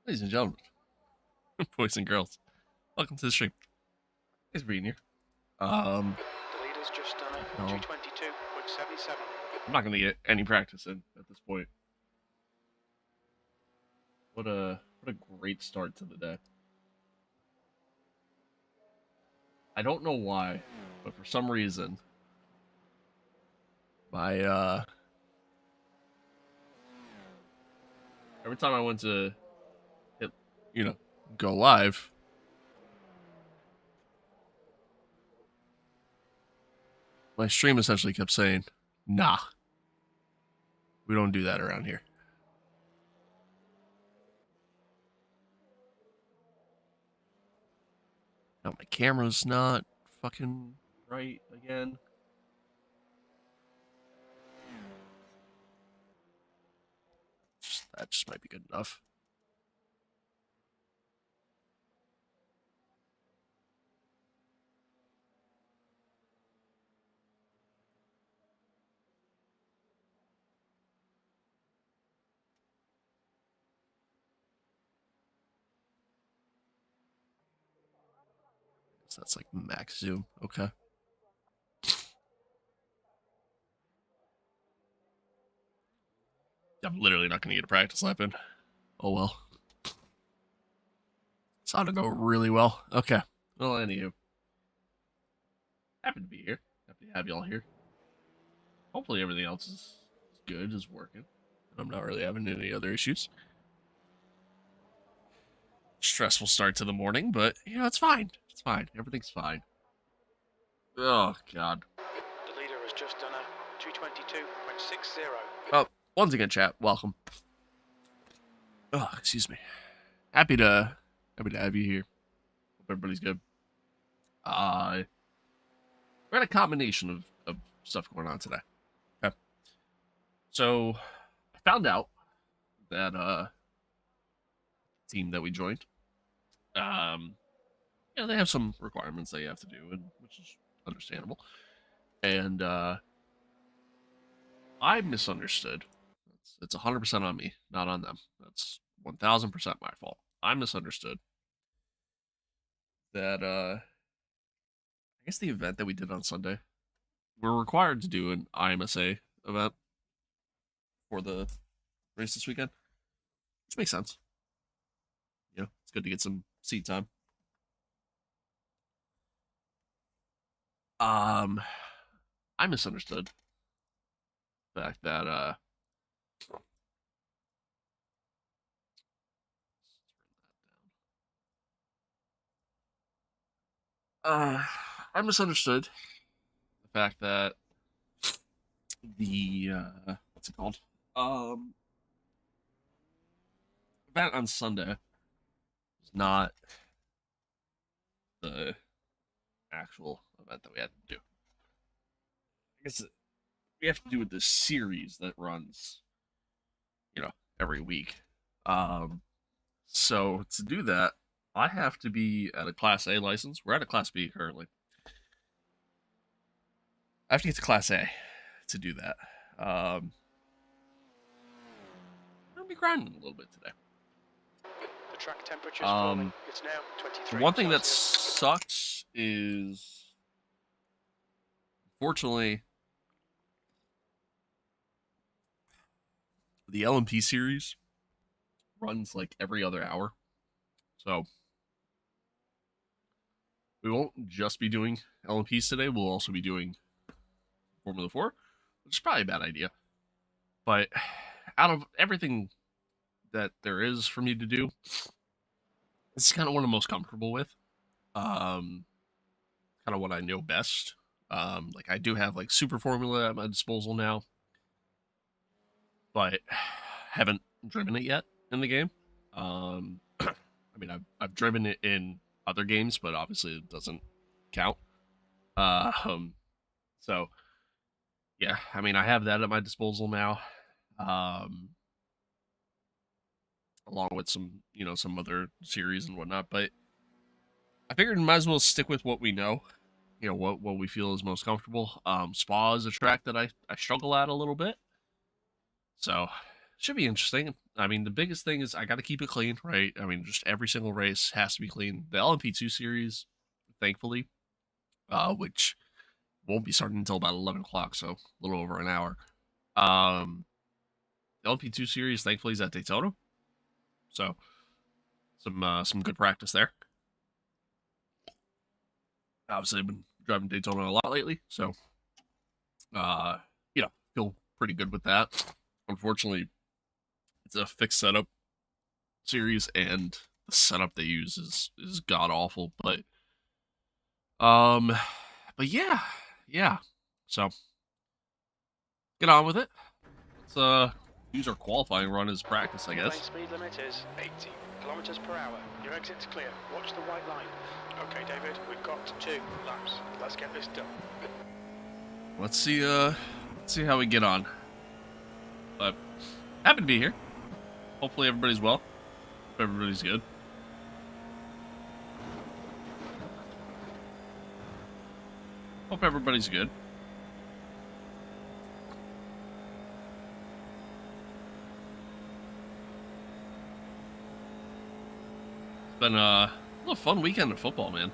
Ladies and gentlemen, boys and girls, welcome to the stream. Thanks for being here. The leader's just done a No, 222.77. I'm not gonna get any practice in at this point. What a great start to the day. I don't know why, but for some reason, my every time I went to hit, go live, my stream essentially kept saying, "Nah, we don't do that around here." Now my camera's not fucking right again. That just might be good enough. So that's like max zoom. Okay. I'm literally not going to get a practice lap in. Oh well. It's ought to go really well. Okay. Well, anywho. Happy to be here. Happy to have y'all here. Hopefully everything else is good, is working. I'm not really having any other issues. Stressful start to the morning, but, it's fine. It's fine. Everything's fine. Oh, God. The leader has just done a 222.60. Oh, once again, chat, welcome. Oh, excuse me. Happy to have you here. Hope everybody's good. We had a combination of stuff going on today. Okay. So I found out that team that we joined, they have some requirements that you have to do, and which is understandable. And I misunderstood. It's 100% on me, not on them. That's 1000% my fault. I misunderstood that I guess the event that we did on Sunday, we're required to do an IMSA event for the race this weekend, which makes sense. It's good to get some seat time. Um, I misunderstood the fact that uh, I misunderstood the fact that the what's it called? Event on Sunday was not the actual event that we had to do. I guess we have to do with this series that runs, every week. Um, so to do that, I have to be at a Class A license. We're at a Class B currently. I have to get to Class A to do that. I'm gonna be grinding a little bit today. The track temperature is falling. It's now 23. One thing that sucks is, fortunately, the LMP series runs like every other hour. So we won't just be doing LMPs today. We'll also be doing Formula 4, which is probably a bad idea. But out of everything that there is for me to do, it's kind of what I'm most comfortable with. Kind of what I know best. Like I do have like Super Formula at my disposal now, but haven't driven it yet in the game. I mean, I've driven it in other games, but obviously it doesn't count. So yeah, I mean, I have that at my disposal now, along with some other series and whatnot. But I figured we might as well stick with what we know. What we feel is most comfortable. Spa is a track that I struggle at a little bit, so should be interesting. I mean, the biggest thing is I got to keep it clean, right? I mean, just every single race has to be clean. The LMP2 series, thankfully, which won't be starting until about 11 o'clock, so a little over an hour. The LMP2 series, thankfully, is at Daytona, so some good practice there. Obviously, I've been driving Daytona a lot lately, so feel pretty good with that. Unfortunately, it's a fixed setup series, and the setup they use is god awful. Um, but yeah. So get on with it. Let's use our qualifying run as practice, I Lane guess. speed limit is 80 kilometers per hour. Your exit's clear. Watch the white line. Okay, David, we've got 2 laps. Let's get this done. Let's see how we get on. But happy to be here. Hopefully everybody's well. Hope everybody's good. Hope everybody's good. It's been a little fun weekend of football, man.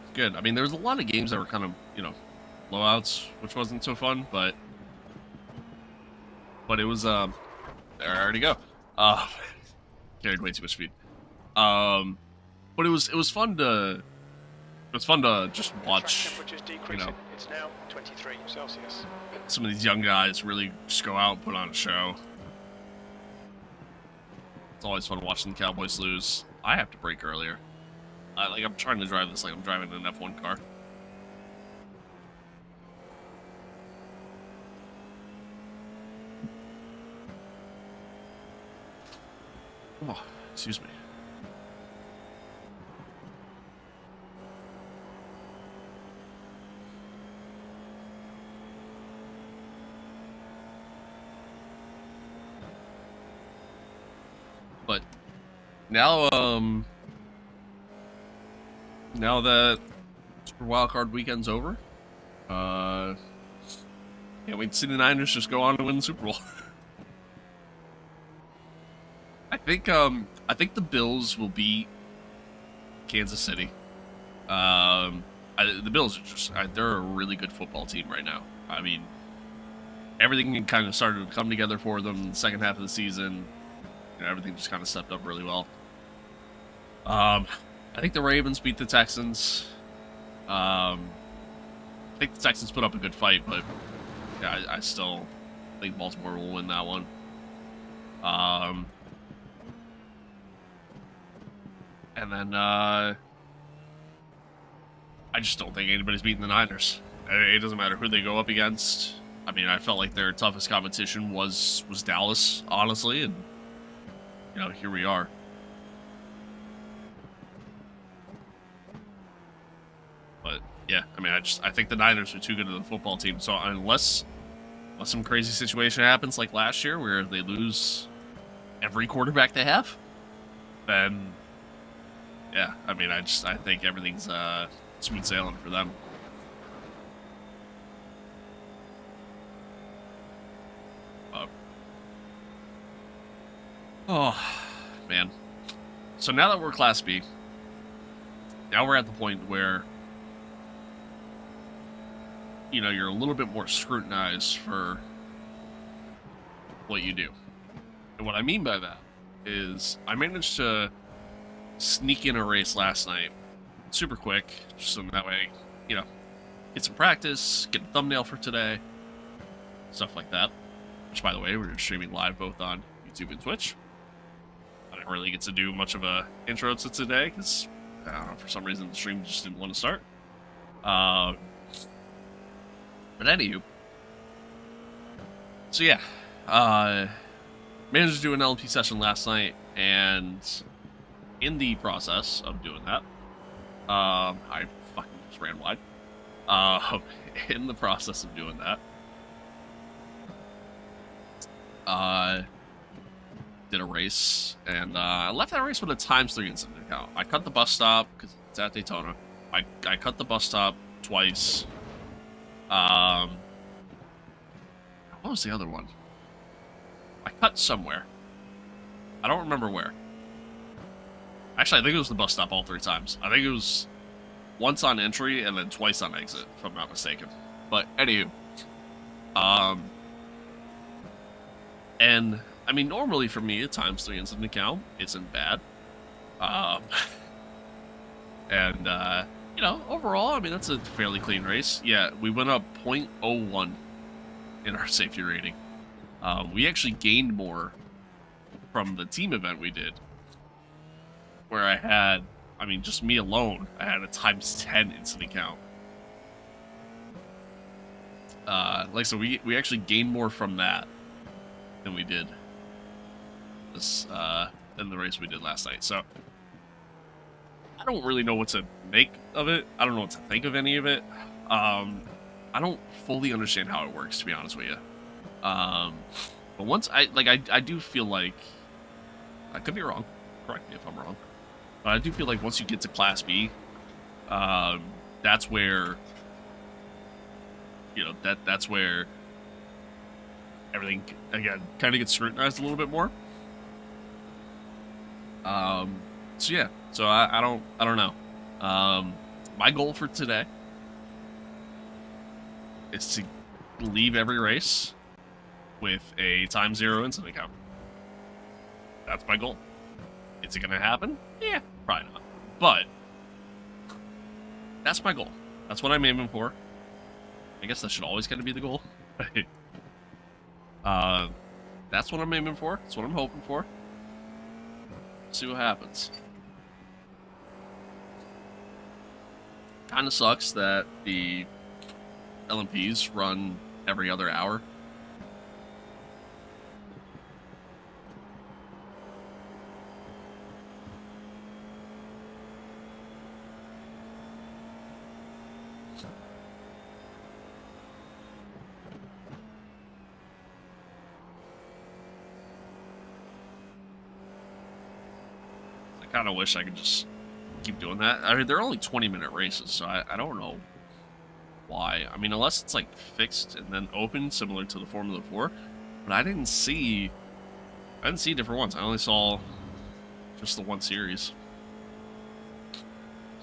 It's good. I mean, there was a lot of games that were kind of, blowouts, which wasn't so fun, but it was there I already go. Carried way too much speed. But it was fun to just watch, It's now 23 Celsius. some of these young guys really just go out and put on a show. It's always fun watching the Cowboys lose. I have to brake earlier. I'm trying to drive this like I'm driving an F1 car. Oh, excuse me. But now that Super Wildcard weekend's over, can't wait to see the Niners just go on and win the Super Bowl. I think the Bills will beat Kansas City. The Bills are they're a really good football team right now. I mean, everything kind of started to come together for them in the second half of the season. Everything just kind of stepped up really well. I think the Ravens beat the Texans. I think the Texans put up a good fight, but yeah, I still think Baltimore will win that one. And then I just don't think anybody's beating the Niners. It doesn't matter who they go up against. I mean, I felt like their toughest competition was Dallas, honestly, and here we are. But yeah, I mean, I think the Niners are too good of a football team. So unless some crazy situation happens like last year where they lose every quarterback they have, then yeah, I mean, I think everything's smooth sailing for them. Oh, man. So now that we're Class B, now we're at the point where, you're a little bit more scrutinized for what you do. And what I mean by that is I managed to sneak in a race last night super quick, just so that way, get some practice, get a thumbnail for today, stuff like that. Which, by the way, we're streaming live both on YouTube and Twitch. I didn't really get to do much of a intro to today because, I don't know, for some reason the stream just didn't want to start. But anywho, so yeah, managed to do an LP session last night, and in the process of doing that, I fucking just ran wide. In the process of doing that, did a race, and I left that race with a ×3 incentive count. I cut the bus stop because it's at Daytona. I cut the bus stop twice. What was the other one? I cut somewhere. I don't remember where. Actually, I think it was the bus stop all 3 times. I think it was once on entry and then twice on exit, if I'm not mistaken. But anywho, and I mean, normally for me, a ×3 incident count isn't bad. Um, and you know, overall, I mean, that's a fairly clean race. Yeah, we went up 0.01 in our safety rating. We actually gained more from the team event we did, where I had, I mean, just me alone, I had a ×10 incident count. Like, so we actually gained more from that than we did this, than the race we did last night. So, I don't really know what to make of it. I don't know what to think of any of it. I don't fully understand how it works, to be honest with you. But once I do feel like, I could be wrong. Correct me if I'm wrong. But I do feel like once you get to Class B, that's where, you know, that's where everything, again, kind of gets scrutinized a little bit more. So yeah, so I don't know. My goal for today is to leave every race with a ×0 incident count. That's my goal. Is it gonna happen? Yeah, probably not. But that's my goal. That's what I'm aiming for. I guess that should always kind of be the goal. That's what I'm aiming for. That's what I'm hoping for. See what happens. Kind of sucks that the LMPs run every other hour. I kind of wish I could just keep doing that. I mean, they're only 20-minute races, so I don't know why. I mean, unless it's like fixed and then open, similar to the Formula 4. But I didn't see different ones. I only saw just the one series.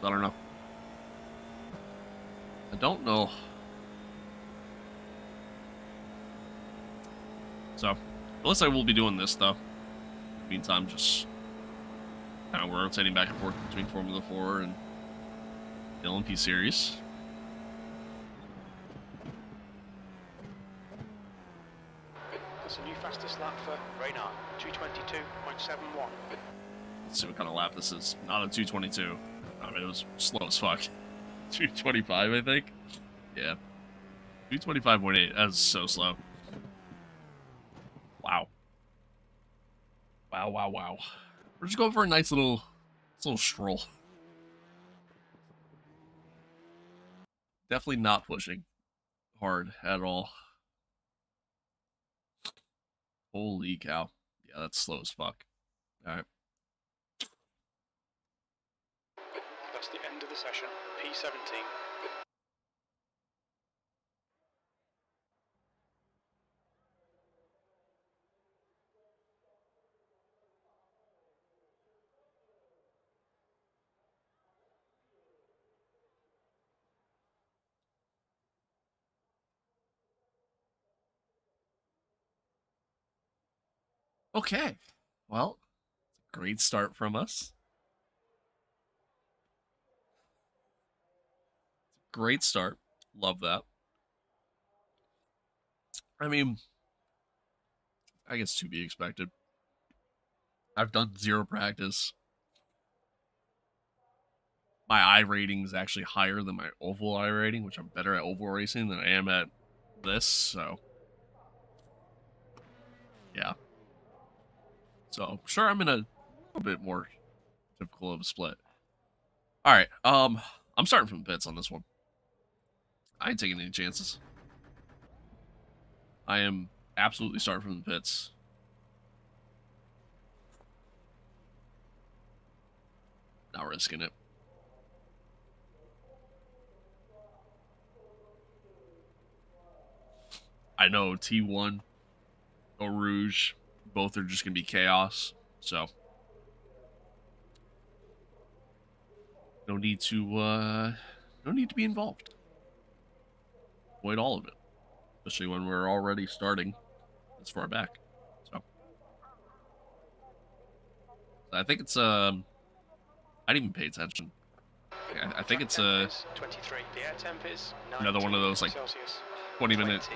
So I don't know. I don't know. So, at least I will be doing this, though. Meantime, just kind of rotating back and forth between Formula 4 and the LMP series. That's a new fastest lap for Reynard, 2:22.71. Let's see what kind of lap this is. Not a 2:22. I mean, it was slow as fuck. 2:25, I think. Yeah. 2:25.8. That was so slow. Wow. Wow, wow, wow. We're just going for a nice little stroll. Definitely not pushing hard at all. Holy cow. Yeah, that's slow as fuck. Alright. That's the end of the session, P17. Okay. Well, great start from us. Great start. Love that. I mean, I guess to be expected. I've done 0 practice. My I rating is actually higher than my oval I rating, which I'm better at oval racing than I am at this, so yeah. So I'm sure I'm in a little bit more typical of a split. Alright, I'm starting from the pits on this one. I ain't taking any chances. I am absolutely starting from the pits. Not risking it. I know T1, Eau Rouge, both are just going to be chaos. So no need to be involved. Avoid all of it, especially when we're already starting this far back. So I think it's I didn't even pay attention. I think it's 23. The air temp is another one of those like Celsius. 20-minute. Minutes.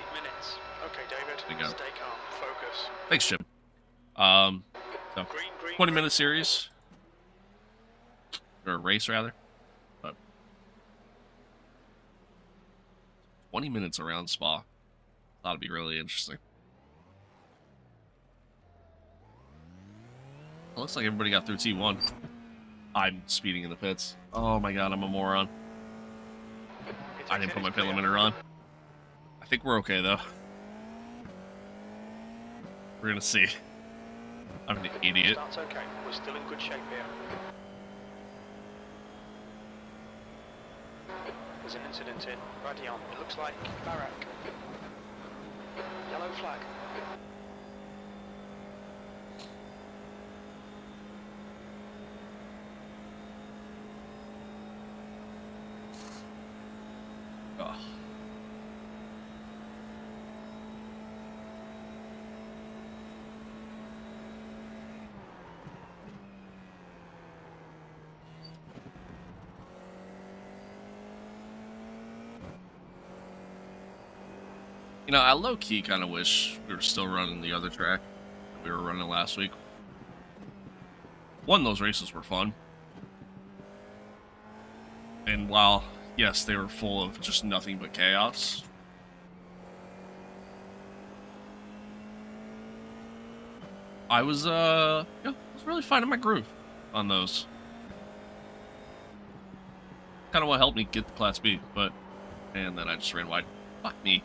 Okay, David. There you go. Stay calm. Focus. Thanks, Chip. So Green, 20-minute series or race rather, but 20 minutes around Spa. That'll be really interesting. It looks like everybody got through T1. I'm speeding in the pits. Oh my god, I'm a moron. I didn't put my pit limiter on. I think we're okay though. We're gonna see. I'm an idiot. That's okay. We're still in good shape here. There's an incident in Radion. It looks like Barak. Yellow flag. Oh. You know, I low-key kind of wish we were still running the other track that we were running last week. One, those races were fun. And while, yes, they were full of just nothing but chaos, I was, I was really finding my groove on those. Kind of what helped me get the Class B, but, and then I just ran wide. Fuck me.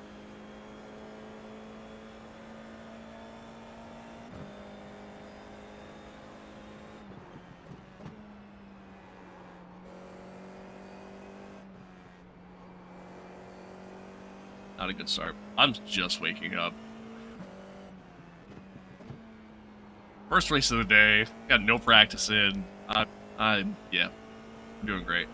Not a good start. I'm just waking up. First race of the day. Got no practice in. I'm doing great.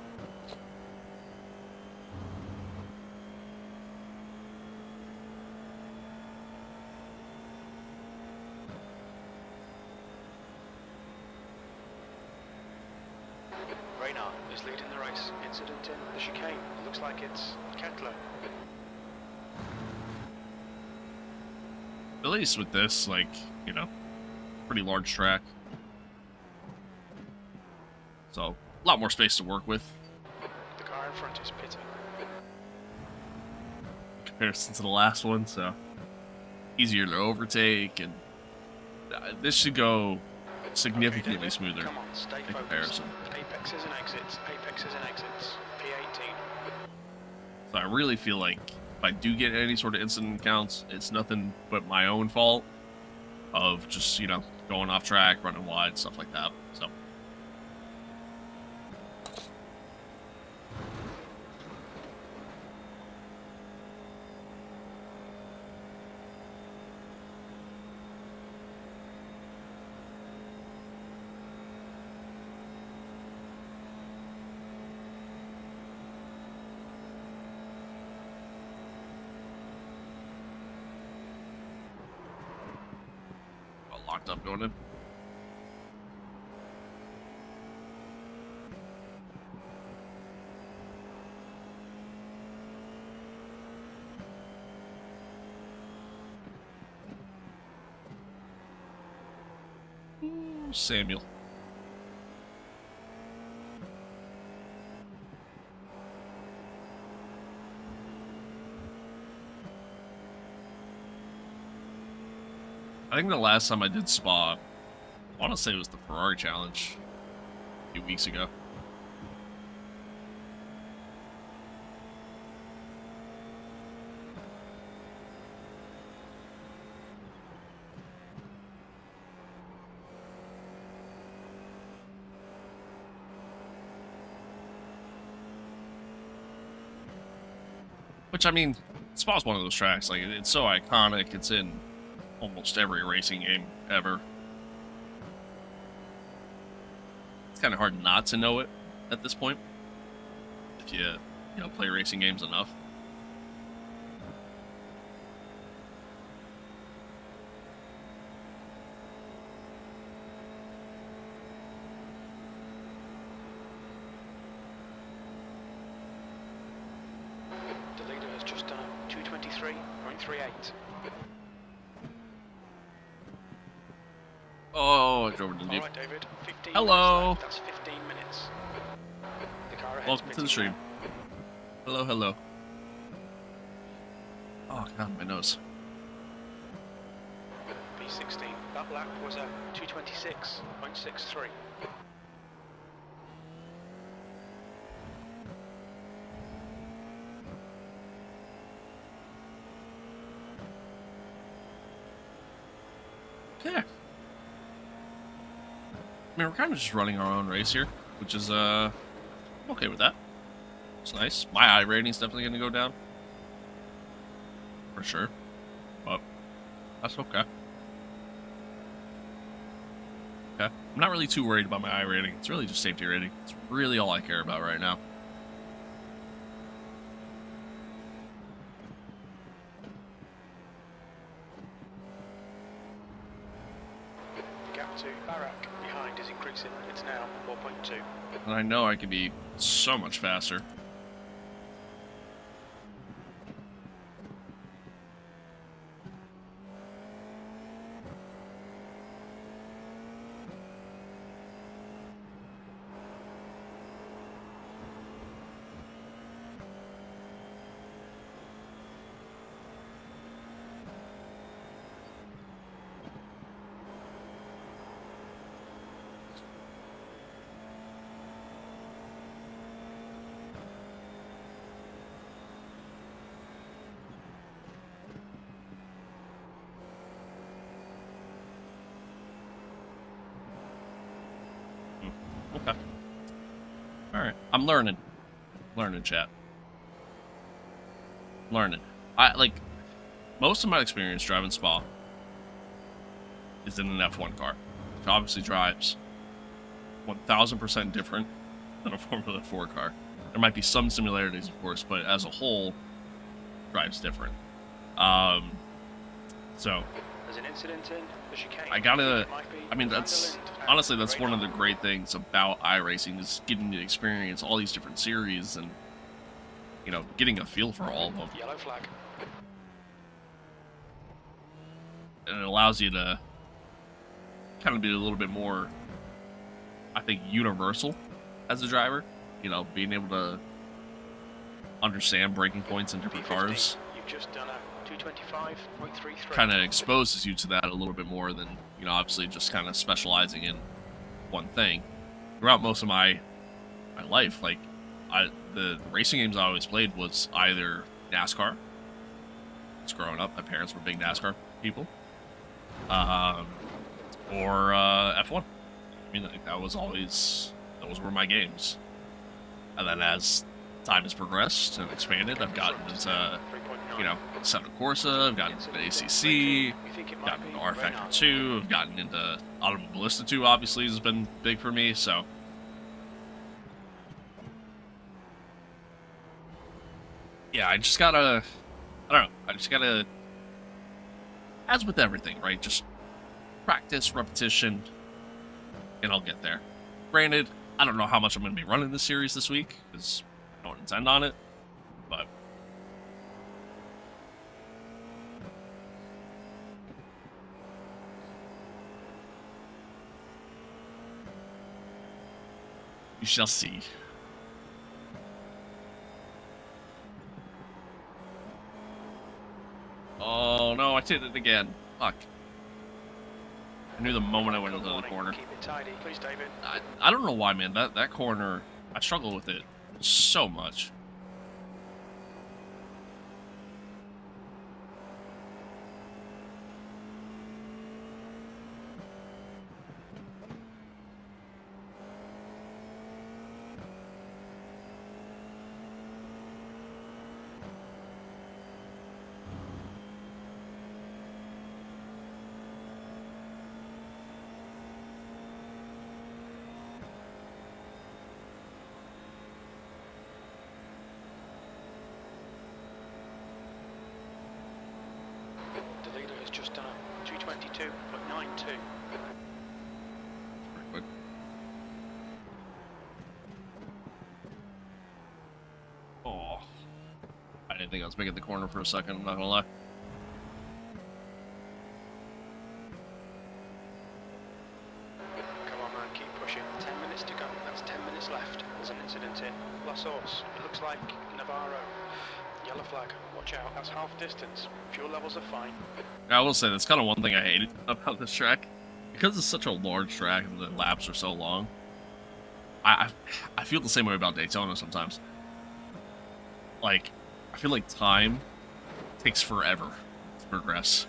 Reynard is leading the race. Incident in the chicane. It looks like it's Kettler. At least with this, like, you know, pretty large track. So, a lot more space to work with. The car in front is pitting. In comparison to the last one, so easier to overtake, and this should go significantly smoother Come on, stay in focused. comparison. Apexes and exits. Apexes and exits. P18. So I really feel like if I do get any sort of incident counts, it's nothing but my own fault of just, you know, going off track, running wide, stuff like that. So got locked up going in. Ooh, Samuel. I think the last time I did Spa, I want to say it was the Ferrari Challenge a few weeks ago. Which, I mean, Spa's one of those tracks. Like, it's so iconic. It's in almost every racing game ever. kind of hard not to know it at this point if you play racing games enough. The leader has just done a 2:23.38. Oh, I drove into the deep. Alright, David, 15 Hello. minutes left. That's 15 minutes. The car ahead's Welcome to the pitting stream. now. Hello, hello. Oh, God, my nose. P16. That lap was a 2:26.63. Okay. I mean, we're kind of just running our own race here, which is, I'm okay with that. It's nice. My I rating's definitely going to go down. For sure. But that's okay. Okay. I'm not really too worried about my I rating. It's really just safety rating. It's really all I care about right now. The gap to Barak behind is increasing. It's now 4.2. And I know I could be so much faster. Okay. Alright. I'm learning. Learning, chat. Learning. Most of my experience driving Spa is in an F1 car, which obviously drives 1000% different than a Formula 4 car. There might be some similarities, of course, but as a whole, drives different. So, There's an incident in the chicane. I mean, that's honestly, that's one of the great things about iRacing is getting to experience all these different series and, getting a feel for all of them. Yellow flag. And it allows you to kind of be a little bit more, I think, universal as a driver. Being able to understand braking points in different cars. You've just done a 2:25.33. Kind of exposes you to that a little bit more than, obviously just kind of specializing in one thing. Throughout most of my life, the racing games I always played was either NASCAR. Just growing up, my parents were big NASCAR people. Or F1. I mean, those were my games. And then as time has progressed and expanded, I've gotten into, Assetto Corsa, I've gotten into ACC, gotten into R Factor 2, I've gotten into Automobilista 2, obviously, has been big for me, so. Yeah, I don't know, as with everything, right, just practice, repetition, and I'll get there. Granted, I don't know how much I'm going to be running this series this week, because I don't intend on it, but we shall see. Oh no, I did it again. Fuck. I knew the moment I went into the corner. Keep it tidy, please, David. I don't know why, man. That corner, I struggle with it so much. think I was making the corner for a second, I'm not gonna lie. Come on, man, keep pushing. 10 minutes to go. That's 10 minutes left. There's an incident here. Lost horse. It looks like Navarro. Yellow flag. Watch out. That's half distance. Fuel levels are fine. I will say that's kind of one thing I hated about this track. Because it's such a large track and the laps are so long, I feel the same way about Daytona sometimes. Like, I feel like time takes forever to progress.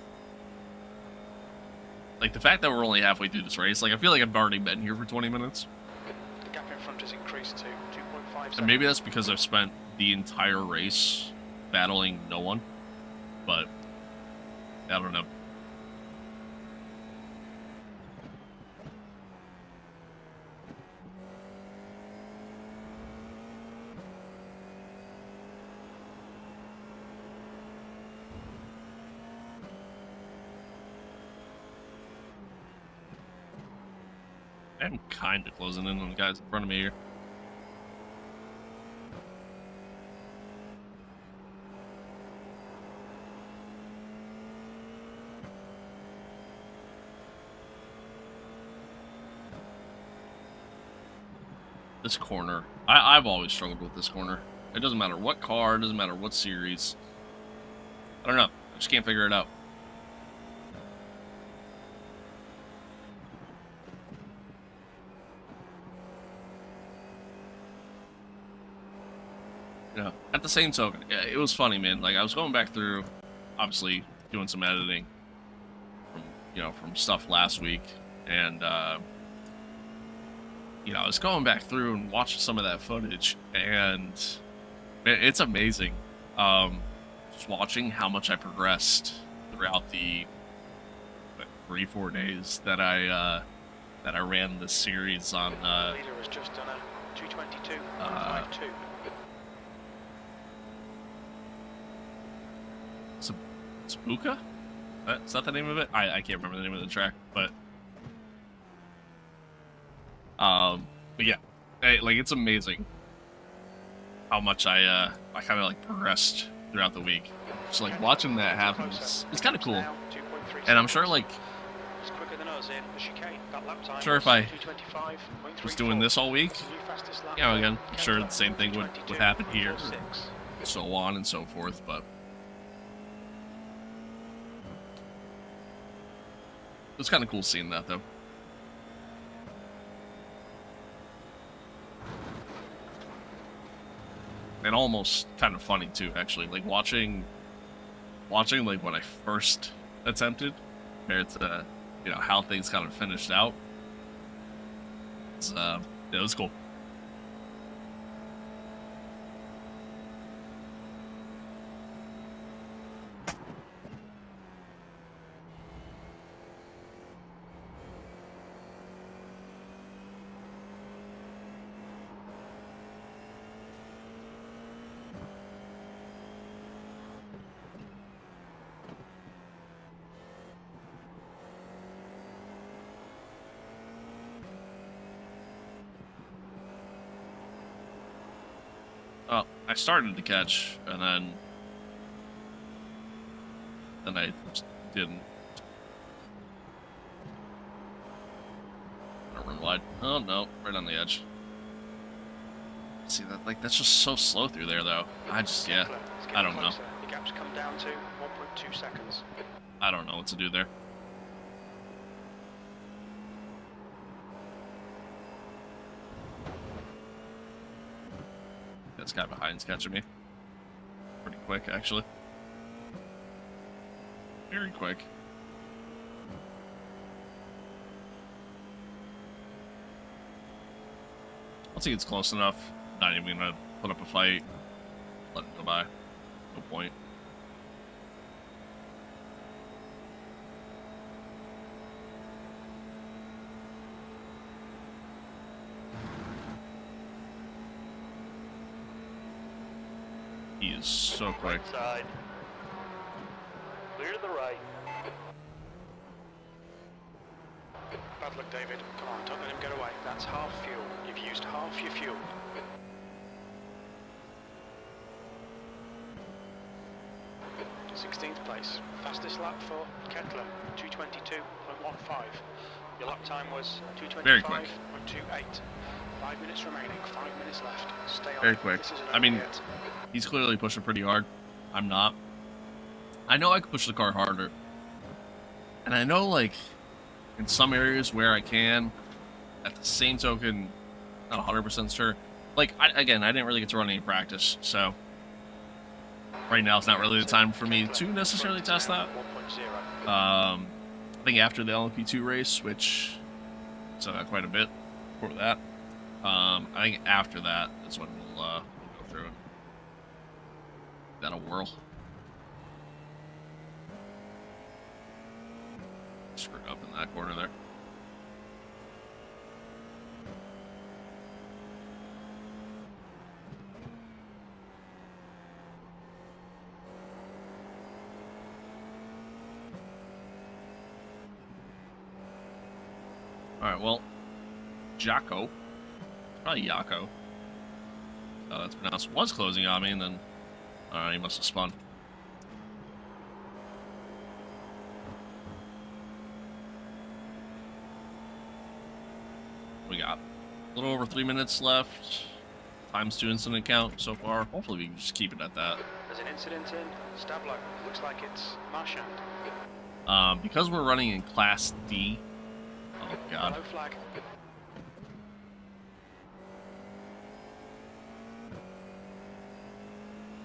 Like, the fact that we're only halfway through this race, like, I feel like I've already been here for 20 minutes. The gap in front has increased to 2.5 seconds. And maybe that's because I've spent the entire race battling no one. But, I don't know. I'm kind of closing in on the guys in front of me here. This corner, I've always struggled with this corner. It doesn't matter what car, it doesn't matter what series. I don't know, I just can't figure it out. You know, at the same token, it was funny, man. Like, I was going back through, obviously, doing some editing from stuff last week, and, I was going back through and watching some of that footage, and man, it's amazing. Just watching how much I progressed throughout the 3-4 days that I ran this series on. The leader has just done a 2:22.52. Sabuka? Is that the name of it? I can't remember the name of the track, but yeah, like, it's amazing how much I kind of like progressed throughout the week. Just like watching that happen, it's kind of cool. And I'm sure, like, sure if I was doing this all week, again, I'm sure the same thing would happen here, so on and so forth, but it was kind of cool seeing that, though. And almost kind of funny, too, actually. Like, watching like, when I first attempted, compared to, how things kind of finished out. It was cool. Oh, I started to catch, and then I just didn't. I don't run wide. Oh no, right on the edge. See that? Like, that's just so slow through there, though. I don't know. The gap's come down to 1.2 seconds. I don't know what to do there. This guy behind's catching me. Pretty quick, actually. Very quick. Once he gets close enough, not even gonna put up a fight. Let him go by. No point. He is so quick. Right side. Clear to the right. Bad luck, David. Come on, don't let him get away. That's half fuel. You've used half your fuel. 16th place. Fastest lap for Kettler, 2:22.15. Your lap time was Very quick. 2:25.28. 5 minutes remaining, 5 minutes left. Stay on. Very quick. This isn't I mean, over yet. he's clearly pushing pretty hard. I'm not. I know I can push the car harder. And I know, like, in some areas where I can, at the same token, not 100% sure. Like, again, I didn't really get to run any practice, so right now it's not really the time for me to necessarily test that. 1.0. I think after the LMP2 race, which so quite a bit for that. I think after that is when we'll go through and that'll whirl. Screwed up in that corner there. Alright, well, Jacko, probably Yako, that's pronounced, was closing on me, and then, he must have spun. We got a little over 3 minutes left. Times 2 incident count so far. Hopefully we can just keep it at that. There's an incident in Stablo. Looks like it's Marchand. Because we're running in Class D. Oh God. Yellow flag.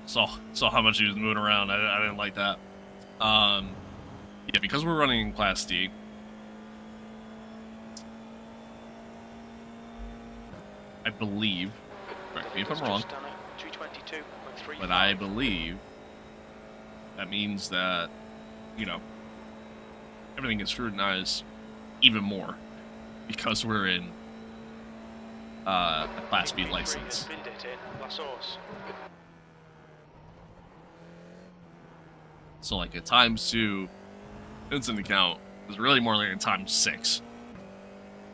Saw how much he was moving around. I didn't like that. Yeah, because we're running in Class D. I believe. Correct me if I'm wrong. But I believe that means that, you know, everything gets scrutinized even more because we're in a Class B license. So like a times 2 incident count is really more like a times 6.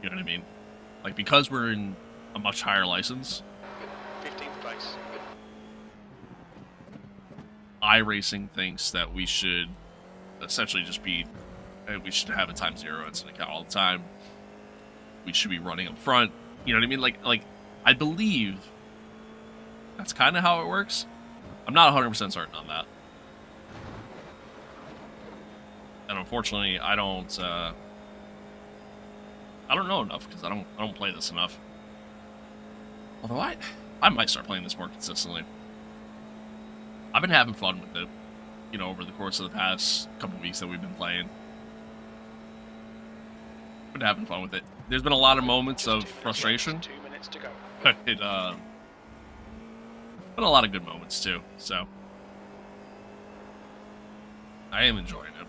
You know what I mean? Like because we're in a much higher license. 15th place. iRacing thinks that we should essentially just be, we should have a times 0 incident count all the time. We should be running up front. You know what I mean? Like I believe that's kind of how it works. I'm not 100% certain on that. And unfortunately, I don't know enough because I don't play this enough. Although I might start playing this more consistently. I've been having fun with it, you know, over the course of the past couple weeks that we've been playing. Been having fun with it. There's been a lot of moments of frustration. 2 minutes to go. Been a lot of good moments too. So I am enjoying it.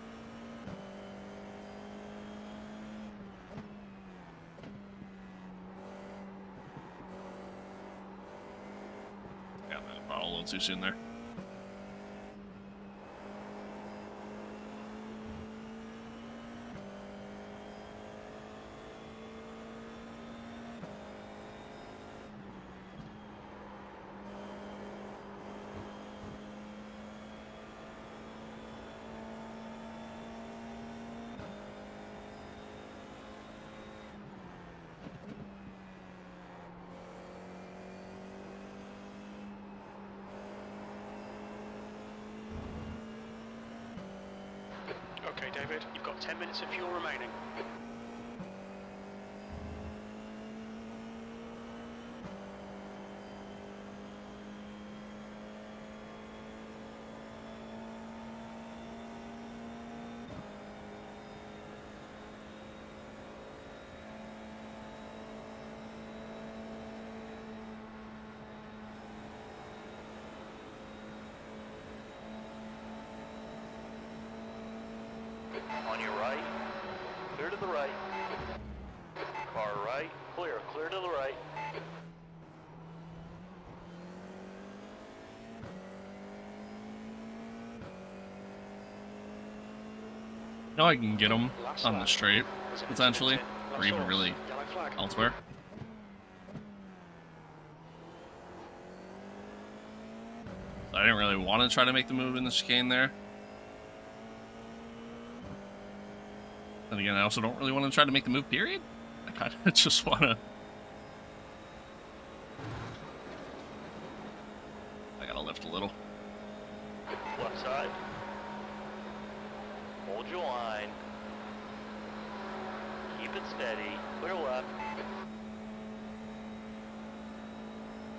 Got that bottle a little too soon there. Okay, David, you've got 10 minutes of fuel remaining. On your right, clear to the right. Car right, clear to the right. Now I can get them on the straight, potentially, or even really Yellow flag. elsewhere. I didn't really want to try to make the move in the chicane there. And again, I also don't really want to try to make the move, period. I kind of just want to... I gotta lift a little. Left side. Hold your line. Keep it steady. Clear left.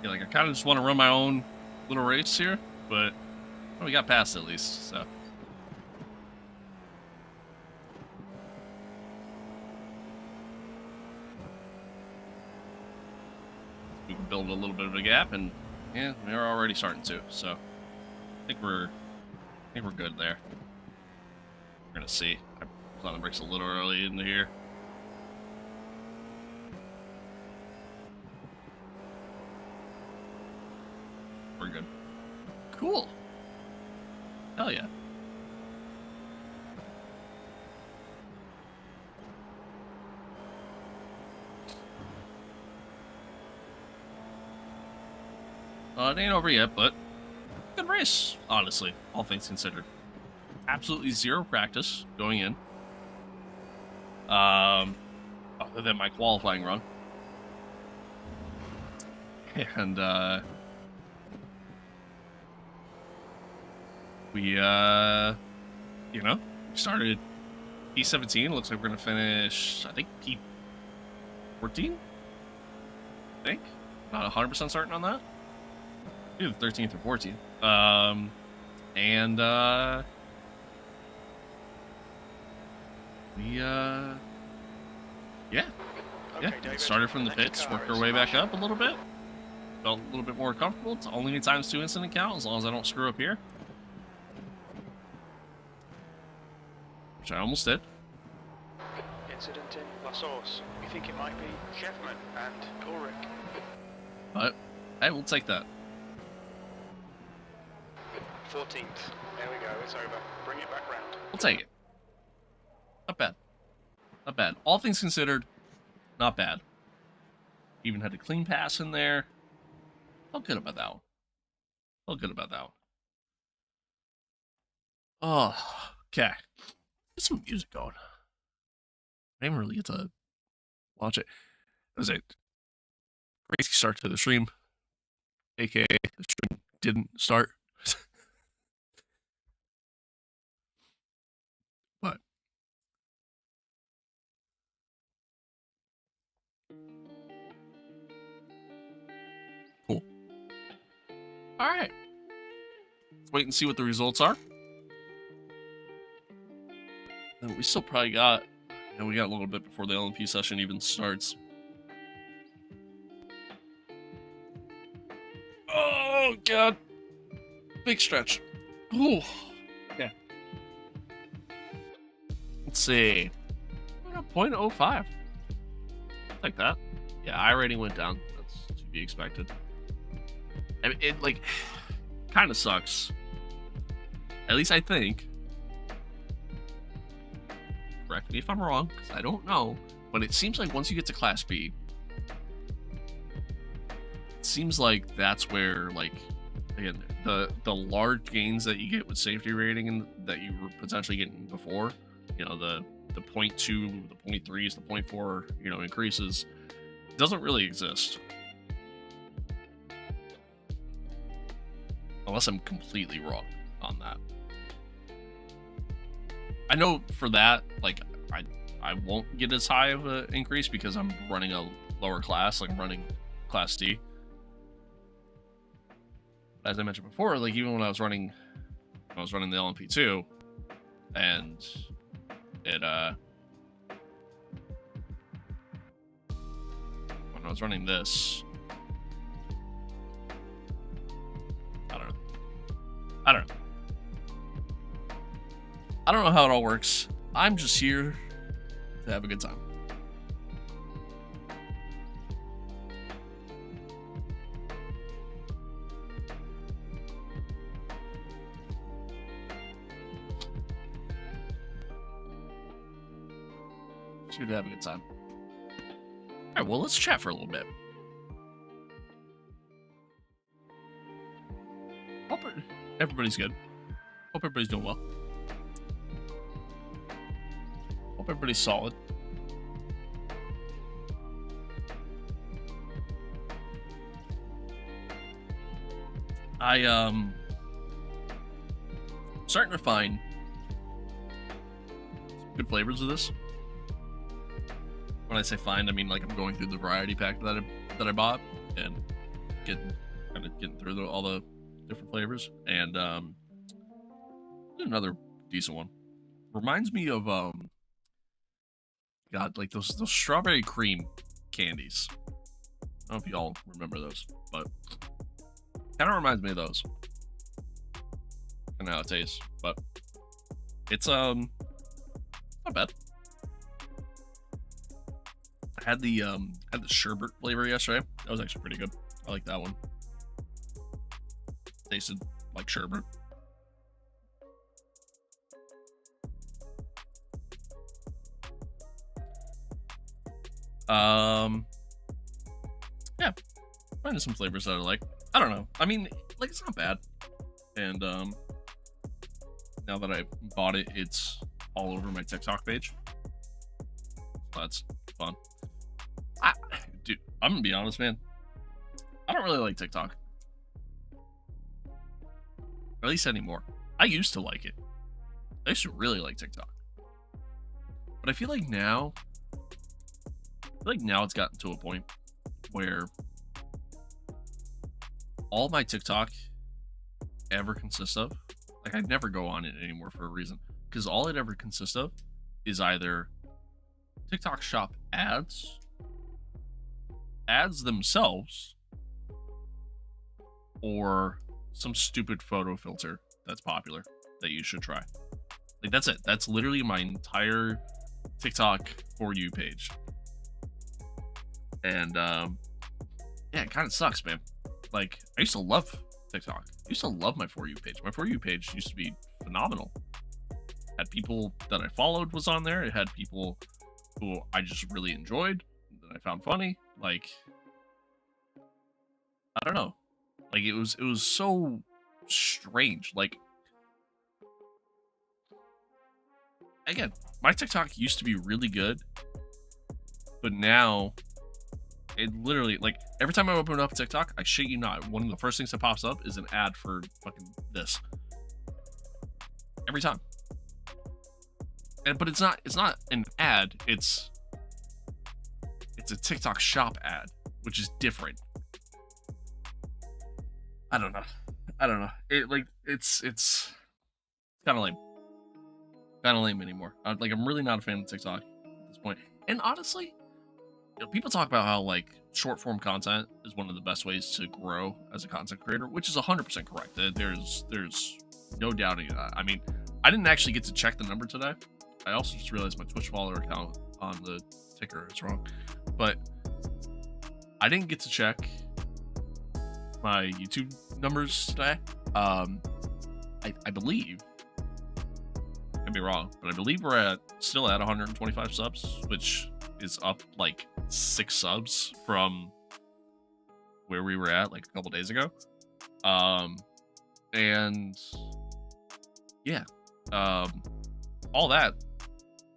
Yeah, like I kind of just want to run my own little race here, but well, we got past at least, so. We can build a little bit of a gap, and yeah, we're already starting to. So, I think we're good there. We're gonna see. I thought the brakes a little early into here. We're good. Cool. Hell yeah. It ain't over yet, but good race, honestly, all things considered. Absolutely zero practice going in. Other than my qualifying run. And, we, you know, we started P17. Looks like we're going to finish, I think, P14? I think. Not 100% certain on that. Either 13th or 14th. Yeah. Okay, Yeah, David, started from the next pits, car worked our is way back Marshall. up a little bit. Felt a little bit more comfortable. It's only times 2 incident count, as long as I don't screw up here. Which I almost did. Incident in La Source. We think it might be Sheffman and Ulrich. But, hey, we'll take that. 14th. There we go, it's over. Bring it back round. We'll take it. Not bad. Not bad. All things considered, not bad. Even had a clean pass in there. Felt good about that one. Felt good about that one. Oh, okay. Get some music going. I didn't really get to watch it. It was a crazy start to the stream. AKA, the stream didn't start. But cool. All right. Let's wait and see what the results are. And we still probably got, you know, we got a little bit before the LMP session even starts. Oh, God. Big stretch. Ooh. Okay. Let's see. I got 0.05. Like that. Yeah, I rating went down. That's to be expected. I mean, it, like, kind of sucks. At least I think. Correct me if I'm wrong, because I don't know. But it seems like once you get to Class B, it seems like that's where, like, again, the large gains that you get with safety rating and that you were potentially getting before, you know, the 0.2, the 0.3s, the 0.4, you know, increases, doesn't really exist. Unless I'm completely wrong on that. I know for that, like, I won't get as high of an increase because I'm running a lower class, like I'm running Class D. As I mentioned before, like even when I was running the LMP2, and it when I was running this, I don't know how it all works. I'm just here to have a good time. Just here to have a good time. All right, well, let's chat for a little bit. Hope everybody's good. Hope everybody's doing well. Hope everybody's solid. Starting to find good flavors of this. When I say find, I mean like I'm going through the variety pack that I bought and getting through all the different flavors. And another decent one. Reminds me of God, like those strawberry cream candies. I don't know if y'all remember those, but kind of reminds me of those. I know how it tastes, but it's not bad. I had the sherbet flavor yesterday. That was actually pretty good. I like that one. Tasted like sherbet. Yeah, finding some flavors that I like. I don't know. I mean, like it's not bad. And now that I bought it, it's all over my TikTok page. So that's fun. Dude, I'm gonna be honest, man. I don't really like TikTok. Or at least anymore. I used to like it. I used to really like TikTok. But I feel like now it's gotten to a point where all my TikTok ever consists of, like I never go on it anymore for a reason. Because all it ever consists of is either TikTok shop ads themselves, or some stupid photo filter that's popular that you should try. Like that's it. That's literally my entire TikTok For You page. And yeah, it kind of sucks, man. Like I used to love TikTok. I used to love my For You page. My For You page used to be phenomenal. Had people that I followed was on there. It had people who I just really enjoyed, that I found funny. Like I don't know. Like it was so strange. Like again, my TikTok used to be really good, but now it literally, like every time I open up TikTok, I shit you not, one of the first things that pops up is an ad for fucking this. Every time. But it's not an ad, it's a TikTok shop ad, which is different. I don't know. It's kind of lame. Kind of lame anymore. I'm really not a fan of TikTok at this point. And honestly, people talk about how like short form content is one of the best ways to grow as a content creator, which is 100% correct. There's no doubting that. I mean, I didn't actually get to check the number today. I also just realized my Twitch follower account on the ticker is wrong, but I didn't get to check my YouTube numbers today. I believe, I could be wrong, but I believe we're still at 125 subs, which is up like 6 subs from where we were at like a couple days ago. And yeah, all that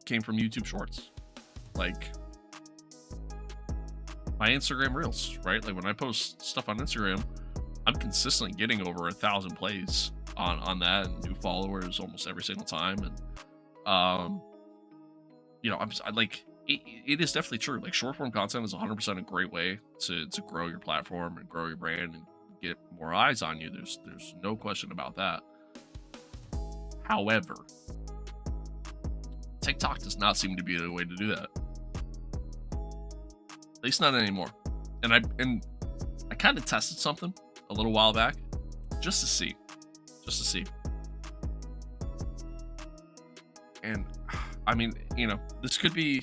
came from YouTube Shorts, like my Instagram Reels, right? Like when I post stuff on Instagram, I'm consistently getting over 1,000 plays on that, and new followers almost every single time. And you know, I like it is definitely true. Like short form content is 100% a great way to grow your platform and grow your brand and get more eyes on you. There's no question about that. However, TikTok does not seem to be the way to do that. At least not anymore. And I kind of tested something a little while back just to see. And I mean, you know, this could be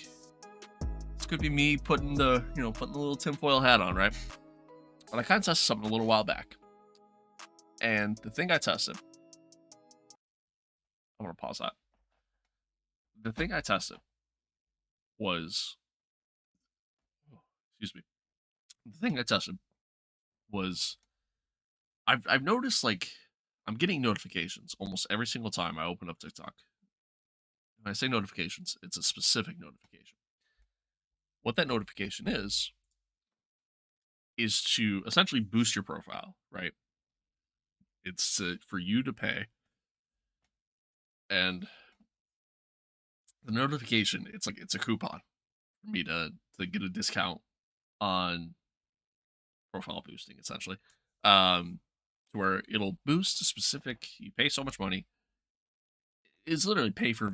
me putting the little tinfoil hat on, right? But I kind of tested something a little while back. And the thing I tested, I'm going to pause that. The thing I tested was, excuse me. The thing I tested was, I've noticed like I'm getting notifications almost every single time I open up TikTok. When I say notifications, it's a specific notification. What that notification is to essentially boost your profile, right? It's for you to pay, and the notification, it's a coupon for me to get a discount on profile boosting, essentially. To where it'll boost a specific. You pay so much money. It's literally pay for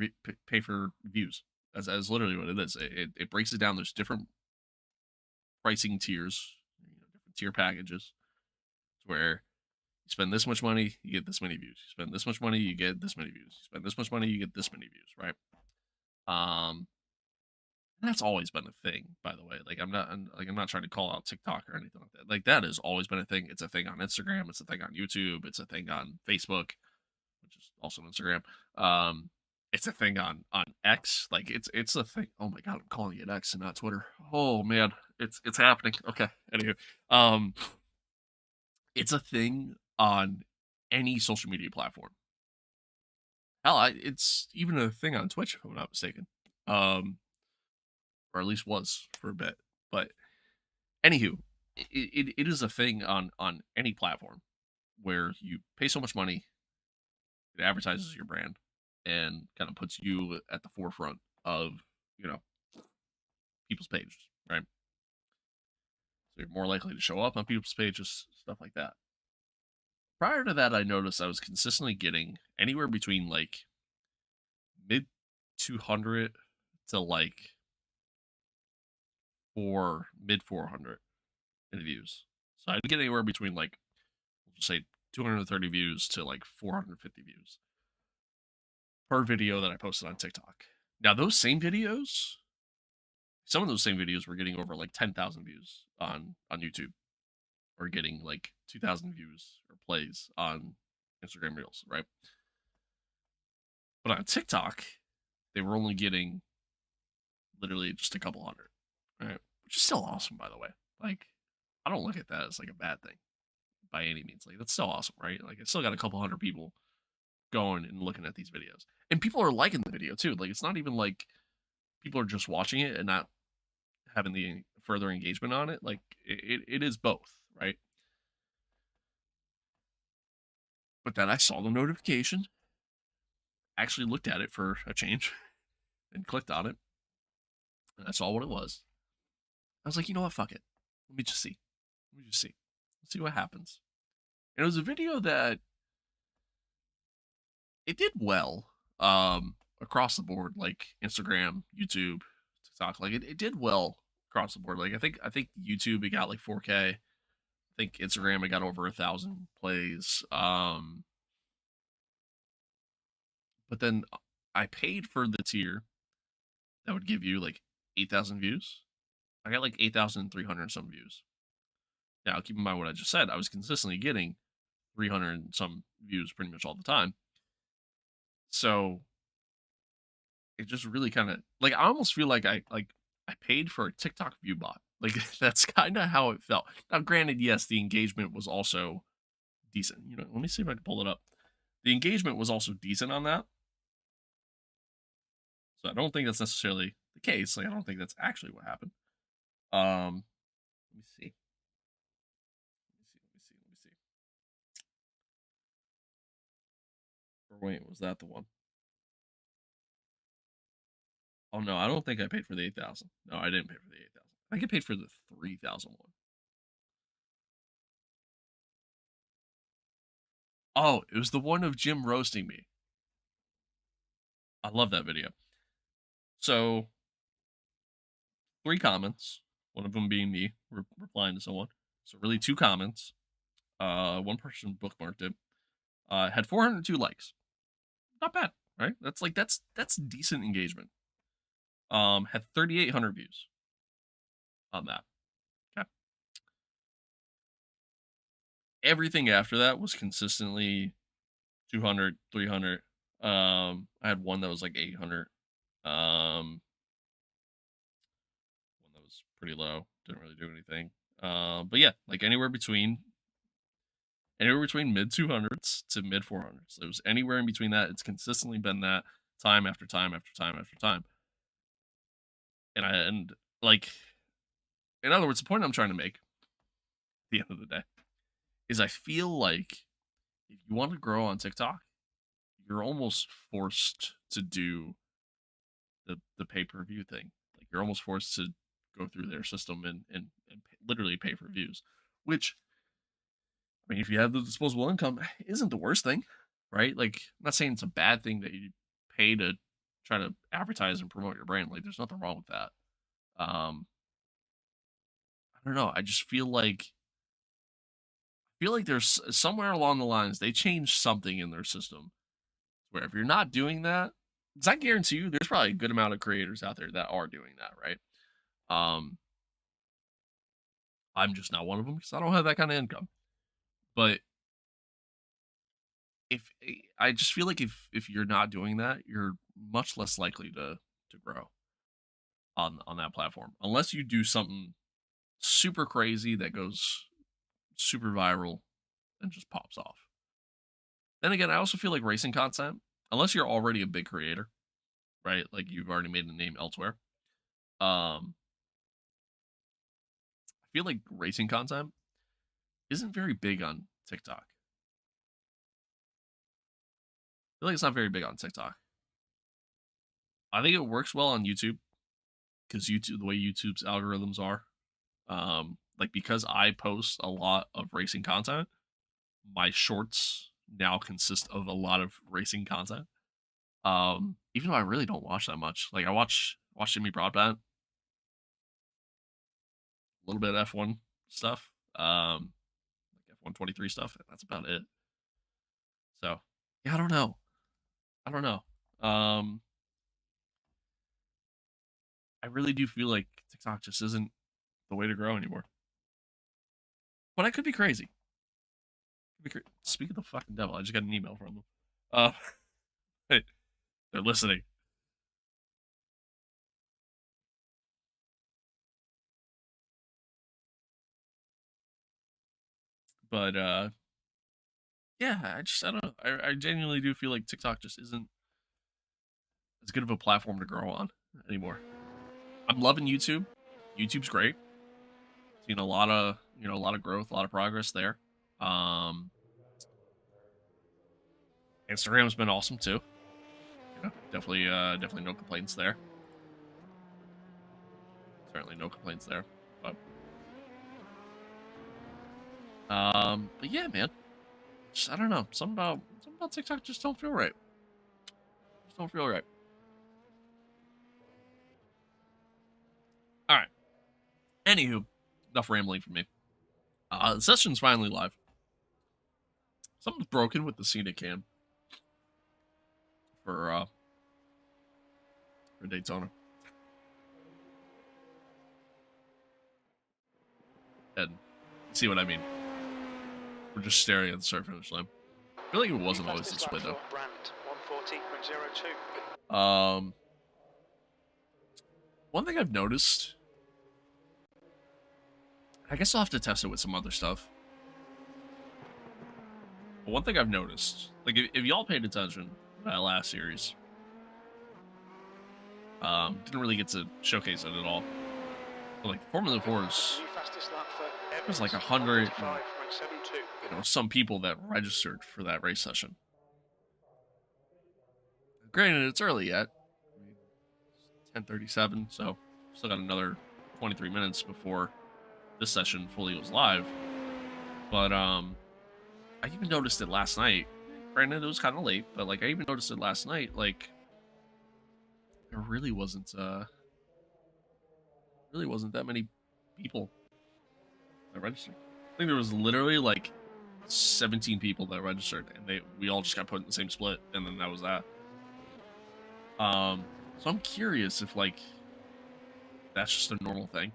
views. As literally what it is. It breaks it down. There's different pricing tiers, different tier packages, where you spend this much money, you get this many views. You spend this much money, you get this many views. You spend this much money, you get this many views, right? That's always been a thing, by the way. Like I'm not trying to call out TikTok or anything like that. Like that has always been a thing. It's a thing on Instagram. It's a thing on YouTube. It's a thing on Facebook, which is also Instagram. It's a thing on X. Like it's a thing. Oh my god, I'm calling it X and not Twitter. Oh man, it's happening. Okay. Anywho, it's a thing on any social media platform. Hell, it's even a thing on Twitch, if I'm not mistaken. Or at least was for a bit. But anywho, it is a thing on any platform where you pay so much money, it advertises your brand and kind of puts you at the forefront of people's pages, right? So you're more likely to show up on people's pages, stuff like that. Prior to that, I noticed I was consistently getting anywhere between like mid 200 to like mid 400 in views. So I'd get anywhere between like, we'll just say 230 views to like 450 views per video that I posted on TikTok. Now those same videos, some of those same videos were getting over like 10,000 views on YouTube, or getting like 2,000 views or plays on Instagram Reels, right? But on TikTok, they were only getting literally just a couple hundred, right? Which is still awesome, by the way. Like, I don't look at that as like a bad thing by any means. Like, that's still awesome, right? Like, it's still got a couple hundred people going and looking at these videos, and people are liking the video too. Like, it's not even like people are just watching it and not having the further engagement on it. Like, it is both, right? But then I saw the notification, actually looked at it for a change, and clicked on it, and I saw what it was. I was like, you know what? Fuck it. Let me just see. Let's see what happens. And it was a video that it did well across the board, like Instagram, YouTube, TikTok. Like it did well across the board. Like I think YouTube it got like 4K. I think Instagram it got over 1,000 plays. But then I paid for the tier that would give you like 8,000 views. I got like 8,300 some views. Now keep in mind what I just said. I was consistently getting 300 some views pretty much all the time. So it just really kind of like I almost feel like I paid for a TikTok view bot. Like that's kind of how it felt. Now, granted, yes, the engagement was also decent. Let me see if I can pull it up. The engagement was also decent on that. So I don't think that's necessarily the case. Like I don't think that's actually what happened. Let me see. Let me see. Or wait, was that the one? Oh no, I don't think I paid for the 8,000. No, I didn't pay for the 8,000. I think I paid for the 3,000 one. Oh, it was the one of Jim roasting me. I love that video. So, 3 comments, one of them being me replying to someone. So really 2 comments. One person bookmarked it. Had 402 likes. Not bad, right? That's decent engagement. Had 3,800 views on that. Okay. Everything after that was consistently 200, 300. I had one that was like 800. One that was pretty low. Didn't really do anything. But yeah, like anywhere between mid 200s to mid 400s. It was anywhere in between that. It's consistently been that. time after time after time after time. And like, in other words, the point I'm trying to make at the end of the day is I feel like if you want to grow on TikTok, you're almost forced to do the pay-per-view thing. Like you're almost forced to go through their system and literally pay for views, which I mean, if you have the disposable income, isn't the worst thing, right? Like, I'm not saying it's a bad thing that you pay to try to advertise and promote your brand. Like, there's nothing wrong with that. I don't know. I just feel like there's somewhere along the lines they changed something in their system where if you're not doing that, because I guarantee you, there's probably a good amount of creators out there that are doing that, right? Um, I'm just not one of them because I don't have that kind of income. But if I just feel like if you're not doing that, you're much less likely to grow on that platform unless you do something super crazy that goes super viral and just pops off. Then again, I also feel like racing content, unless you're already a big creator, right? Like you've already made a name elsewhere. I feel like racing content isn't very big on TikTok. I feel like it's not very big on TikTok. I think it works well on YouTube because YouTube, the way YouTube's algorithms are, like because I post a lot of racing content, my shorts now consist of a lot of racing content. Even though I really don't watch that much. Like I watch Jimmy Broadbent, a little bit of F1 stuff, like F123 stuff. That's about it. So yeah, I don't know. I don't know. I really do feel like TikTok just isn't the way to grow anymore. But I could be crazy. Speak of the fucking devil, I just got an email from them. Uh, they're listening. But yeah, I don't know. I genuinely do feel like TikTok just isn't as good of a platform to grow on anymore. I'm loving YouTube. YouTube's great. Seen a lot of a lot of growth, a lot of progress there. Um, Instagram's been awesome too. Definitely no complaints there. Certainly no complaints there. But yeah, man. Just, I don't know. Something about TikTok just don't feel right. Just don't feel right. All right. Anywho, enough rambling from me. The session's finally live. Something's broken with the scenic cam for Daytona. And see what I mean? We're just staring at the start finish line. I feel like it wasn't always this way though. One thing I've noticed, I guess I'll have to test it with some other stuff. But one thing I've noticed, like if y'all paid attention to that last series, didn't really get to showcase it at all. But like Formula 4's, there's like 100, some people that registered for that race session. Granted, it's early yet. 10:37, so still got another 23 minutes before this session fully goes live. But I even noticed it last night. Granted, it was kind of late, but like I even noticed it last night. Like there really wasn't that many people that registered. I think there was literally like 17 people that registered, and we all just got put in the same split, and then that was that. So I'm curious if like that's just a normal thing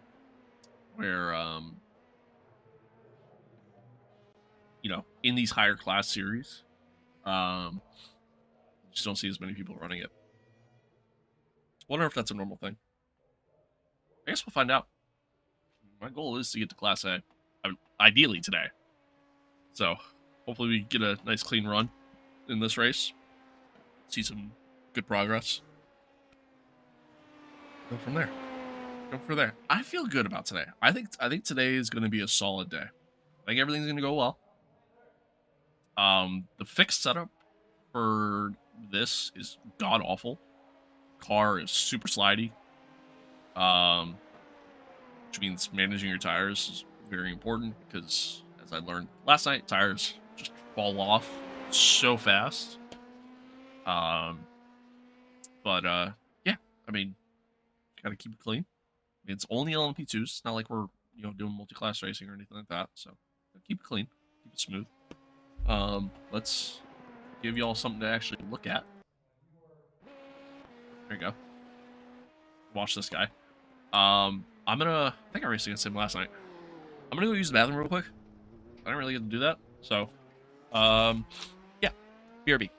where in these higher class series, just don't see as many people running it. Wonder if that's a normal thing. I guess we'll find out. My goal is to get to Class A, ideally today. So hopefully we get a nice clean run in this race. See some good progress. Go from there. Go from there. I feel good about today. I think today is going to be a solid day. I think everything's going to go well. The fixed setup for this is god awful. Car is super slidey. Which means managing your tires is very important because, as I learned last night, tires just fall off so fast. But yeah, I mean, gotta keep it clean. I mean, it's only LMP2s. It's not like we're doing multi-class racing or anything like that. So keep it clean, keep it smooth. Let's give y'all something to actually look at. There you go. Watch this guy. I think I raced against him last night. I'm gonna go use the bathroom real quick. I didn't really get to do that, so yeah, BRB.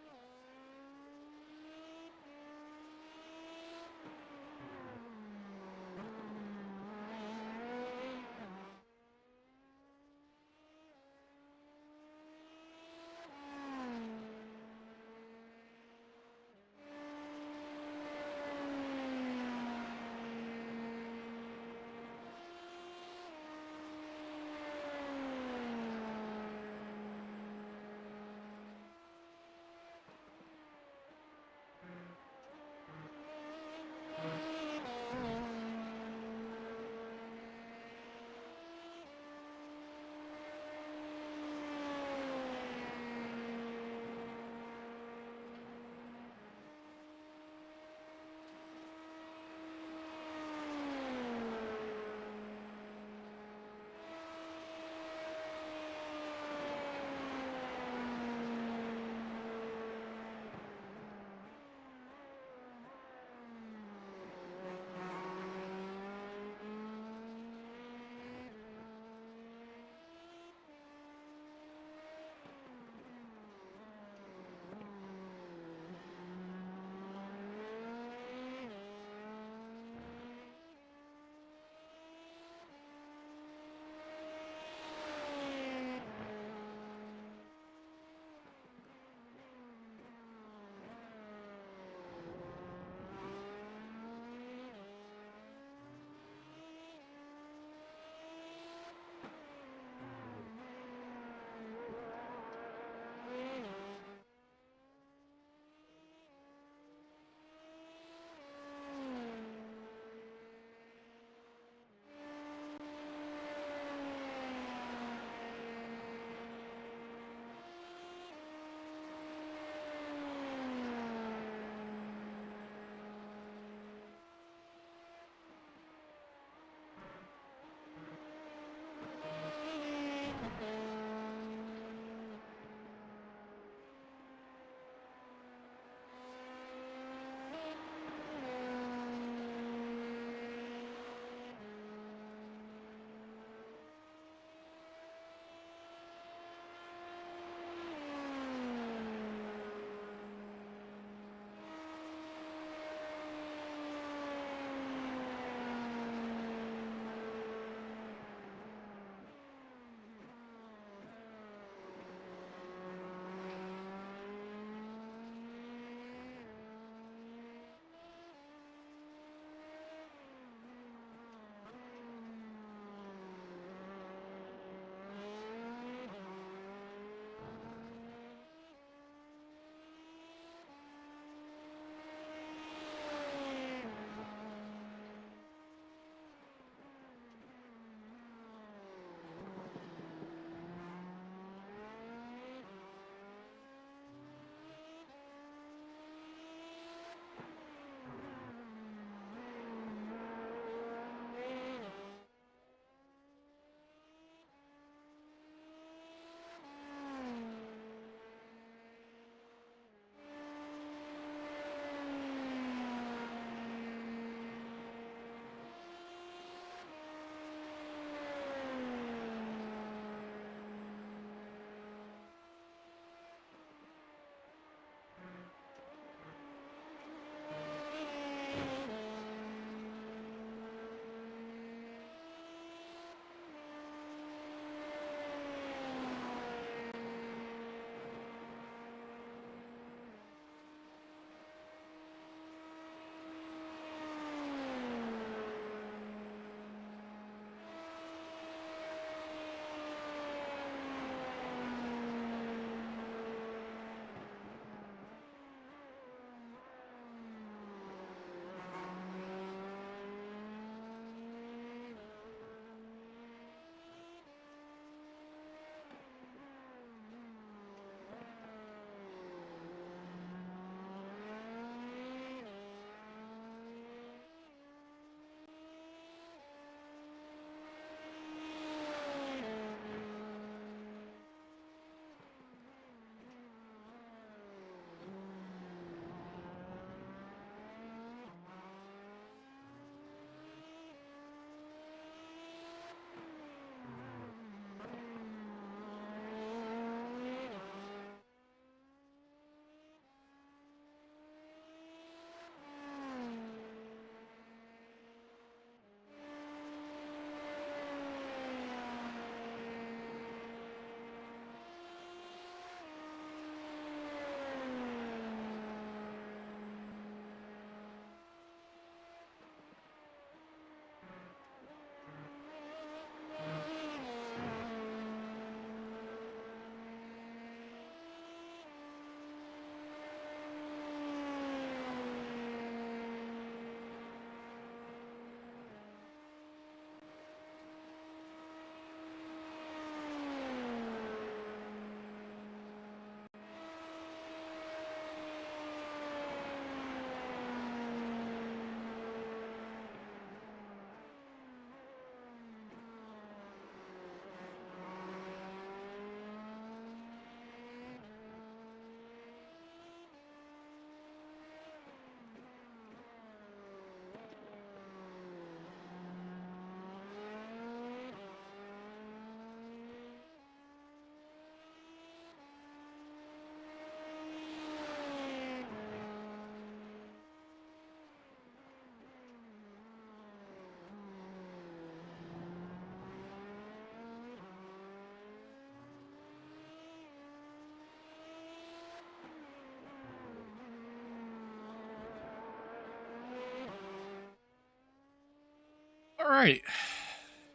All right,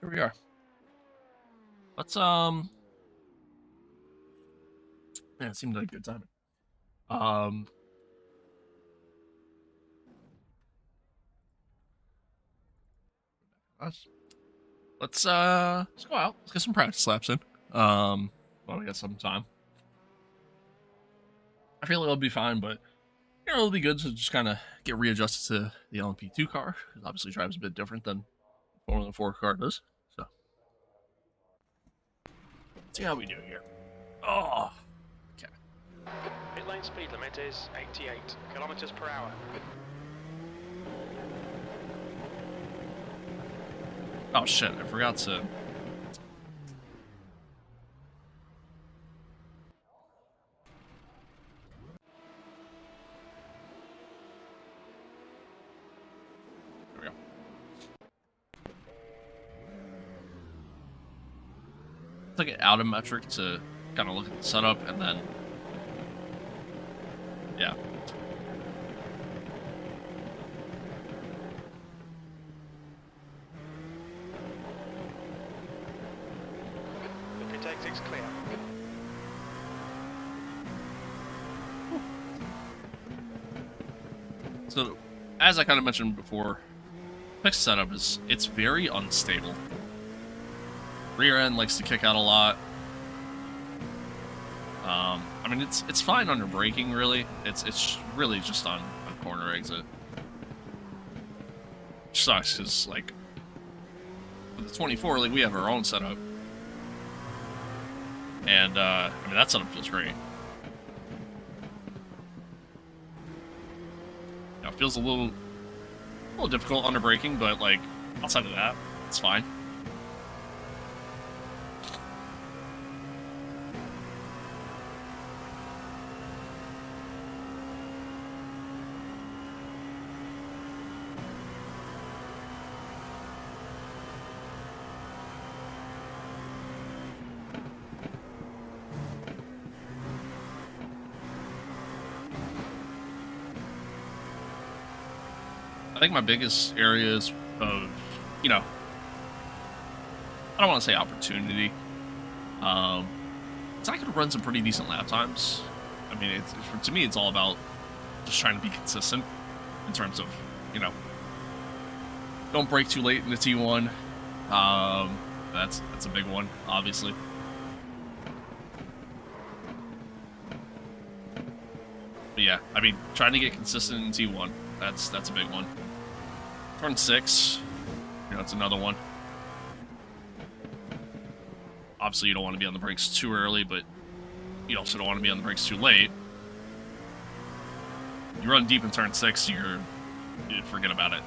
here we are. Let's Man, it seemed like a good timing. Um, let's go out. Let's get some practice laps in. While we got some time. I feel like it'll be fine, but you know, it'll be good to just kind of get readjusted to the LMP2 car, because obviously drives a bit different than the Formula 4 car does. So, let's see how we do here. Oh, okay. Pit lane speed limit is 88 kilometers per hour. Oh shit, I forgot to. There we go. Took it out of metric to kind of look at the setup, and then yeah. The pit exit's clear. So, as I kind of mentioned before, Pick's setup it's very unstable. Rear end likes to kick out a lot. I mean, it's fine under braking, really. It's really just on corner exit. Which sucks, because, like, with the 24, like, we have our own setup. And, I mean, that setup feels great. You know, it feels a little difficult under braking, but, like, outside of that, it's fine. I think my biggest areas of, you know, I don't want to say opportunity. It's I could run some pretty decent lap times. I mean, to me, it's all about just trying to be consistent in terms of, you know, don't break too late in the T1. That's a big one, obviously. But yeah, I mean, trying to get consistent in T1, that's a big one. Turn 6, you know, it's another one. Obviously, you don't want to be on the brakes too early, but you also don't want to be on the brakes too late. You run deep in turn 6, you forget about it.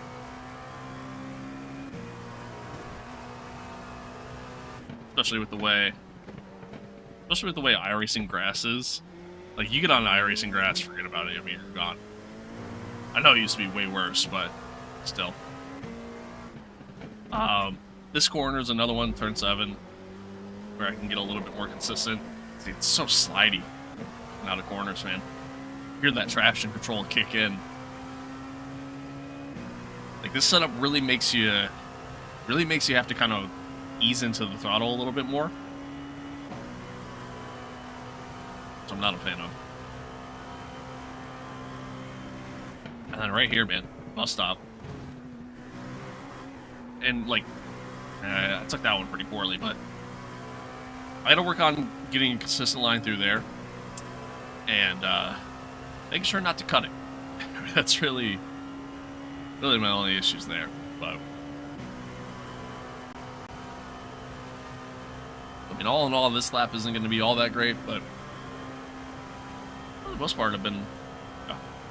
Especially with the way iRacing grass is. Like, you get on iRacing grass, forget about it. I mean, you're gone. I know it used to be way worse, but still. This corner is another one, turn 7, where I can get a little bit more consistent. See, it's so slidey out of corners, man. Hear that traction control kick in. Like, this setup really makes you have to kind of ease into the throttle a little bit more. Which I'm not a fan of. And then right here, man, bus stop. And, like, I took that one pretty poorly, but I gotta work on getting a consistent line through there. And, making sure not to cut it. That's really my only issues there, but I mean, all in all, this lap isn't going to be all that great, but for the most part, I've been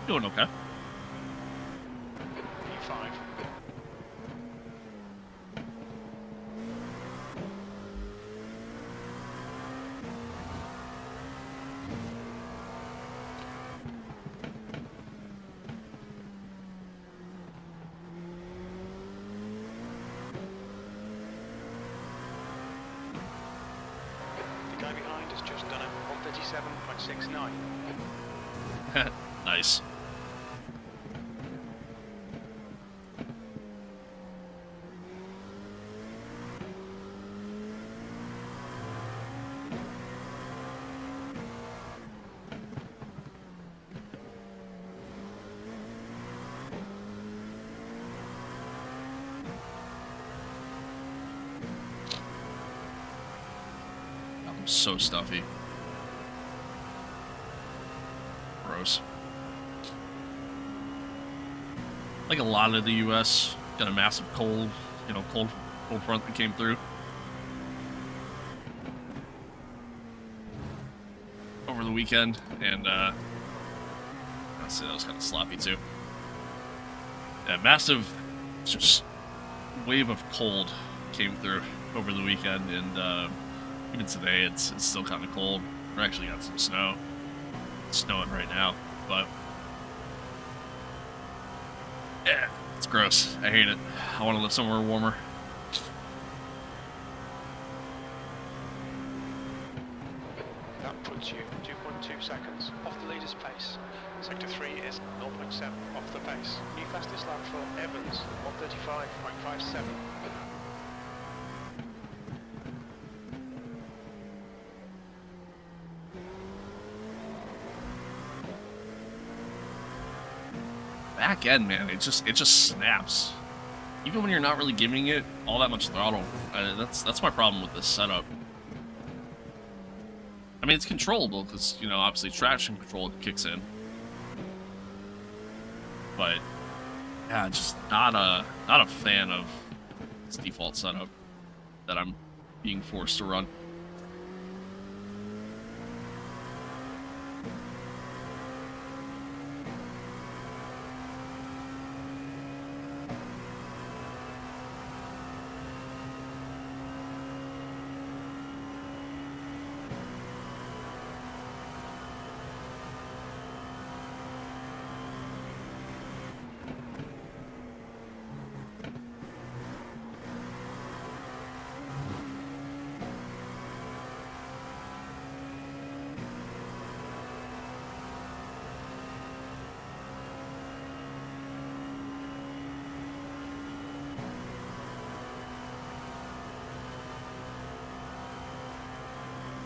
doing okay. P5. The guy behind has just done a 137.69. Nice. so stuffy. Gross. Like a lot of the U.S. got a massive cold front that came through over the weekend, and I'd say that was kind of sloppy too. Yeah, massive, just wave of cold came through over the weekend, and even today it's still kind of cold. We're actually got some snow. It's snowing right now, but yeah, it's gross. I hate it. I want to live somewhere warmer. That puts you 2.2 seconds off the leader's pace. Sector 3 is 0.7 off the pace. New fastest lap for Evans, 1:35.57. Back end, man, it just snaps. Even when you're not really giving it all that much throttle. That's my problem with this setup. I mean, it's controllable because, you know, obviously traction control kicks in. But yeah, just not a fan of this default setup that I'm being forced to run.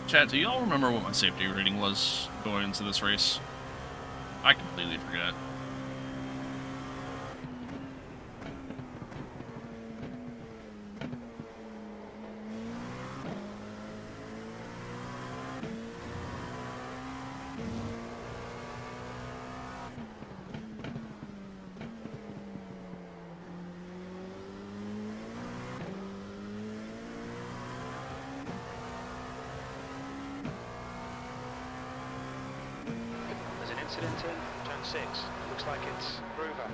Chat, do y'all remember what my safety rating was going into this race? I completely forget. Incident in turn 6. Looks like it's Groover.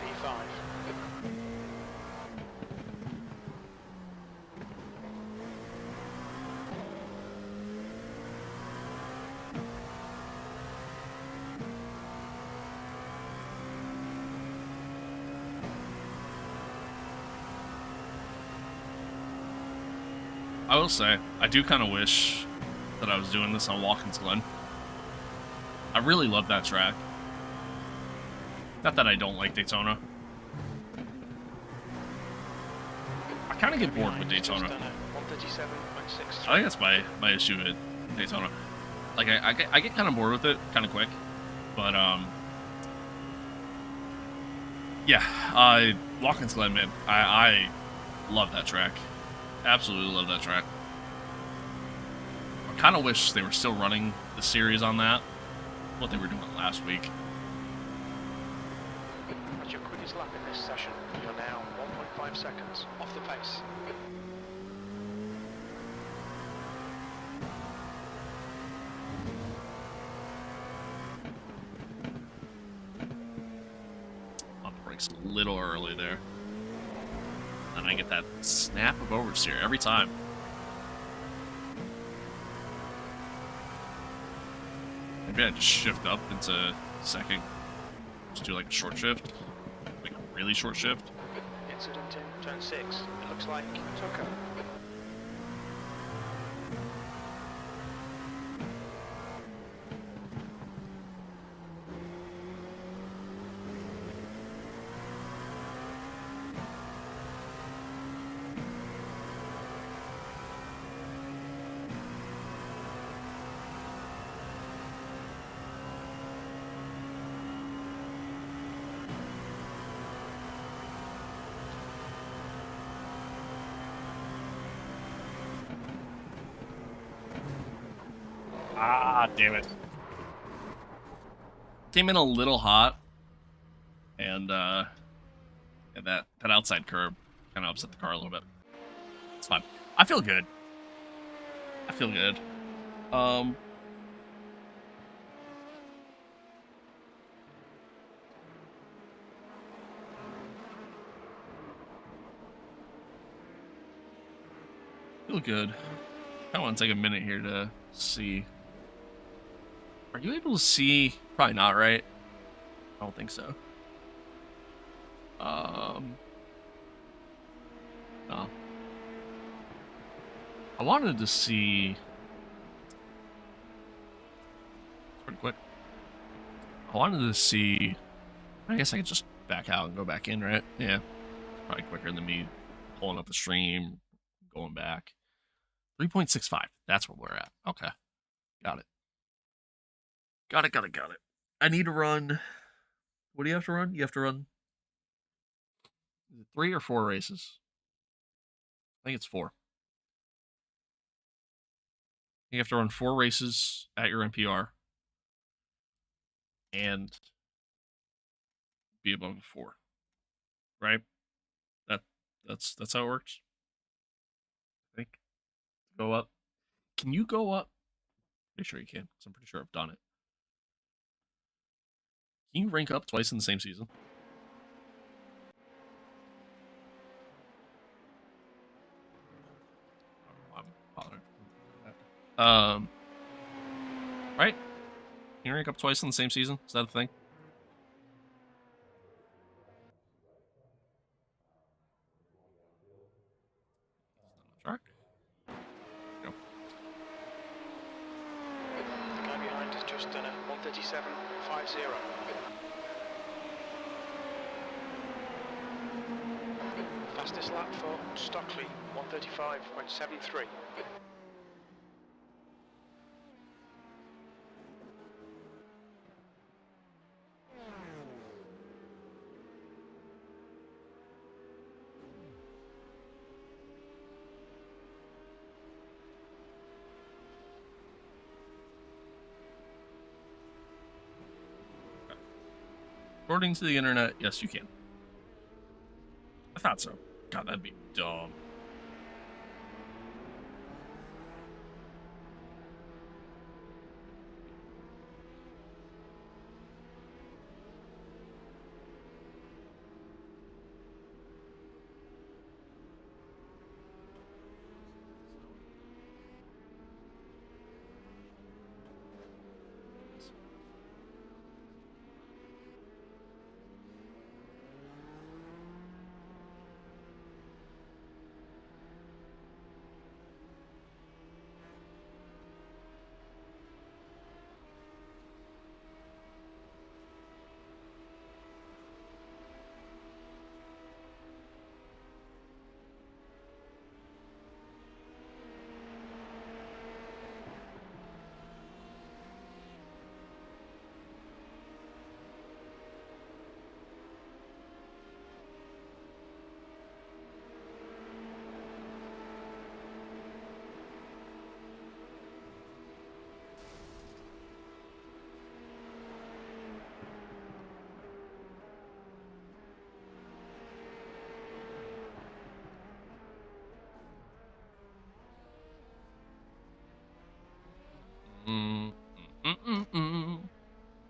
P5. I will say, I do kind of wish that I was doing this on Watkins Glen. I really love that track. Not that I don't like Daytona. I kind of get bored with Daytona. I think that's my issue with Daytona. Like, I get kind of bored with it kind of quick. But, yeah, Watkins Glen, man, I love that track. Absolutely love that track. I kind of wish they were still running the series on that. What they were doing last week. That's your quickest lap in this session. You're now 1.5 seconds off the pace. On the brakes a little early there. And I get that snap of oversteer every time. Maybe I just shift up into second. Just do like a short shift. Like a really short shift. Incident in turn 6. It looks like Tucker. Ah, damn it. Came in a little hot, and that outside curb kind of upset the car a little bit. It's fine. I feel good. I feel good. Feel good. I want to take a minute here to see. Are you able to see? Probably not, right? I don't think so. No. I wanted to see. It's pretty quick. I wanted to see. I guess I could just back out and go back in, right? Yeah. It's probably quicker than me pulling up the stream, going back. 3.65. That's where we're at. Okay. Got it. Got it. I need to run. What do you have to run? You have to run 3 or 4 races. I think it's 4. You have to run 4 races at your NPR and be above a 4. Right? That that's how it works. I think. Go up. Can you go up? Pretty sure you can, because I'm pretty sure I've done it. Can you rank up twice in the same season? I don't know why I'm bothering. Right? Can you rank up twice in the same season? Is that a thing? He's not on track. Go. The guy behind has just done a 1:37.50. Fastest lap for Stockley, 1:35.73. According to the internet, yes, you can. I thought so. God, that'd be dumb.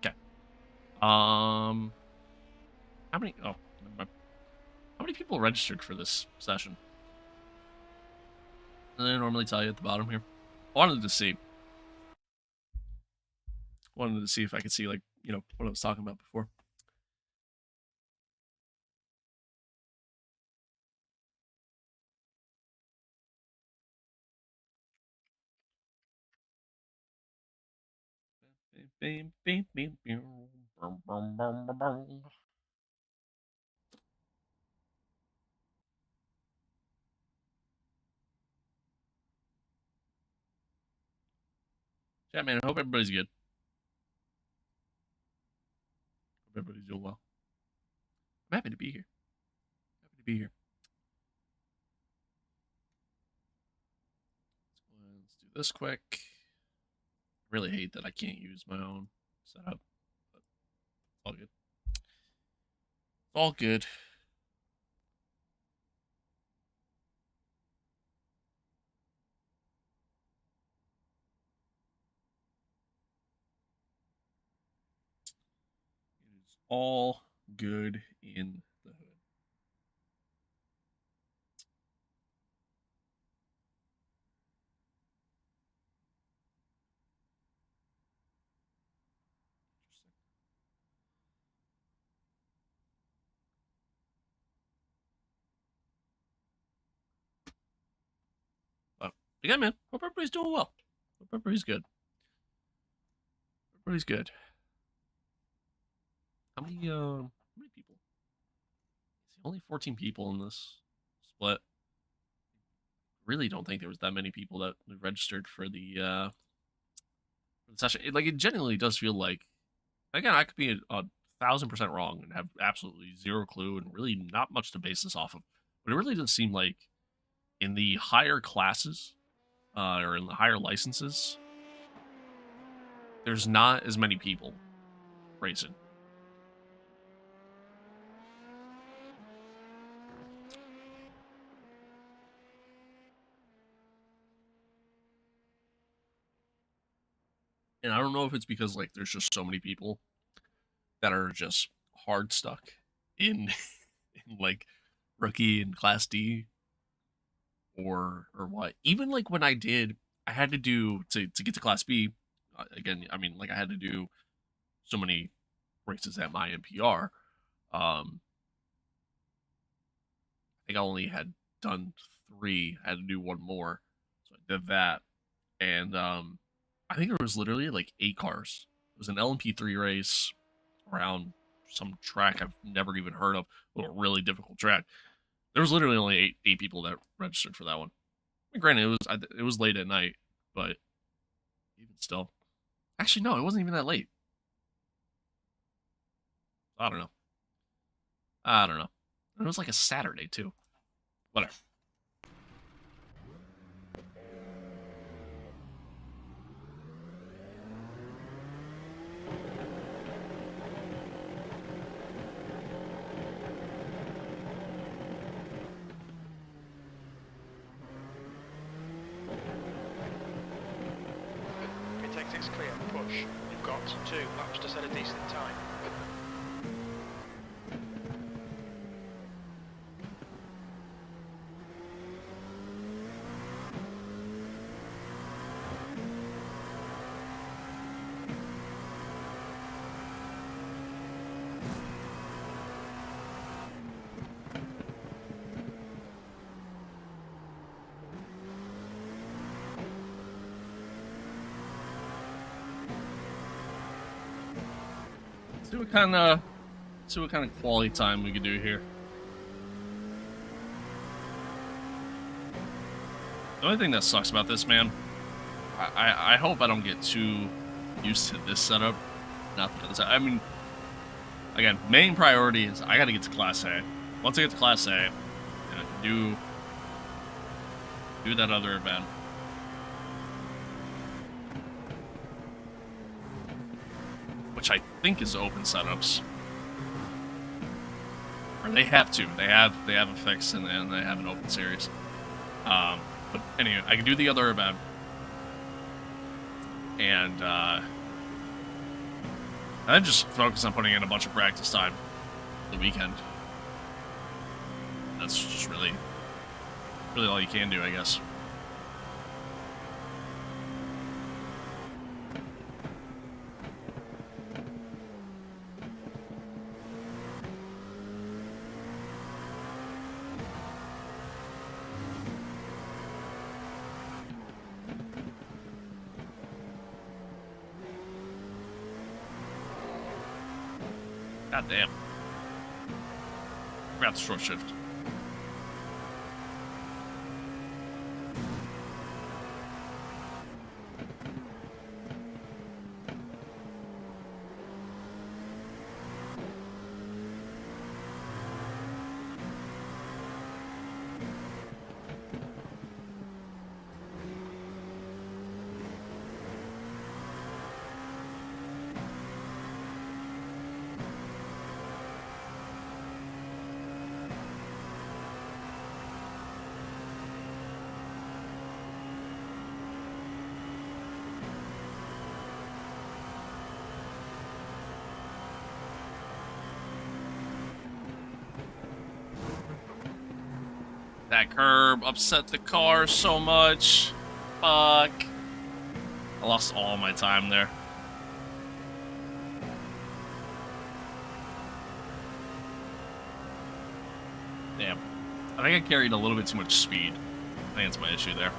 Okay. How many? Oh, never mind. How many people registered for this session? They normally tell you at the bottom here. Wanted to see. Wanted to see if I could see, like, what I was talking about before. Yeah, man. I hope everybody's good. Hope everybody's doing well. I'm happy to be here. Happy to be here. Let's do this quick. really hate that I can't use my own setup. But it's all good. It's all good. It is all good in the hood. But again, man, hope everybody's doing well. Hope everybody's good. Everybody's good. How many people? See, only 14 people in this split. Really don't think there was that many people that registered for the session. It genuinely does feel like, again, I could be a 1,000% wrong and have absolutely zero clue and really not much to base this off of. But it really does seem like in the higher classes or in the higher licenses, there's not as many people racing. And I don't know if it's because like there's just so many people that are just hard stuck in, in like rookie and class D or what. Even like when I had to do to get to class B. Again, I mean, like I had to do so many races at my NPR. I think I only had done 3. I had to do one more, so I did that, and I think there was literally like 8 cars. It was an LMP3 race around some track I've never even heard of, a really difficult track. There was literally only eight people that registered for that one. I mean, granted, it was late at night, but even still, actually no, it wasn't even that late. I don't know. I don't know. It was like a Saturday too. Whatever. It's clear, push. You've got 2 laps to set a decent time. See what kind of quality time we could do here. The only thing that sucks about this, man, I hope I don't get too used to this setup. Not the other side. I mean, again, main priority is I got to get to Class A. Once I get to Class A, I can do that other event. Which I think is open setups. Or they have to. They have a fix and they have an open series. But anyway, I can do the other event. And I just focus on putting in a bunch of practice time the weekend. That's just really all you can do, I guess. God damn. Forgot the short shift. That curb upset the car so much. Fuck. I lost all my time there. Damn. I think I carried a little bit too much speed. I think that's my issue there.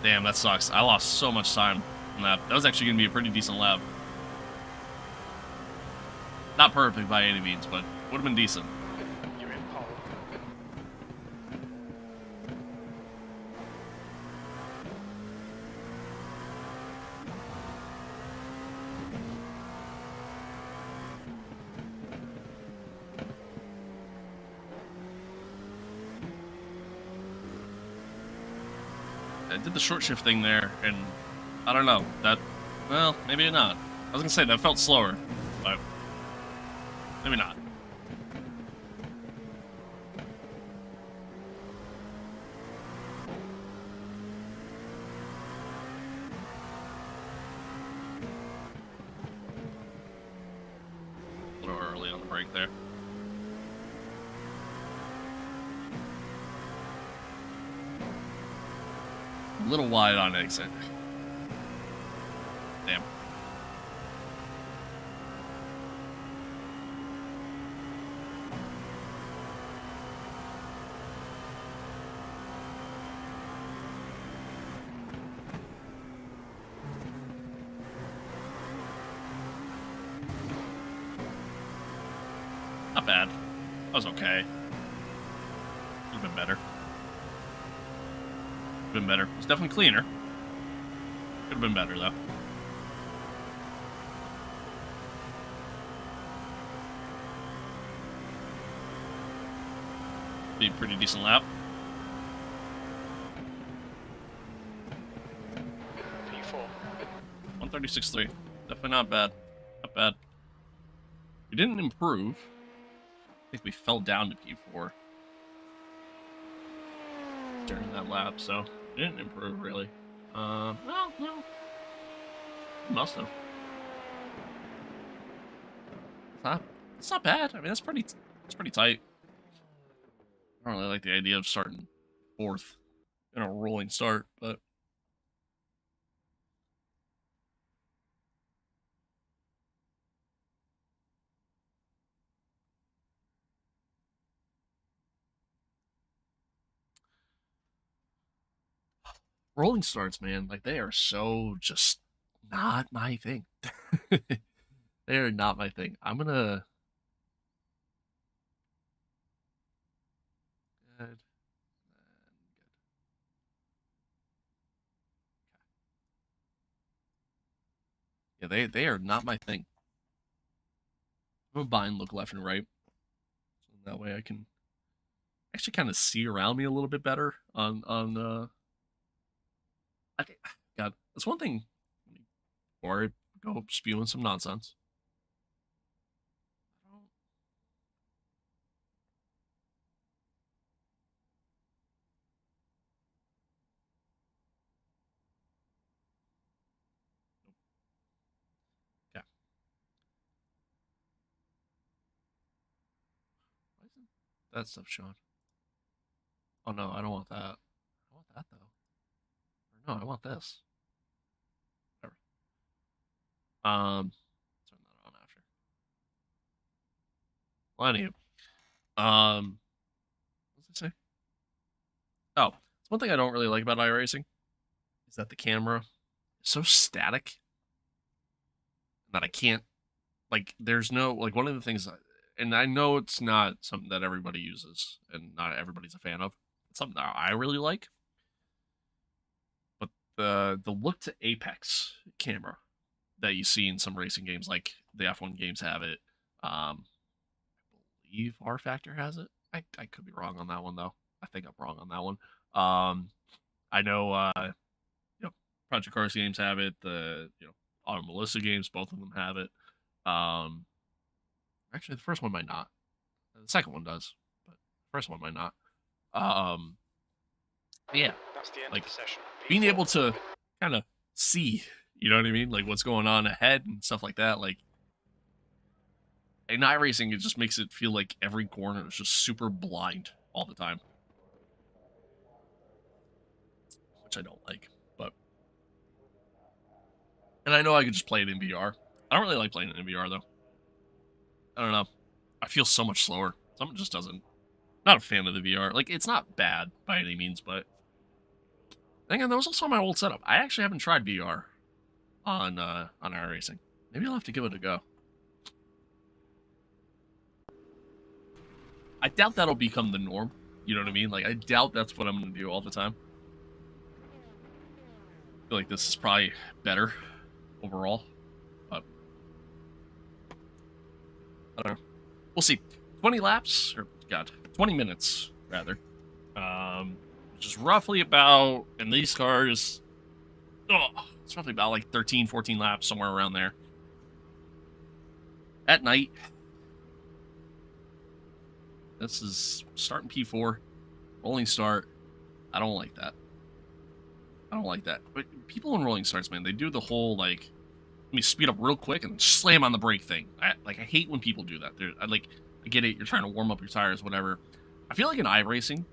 Damn, that sucks. I lost so much time on that. That was actually going to be a pretty decent lap. Not perfect by any means, but would have been decent. You're in pole. I did the short shift thing there, and I don't know. That, well, maybe not. I was going to say that felt slower, but maybe not. A little early on the brake there. A little wide on exit. Damn. Not bad. That was okay. Could have been better. Been better. It's definitely cleaner. Could have been better though. Be a pretty decent lap. P4. 136.3. Definitely not bad. Not bad. We didn't improve. I think we fell down to P4 during that lap, so we didn't improve really. Well, no. We must have. It's not bad. I mean, that's pretty tight. I don't really like the idea of starting fourth in a rolling start, but rolling starts, man, like they are so just not my thing. They are not my thing. I'm gonna. Good. Yeah, they are not my thing. I'm gonna bind look left and right, so that way I can actually kind of see around me a little bit better on. I think, God, that's one thing. Before I go spewing some nonsense. Yeah. Why isn't that stuff showing? Oh no, I don't want that. I want that though. Or no, I want this. Whatever. Turn that on after. Well, anywho, what was I say? Oh, it's one thing I don't really like about iRacing is that the camera is so static that I can't like. There's no like one of the things, and I know it's not something that everybody uses and not everybody's a fan of. It's something that I really like, but the look to Apex camera that you see in some racing games, like the F1 games have it. I believe R Factor has it. I could be wrong on that one though. I think I'm wrong on that one. I know you know Project Cars games have it. The Auto Melissa games, both of them have it. Um, actually, the first one might not. The second one does, but the first one might not. Um, yeah, That's the end like of the session. being P4. able to kind of see, you know what I mean, like what's going on ahead and stuff like that. Like in iRacing, it just makes it feel like every corner is just super blind all the time. which I don't like. But and I know I could just play it in VR. I don't really like playing it in VR though. I don't know. I feel so much slower. Something just doesn't. Not a fan of the VR. Like, it's not bad by any means, but again, that was also my old setup. I actually haven't tried VR on iRacing. Maybe I'll have to give it a go. I doubt that'll become the norm. You know what I mean? Like, I doubt that's what I'm going to do all the time. I feel like this is probably better overall. But I don't know. We'll see. 20 laps, or God, 20 minutes, rather. Which is roughly about, in these cars, it's roughly about like 13, 14 laps, somewhere around there. At night. This is starting P4, rolling start. I don't like that. I don't like that. But people in rolling starts, man, they do the whole, like, let me speed up real quick and slam on the brake thing. I hate when people do that. I get it, you're trying to warm up your tires, whatever. I feel like in iRacing,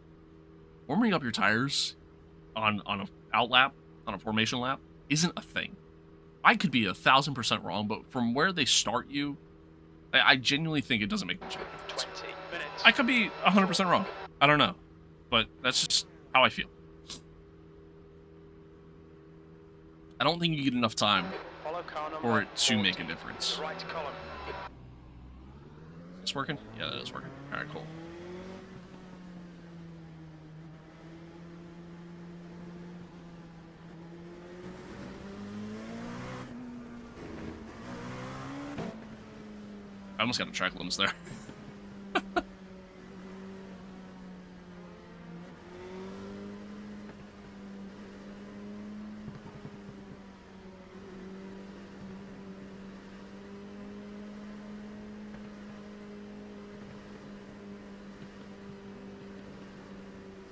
warming up your tires on a out lap, on a formation lap, isn't a thing. I could be 1,000% wrong, but from where they start you, I genuinely think it doesn't make much of a difference. 20 minutes. I could be 100% wrong. I don't know. But that's just how I feel. I don't think you get enough time Follow car number for it to 40. make a difference. Right column. Is this working? Yeah, that is working. Alright, cool. I almost got a track limits there.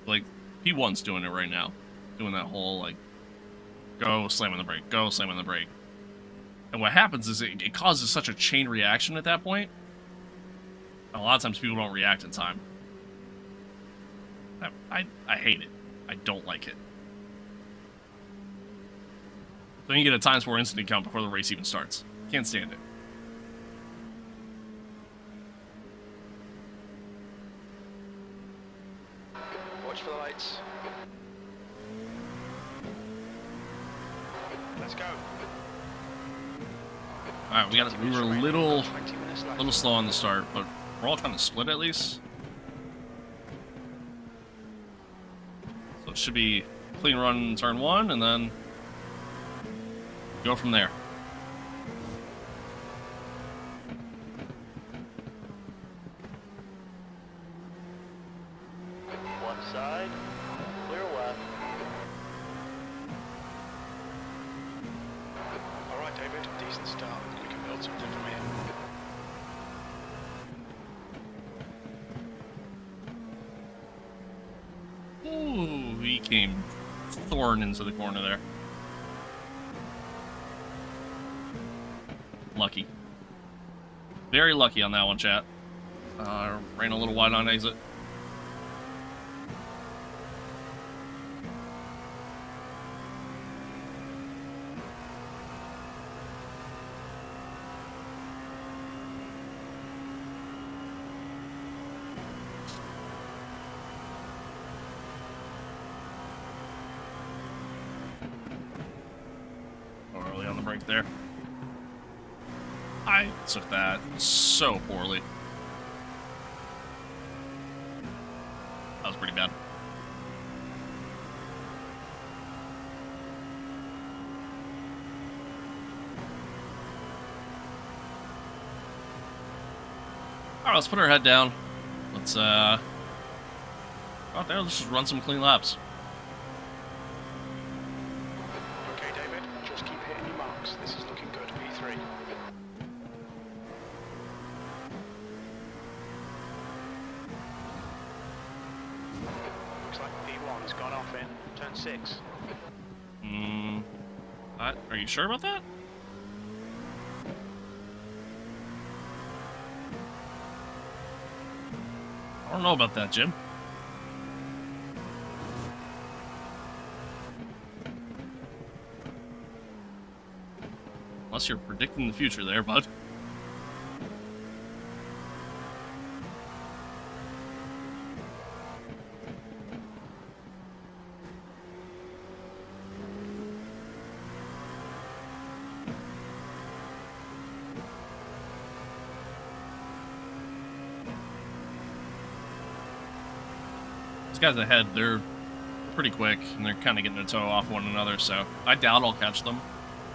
Like, P1's doing it right now. Doing that whole, like, go, slam on the brake, go, slam on the brake. And what happens is it causes such a chain reaction at that point. A lot of times people don't react in time. I hate it. I don't like it. Then you get a times 4 incident count before the race even starts. Can't stand it. Watch for the lights. Let's go. Alright, we were a little 20 minutes left. slow on the start, but we're all kind of split at least. So it should be clean run turn 1, and then go from there. One side, clear left. All right, David. Decent start. We can build something from here. Ooh, he came thorn into the corner there. Lucky. Very lucky on that one, chat. Ran a little wide on exit. Early on the brake there. I took that so poorly. That was pretty bad. Alright, let's put our head down. Let's, go out there, let's just run some clean laps. Okay, David. Just keep hitting your marks. This is looking good. P3. Looks like P1's gone off in turn 6. Are you sure about that? I don't know about that, Jim. Unless you're predicting the future there, bud. These guys ahead, they're pretty quick, and they're kind of getting a toe off one another, so I doubt I'll catch them,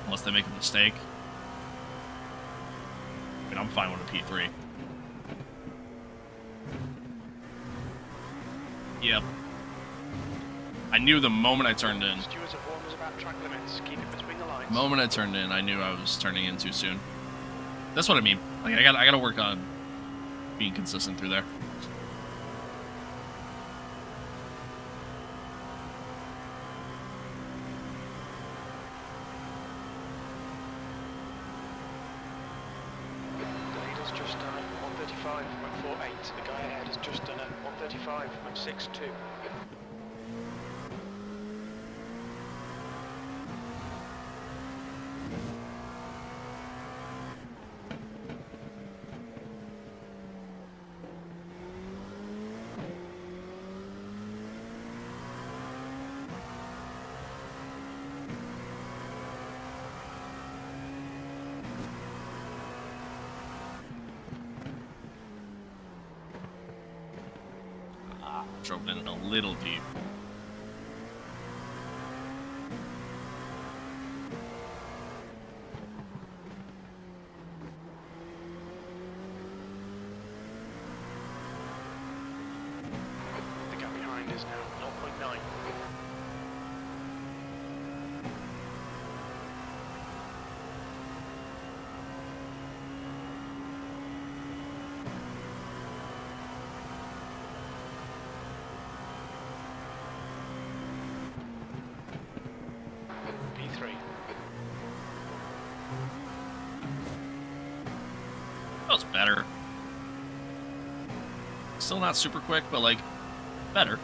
unless they make a mistake. I mean, I'm fine with a P3. Yep. I knew the moment I turned in. Stewards have warned us about track limits. Keep it between the lines. The moment I turned in, I knew I was turning in too soon. That's what I mean. Like, I gotta work on being consistent through there. Just done a 135.48. The guy ahead has just done a 135.62. Drove in a little deep. The gap behind is now 0.9. P3. That was better. Still not super quick, but like, better.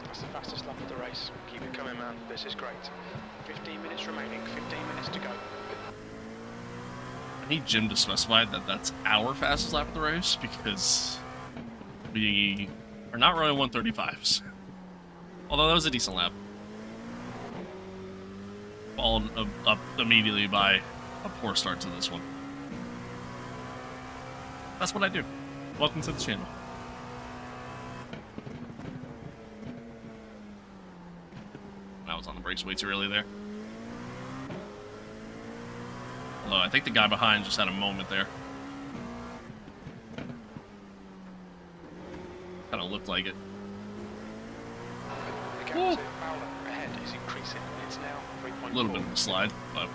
That's the fastest lap of the race. Keep it coming, man. This is great. 15 minutes remaining. 15 minutes to go. I need Jim to specify that that's our fastest lap of the race, because we are not running 135s. Although that was a decent lap. Followed up immediately by a poor start to this one. That's what I do. Welcome to the channel. I was on the brakes way too early there. Although I think the guy behind just had a moment there. Kind of looked like it. The gap Woo. to Fowler ahead is increasing. It's now 3.4. A little bit of a slide, but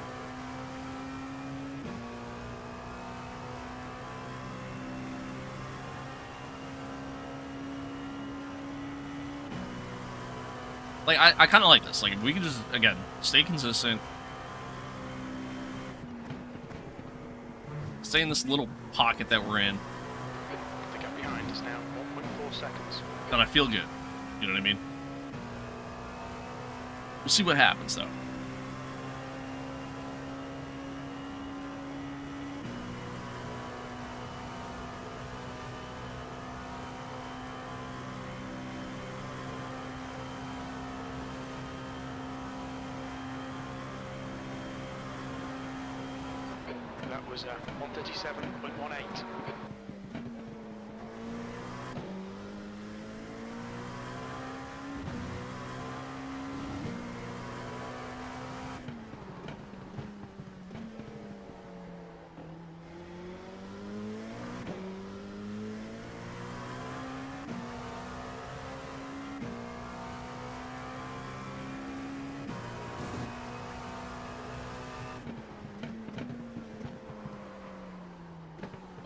like I kind of like this. Like, if we can just, again, stay consistent, stay in this little pocket that we're in, The gap behind is now 1.4 seconds. then I feel good. You know what I mean? We'll see what happens, though. That was 137.18.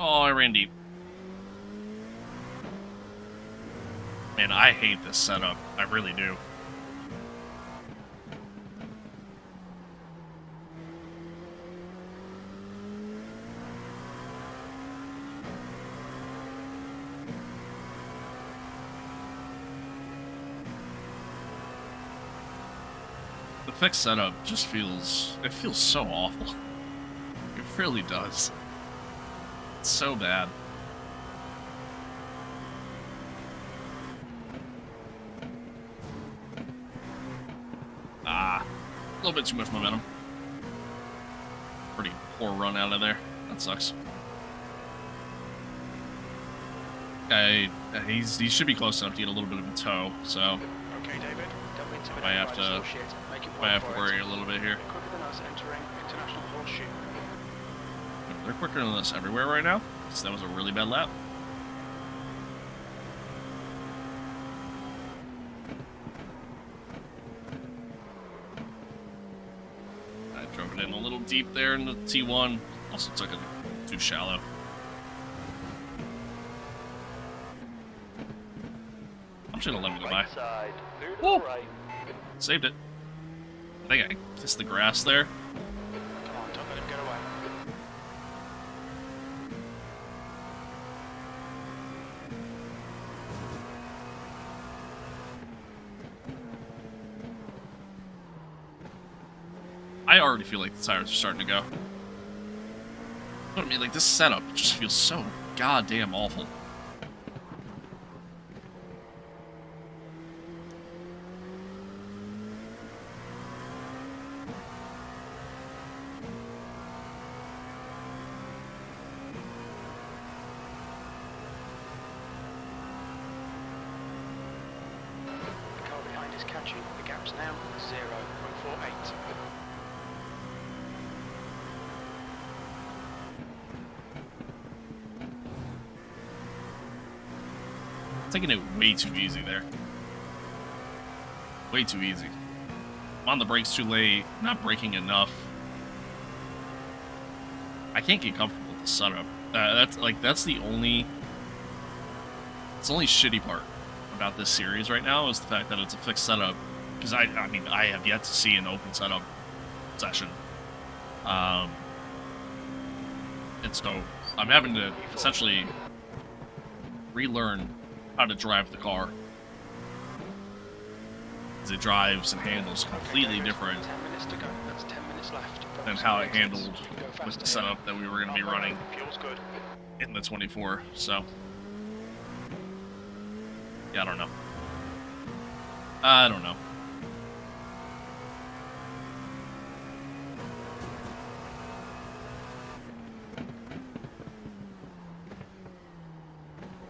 Oh, I ran deep. Man, I hate this setup. I really do. fixed setup just feels so awful. It really does. It's so bad. A little bit too much momentum. Pretty poor run out of there. That sucks. He should be close enough to get a little bit of a tow, so Okay, David. Don't be intimidated might have by to this little shit. Make it might work have to for worry it. a little bit here. Quicker than us entering international horseshoe. They're quicker than us everywhere right now, so that was a really bad lap. I drove it in a little deep there in the T1. Also took it too shallow. I'm just gonna let him go by. Right side, clear to Woo! the right. Saved it. I think I kissed the grass there. Come on, don't let him get away. I already feel like the tires are starting to go. But I mean, like, this setup just feels so goddamn awful. The car behind is catching. The gap's now 0.48. Taking it way too easy there. Way too easy. I'm on the brakes too late, not braking enough. I can't get comfortable with the setup. That's the only shitty part about this series right now is the fact that it's a fixed setup. Because I mean, I have yet to see an open setup session. And so I'm having to essentially relearn how to drive the car. Because it drives and handles completely different 10 minutes to go. That's 10 minutes left. than how it handled with the setup that we were going to be running Fuel's good. in the 24. So, yeah, I don't know. I don't know.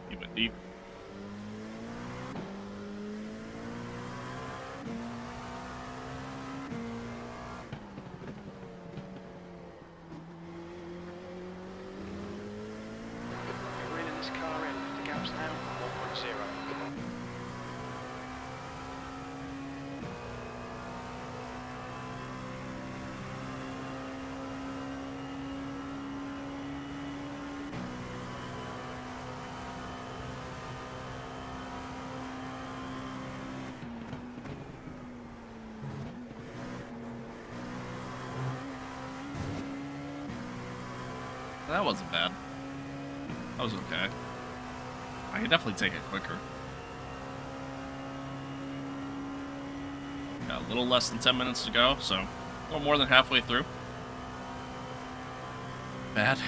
He went deep. You're reeling this car in. The gap's now 1.0. That wasn't bad. That was okay. I could definitely take it quicker. Got a little less than 10 minutes to go, so a little more than halfway through. Bad.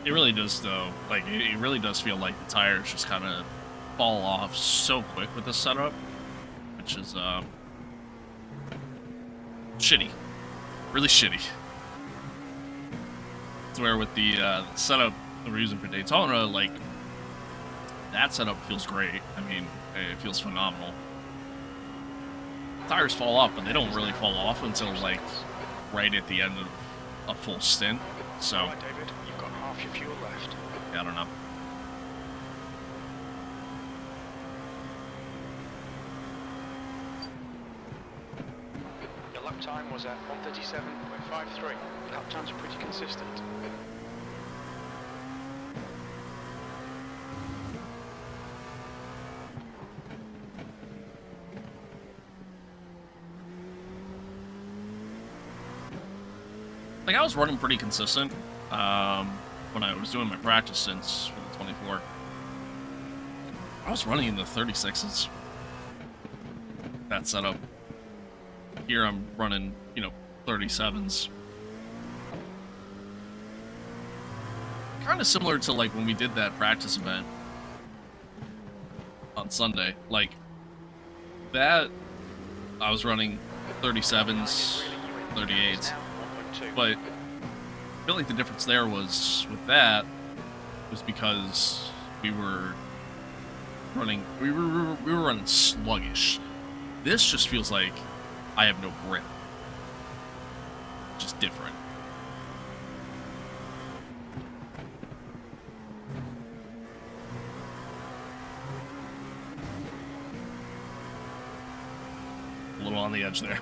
It really does, though. Like, it really does feel like the tires just kind of fall off so quick with this setup, which is, shitty. Really shitty. It's where with the setup that we're using for Daytona, like, that setup feels great. I mean, it feels phenomenal. Tires fall off, but they don't really fall off until, like, right at the end of a full stint. So, All right, David, you've got half your fuel left. yeah, I don't know. Your lap time was at 1:37.53. Lap times are pretty consistent. Like, I was running pretty consistent when I was doing my practice stints for the 24. I was running in the 36s. That setup. Here I'm running, 37s. Kind of similar to, like, when we did that practice event on Sunday. Like, that, I was running 37s, 38s. But I feel like the difference there was with that was because we were running sluggish. This just feels like I have no grip. Just different. A little on the edge there.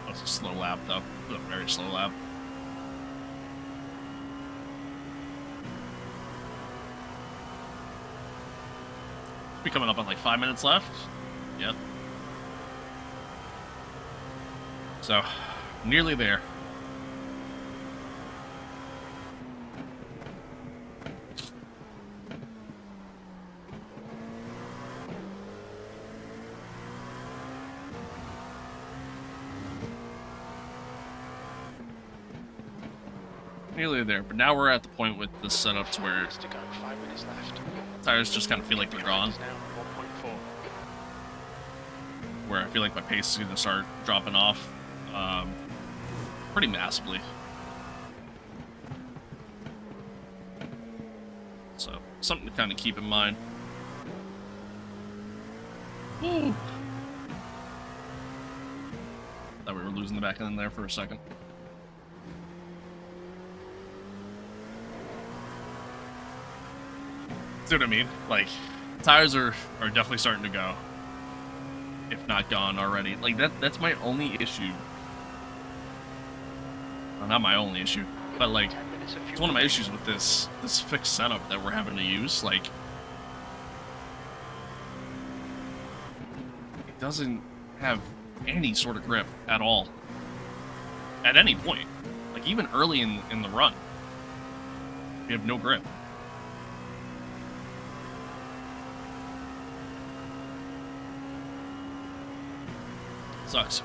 That was a slow lap, though. It was a very slow lap. Be coming up on like 5 minutes left. Yep. So, nearly there. Nearly there, but now we're at the point with the setup to where 5 minutes left. tires just kind of feel like they're gone. Now 1.4. Where I feel like my pace is going to start dropping off pretty massively. So, something to kind of keep in mind. Woo! Thought we were losing the back end there for a second. See what I mean? Like, tires are definitely starting to go. If not gone already. Like, that's my only issue. Well, not my only issue, but like, it's one of my issues with this fixed setup that we're having to use. Like, it doesn't have any sort of grip at all. At any point. Like, even early in the run. We have no grip. Sucks.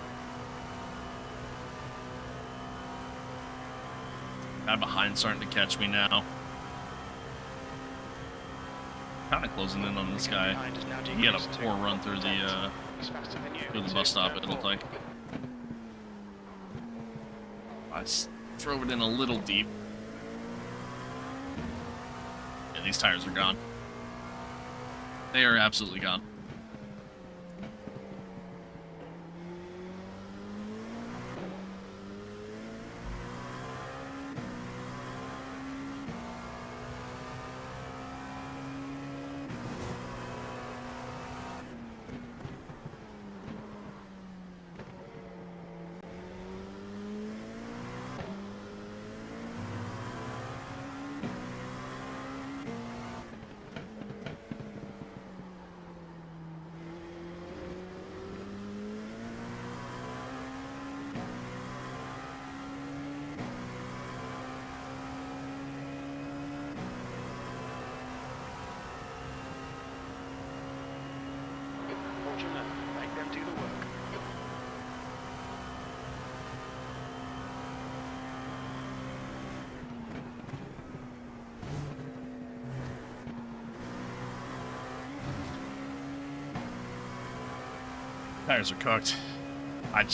Guy behind starting to catch me now. Kind of closing in on this guy. He had a poor run through the bus stop, it looked like. I drove it in a little deep. Yeah, these tires are gone. They are absolutely gone. Make them do the work. Tires are cooked. I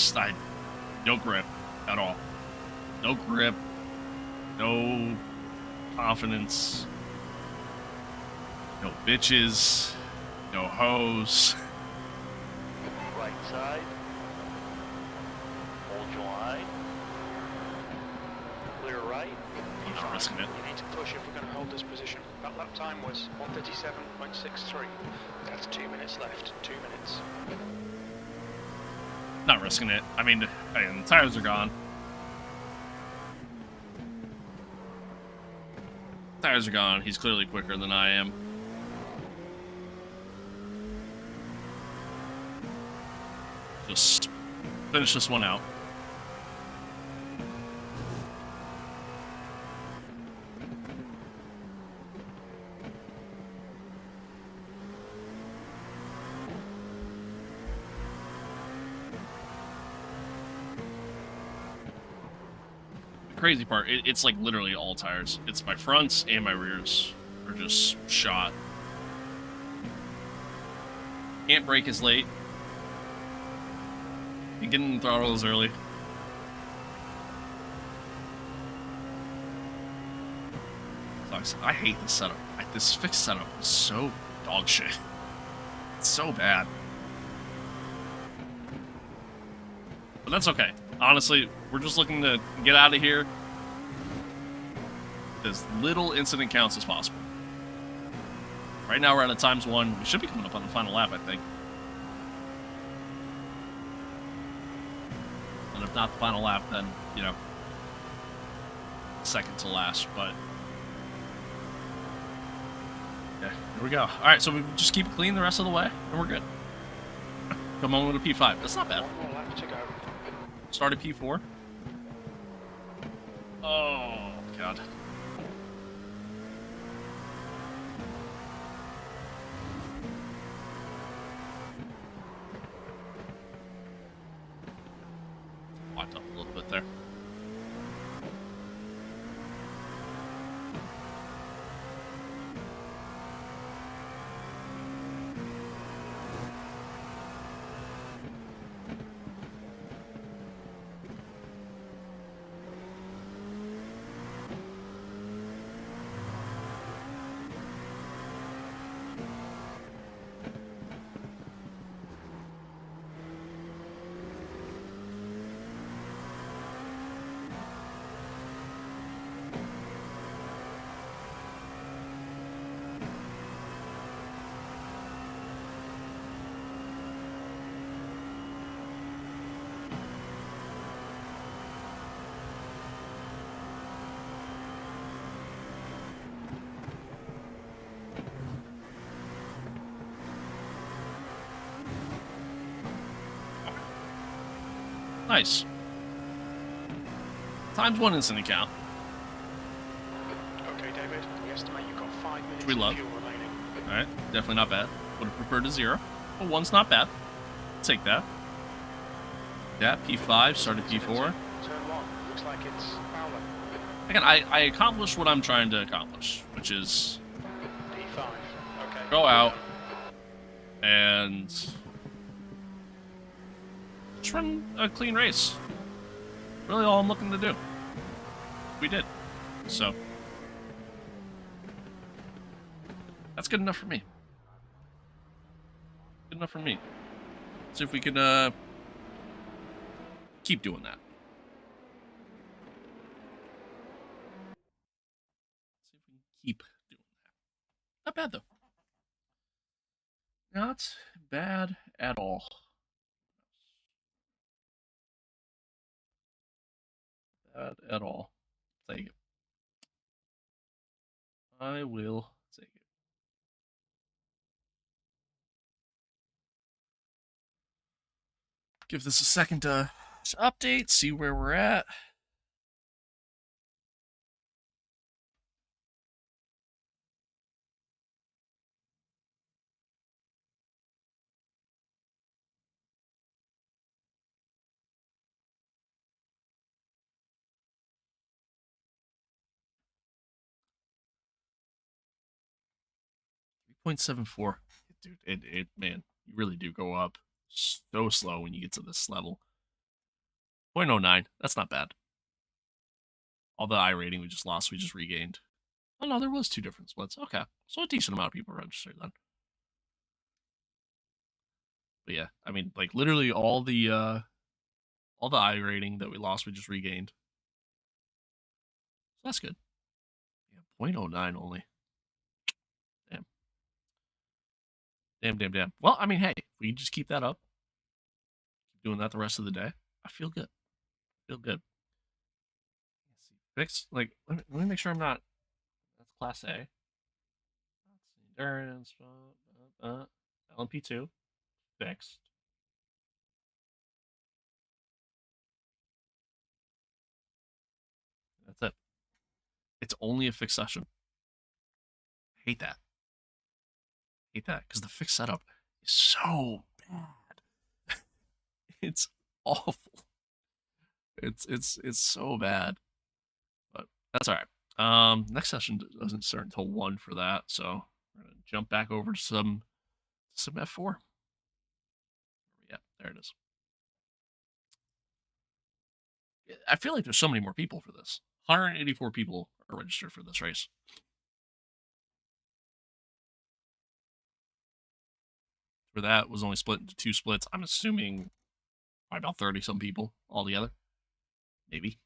no grip at all. No grip. No confidence. No bitches. No hose. Right side. Hold your line. Clear right. I'm not risking it. You need to push if we're going to hold this position. That lap time was 1:37.63. That's 2 minutes left. 2 minutes. Not risking it. I mean, the tires are gone. Tires are gone. He's clearly quicker than I am. Just finish this one out. The crazy part, it's like literally all tires. It's my fronts and my rears are just shot. Can't brake as late. You get in the throttle as early. Sucks. I hate this setup. This fixed setup is so dog shit. It's so bad. But that's okay. Honestly, we're just looking to get out of here with as little incident counts as possible. Right now we're at a ×1. We should be coming up on the final lap, I think. And if not the final lap, then, you know, second to last, but yeah, here we go. All right, so we just keep it clean the rest of the way, and we're good. Come on with a P5. That's not bad. One more lap to go. Start at P4. Oh, God. Locked up a little bit there. Nice. ×1 incident count. Okay, David, we estimate you've got 5 minutes We of love. fuel remaining. Alright, definitely not bad. Would have preferred a 0. But 1's not bad. Take that. Yeah, P5, started P4. Turn 1. Looks like it's Fowler. Again, I accomplished what I'm trying to accomplish, which is D5. Okay. go out and just run a clean race. Really all I'm looking to do. We did. So that's good enough for me. Good enough for me. See if we can keep doing that. See if we can keep doing that. Not bad though. Not bad at all. Bad at all. Take it. I will take it. Give this a second to update, see where we're at. .74. Dude, it man, you really do go up so slow when you get to this level. 0.09, that's not bad. All the I rating we just lost, we just regained. Oh no, there was 2 different splits. Okay, so a decent amount of people registered then. But yeah, I mean, like literally all the I rating that we lost, we just regained. So that's good. Yeah, 0.09 only. Damn. Damn. Well, I mean, hey, if we just keep that up, keep doing that the rest of the day, I feel good. Feel good. Let's see. Fix, like, let me make sure I'm not. That's Class A. Let's see. Endurance. LMP2. Fixed. That's it. It's only a fixed session. Hate that. Hate that because the fixed setup is so bad. It's awful. It's so bad. But that's all right. Next session doesn't start until 1 for that, so we're gonna jump back over to some F4. Yeah, there it is. I feel like there's so many more people for this. 184 people are registered for this race. For that was only split into 2 splits. I'm assuming probably about 30 some people altogether. Maybe.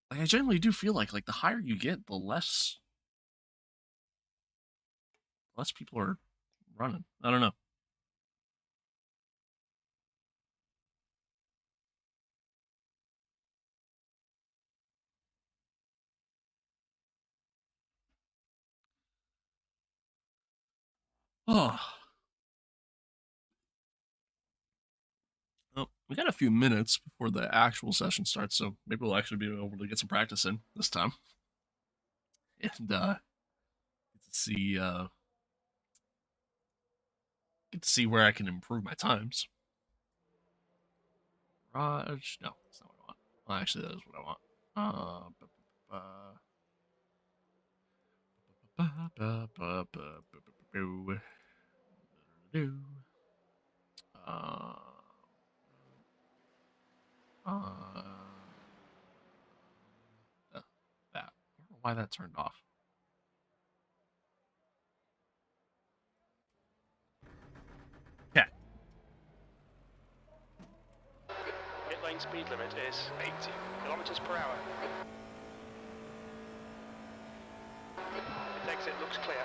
Like I generally do feel like the higher you get, the less people are running. I don't know. Oh. Well, we got a few minutes before the actual session starts, so maybe we'll actually be able to get some practice in this time. And get to see where I can improve my times. Raj, no, that's not what I want. Well, actually, that is what I want. Uh, that. I don't know why that turned off. Yeah. Pit lane speed limit is 80 kilometers per hour. Pit exit looks clear.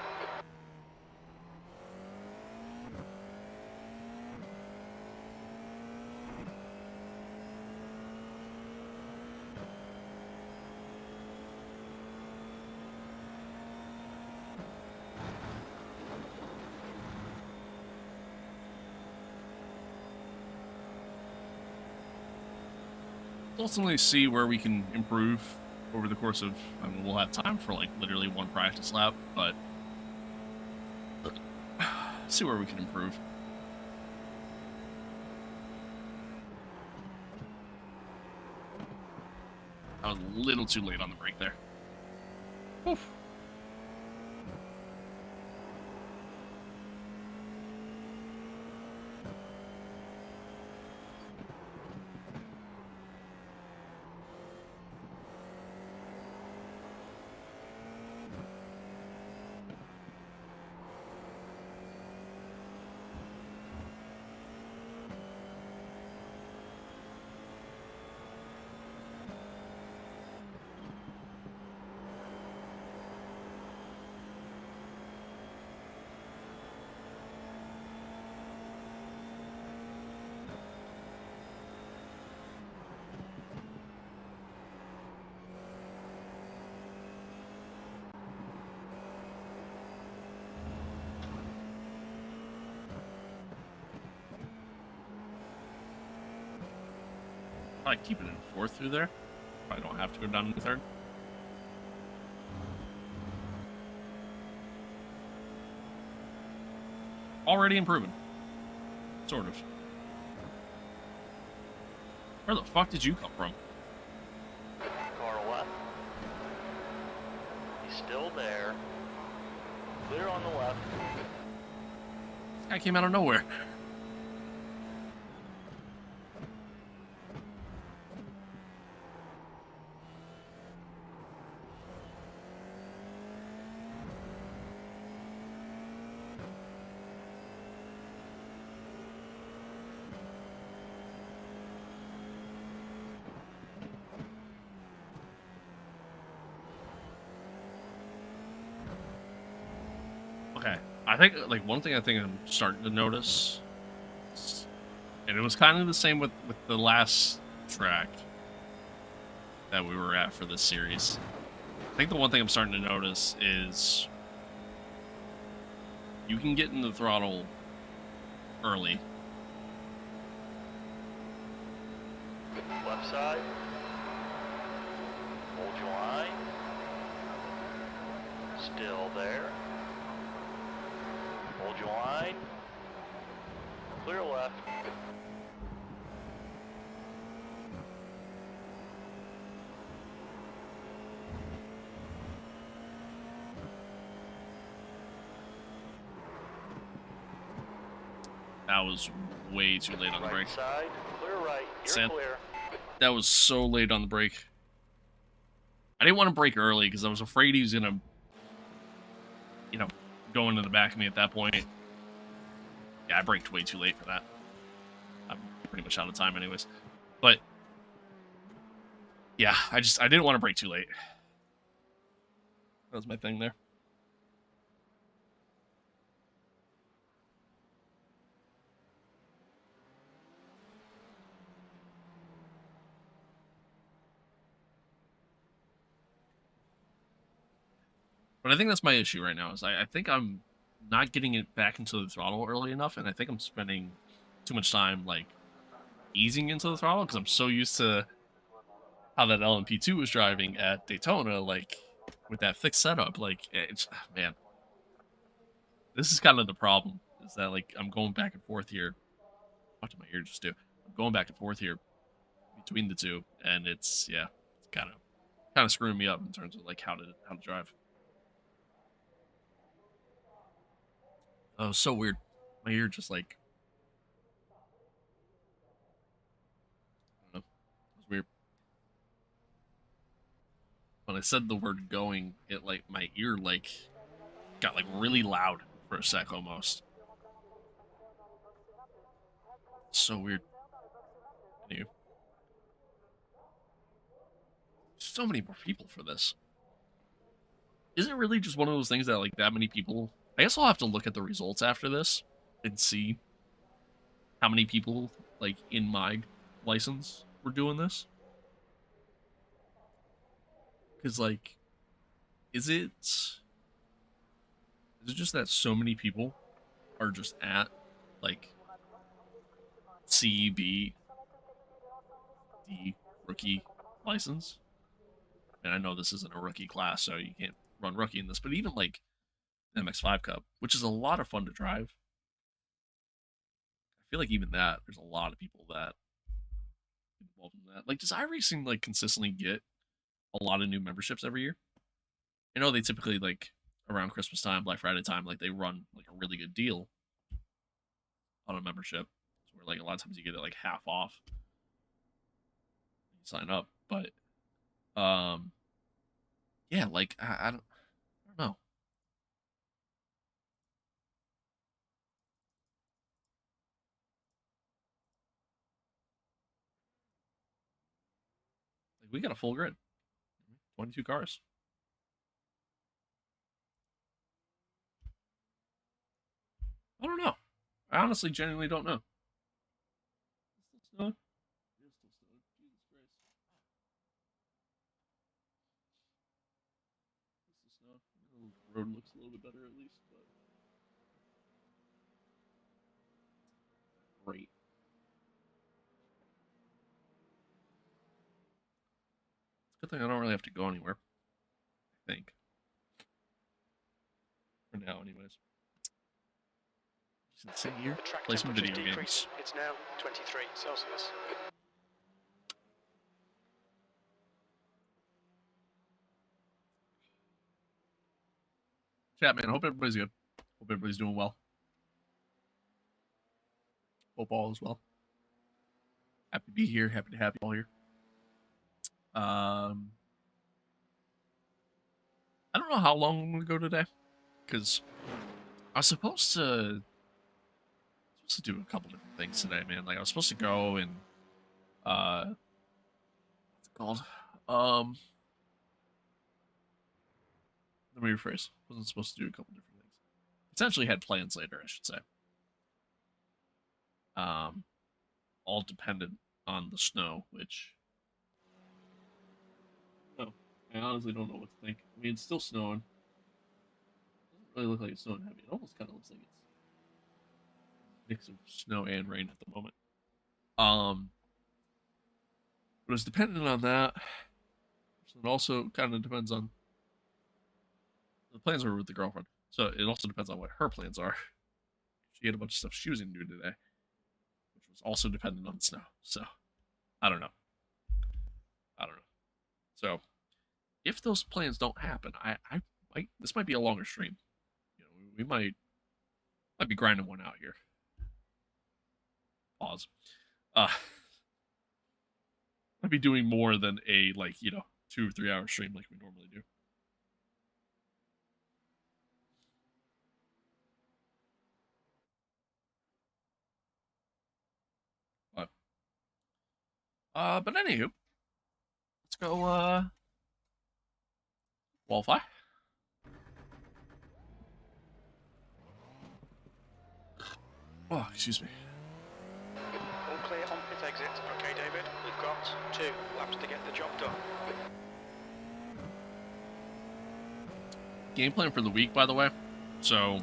Ultimately see where we can improve over the course of, I mean, we'll have time for like literally 1 practice lap, but see where we can improve. I was a little too late on the brake there. Oof. Probably keep it in 4th through there. Probably don't have to go down to 3rd. Already improving. Sort of. Where the fuck did you come from? Car left. He's still there. Clear on the left. Guy came out of nowhere. Okay, I think like one thing I think I'm starting to notice, and it was kind of the same with the last track that we were at for this series. I think the one thing I'm starting to notice is you can get in the throttle early. Left side. Hold your line. Still there. Hold your line. Clear left. That was way too late on the Right brake. side. Clear right. You're Sam. clear. That was so late on the brake. I didn't want to brake early because I was afraid he was gonna, you know, go into the back of me at that point. Yeah, I braked way too late for that. I'm pretty much out of time anyways. But yeah, I didn't want to brake too late. That was my thing there. But I think that's my issue right now is I think I'm not getting it back into the throttle early enough, and I think I'm spending too much time like easing into the throttle because I'm so used to how that LMP2 was driving at Daytona, like with that fixed setup. Like, it's man, this is kind of the problem. Is that like I'm going back and forth here? What did my ear just do? I'm going back and forth here between the two, and it's yeah, it's kind of screwing me up in terms of like how to drive. Oh, so weird. My ear just like I don't know. It was weird. When I said the word going, it like my ear like got like really loud for a sec almost. So weird. Anyway, so many more people for this. Is it really just one of those things that like that many people? I guess I'll have to look at the results after this and see how many people like in my license were doing this. Because like, is it just that so many people are just at like C, B, D rookie license? And I know this isn't a rookie class, so you can't run rookie in this, but even like MX5 Cup, which is a lot of fun to drive, I feel like even that, there's a lot of people that involved in that. Like, does iRacing like consistently get a lot of new memberships every year? I know they typically like around Christmas time, Black Friday time, like they run like a really good deal on a membership, where like a lot of times you get it like half off. You sign up, but yeah, like I don't know. Like we got a full grid, 22 cars. I don't know. I honestly, genuinely don't know. Is it still snowing? It is still snowing. Jesus Christ. It's still snowing. The road looks a little bit better at least, but great. It's a good thing I don't really have to go anywhere. I think for now, anyways. Just sit here, The track play some temperature's video games. decreased. It's now 23 Celsius. Chat, man. I hope everybody's good. Hope everybody's doing well. football as well. Happy to be here. Happy to have you all here. I don't know how long I'm gonna go today, because I was supposed to do a couple different things today, man. Like I was supposed to go and what's it called? Let me rephrase. Wasn't supposed to do a couple different things. Essentially had plans later, I should say. All dependent on the snow, which no, I honestly don't know what to think. I mean, it's still snowing. It doesn't really look like it's snowing heavy. It almost kind of looks like it's a mix of snow and rain at the moment. But it's dependent on that. So it also kind of depends on the plans are with the girlfriend. So it also depends on what her plans are. She had a bunch of stuff she was going to do today, which was also dependent on the snow. So I don't know. So if those plans don't happen, I might, this might be a longer stream. You know, we might be grinding one out here. Pause. Might be doing more than a 2 or 3 hour stream like we normally do. But anywho, let's go qualify. Oh, excuse me. All clear on pit exit. Okay, David. We've got 2 laps to get the job done. Game plan for the week, by the way. So,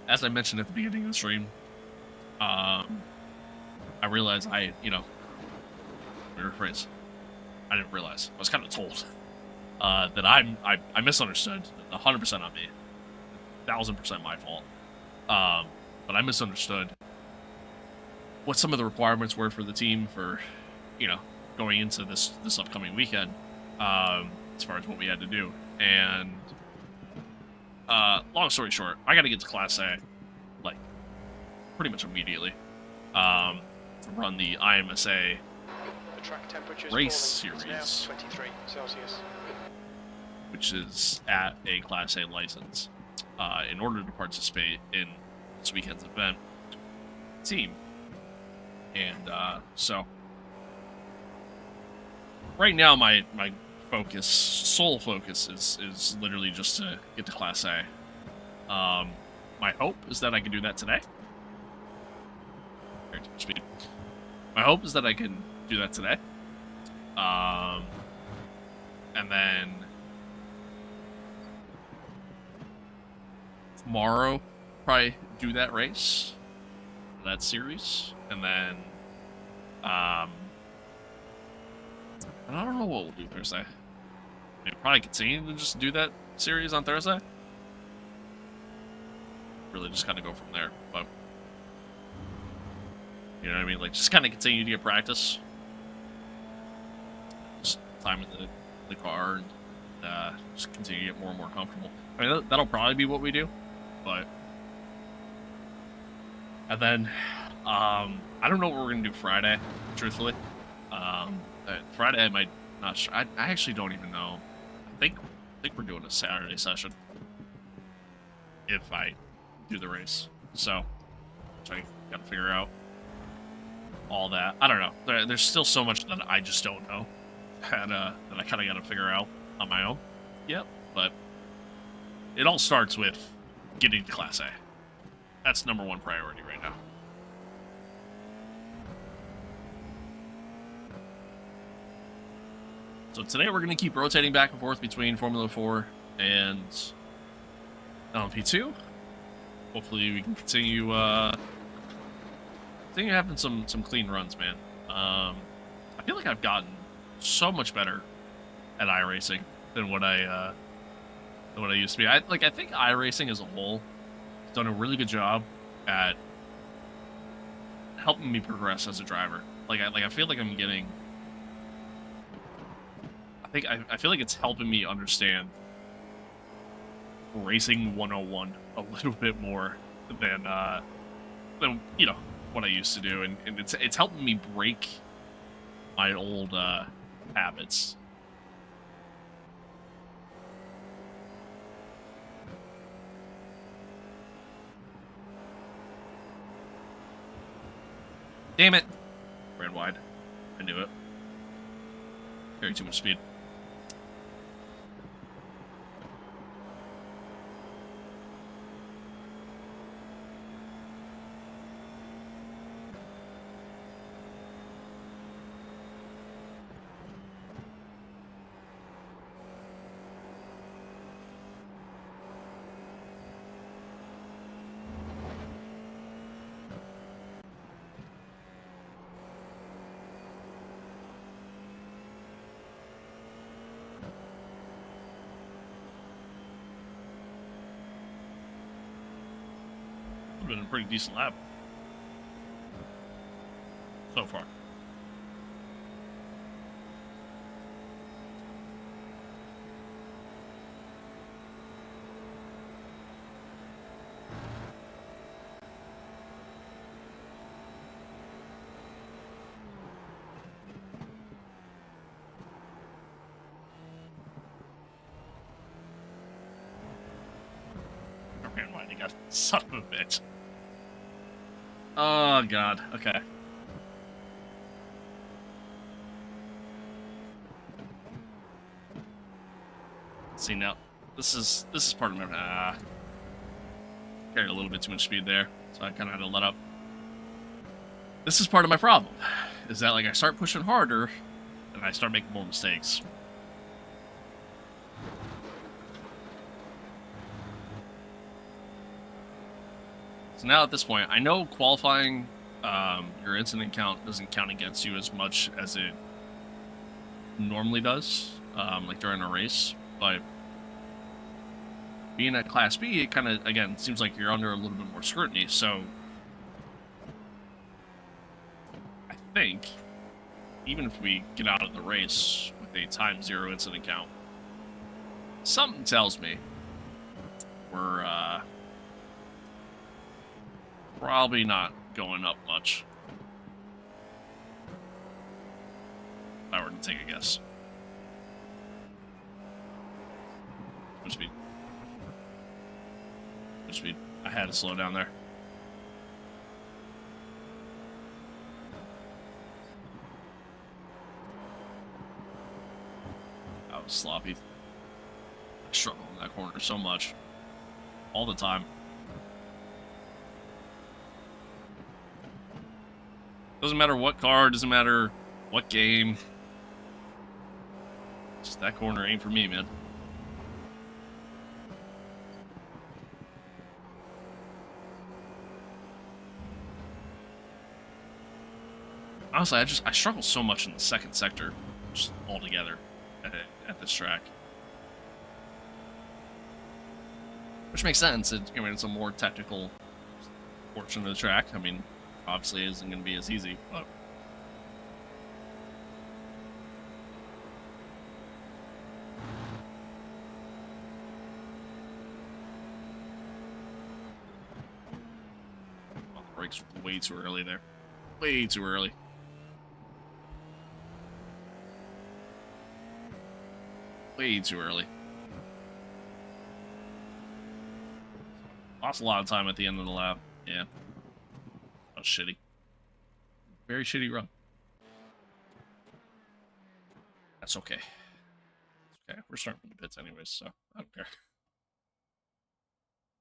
as I mentioned at the beginning of the stream, I realized let me rephrase. I didn't realize. I was kind of told that I misunderstood. 100% on me. 1000% my fault. But I misunderstood what some of the requirements were for the team for, going into this upcoming weekend, as far as what we had to do. And long story short, I got to get to Class A, pretty much immediately. To run the IMSA the track temperature's race falling. series, It's now 23 Celsius. which is at a Class A license, in order to participate in this weekend's event team. And so right now my sole focus is literally just to get to Class A. My hope is that I can do that today. Very too much speed. My hope is that I can do that today. And then tomorrow, probably do that race, that series, and then and I don't know what we'll do Thursday. I mean, probably continue to just do that series on Thursday. Really just kind of go from there, but you know what I mean? Just kind of continue to get practice. Just time in the car and just continue to get more and more comfortable. I mean, that'll probably be what we do, but and then I don't know what we're gonna do Friday, truthfully. Friday I might not. I actually don't even know. I think we're doing a Saturday session if I do the race. So I gotta figure out all that. I don't know. There's still so much that I just don't know that I kind of gotta figure out on my own. Yep. But it all starts with getting to Class A. That's number 1 priority right now. So today we're going to keep rotating back and forth between Formula 4 and LMP2. Hopefully we can continue having some clean runs, man. I feel like I've gotten so much better at iRacing than what I used to be. I think iRacing as a whole has done a really good job at helping me progress as a driver. I feel like I'm getting. I feel like it's helping me understand Racing 101 a little bit more than what I used to do, and it's helping me break my old habits. Damn it! Ran wide. I knew it. Carry too much speed. Been a pretty decent lap so far. I ran wide, you got son of a bitch. Oh god, okay. See now, this is part of my carried a little bit too much speed there, so I kind of had to let up. This is part of my problem, is that like I start pushing harder, and I start making more mistakes. So now at this point, I know qualifying, your incident count doesn't count against you as much as it normally does, like during a race, but being at Class B, it kind of, again, seems like you're under a little bit more scrutiny, so I think even if we get out of the race with a time 0 incident count, something tells me we're probably not going up much. If I were to take a guess. Good speed. Good speed. I had to slow down there. That was sloppy. I struggle in that corner so much. All the time. Doesn't matter what car, doesn't matter what game. Just that corner ain't for me, man. Honestly, I struggle so much in the second sector, just altogether, at this track. Which makes sense. I mean, it's a more technical portion of the track. I mean, obviously it isn't going to be as easy, but... Oh, the brakes way too early there. Way too early. Way too early. Lost a lot of time at the end of the lap. Yeah. That was shitty. Very shitty run. That's okay. Okay, we're starting from the pits anyways, so I don't care.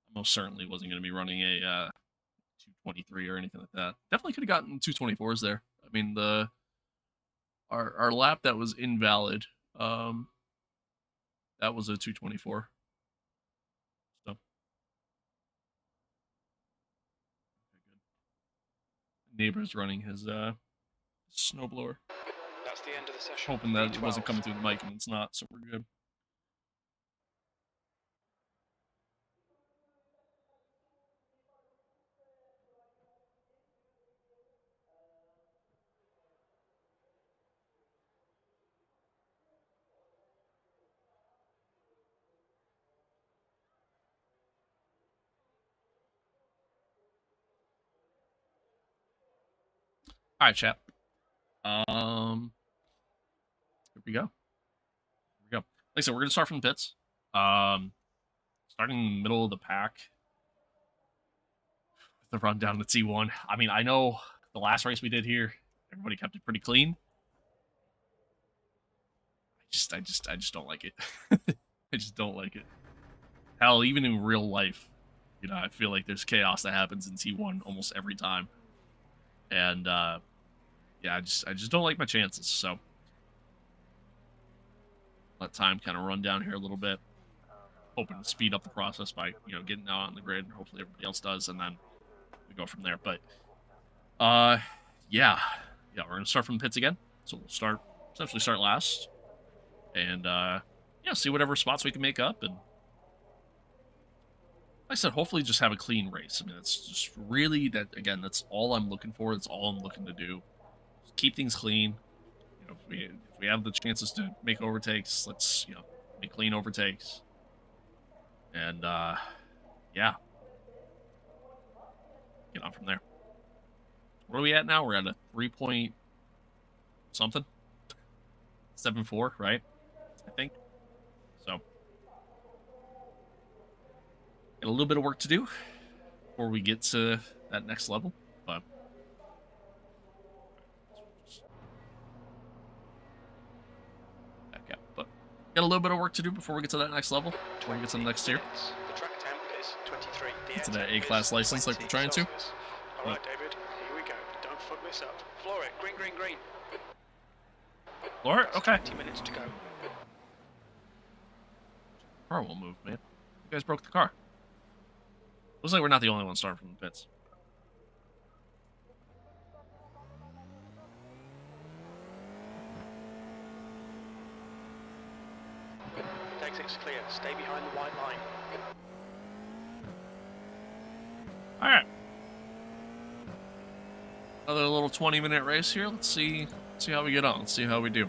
I most certainly wasn't going to be running a 223 or anything like that. Definitely could have gotten 224s there. I mean, our lap that was invalid, that was a 224. So. Okay, good. Neighbor's running his snowblower. That's the end of the session. Hoping that it V12. wasn't coming through the mic, and it's not, so we're good. All right, chat. Here we go. Here we go. Like I said, we're gonna start from the pits. Starting in the middle of the pack with the run down to T1. I mean, I know the last race we did here, everybody kept it pretty clean. I just don't like it. I just don't like it. Hell, even in real life, you know, I feel like there's chaos that happens in T1 almost every time, and yeah, I just don't like my chances. So let time kind of run down here a little bit, hoping to speed up the process by getting out on the grid. Hopefully everybody else does, and then we go from there. But yeah, we're gonna start from the pits again. So we'll essentially start last, and yeah, see whatever spots we can make up, and like I said, hopefully just have a clean race. I mean, it's just really that, again, that's all I'm looking for. That's all I'm looking to do. Just keep things clean. If we have the chances to make overtakes, let's make clean overtakes. And yeah, get on from there. Where are we at now? We're at a 3 point something, 7.4, right? I think. So got a little bit of work to do before we get to that next level, but back out. But got a little bit of work to do before we get to that next level. Before we get to the next tier. The track temp is 23. Get to that A-class license like we're trying to. All right, David, here we go. Don't fuck this up. Floor it. Green, green, green. Floor it? Okay. 20 minutes to go. Car won't move, man. You guys broke the car. Looks like we're not the only ones starting from the pits. Exit's clear. Stay behind the white line. Alright. Another little 20-minute race here. Let's see how we get on. Let's see how we do.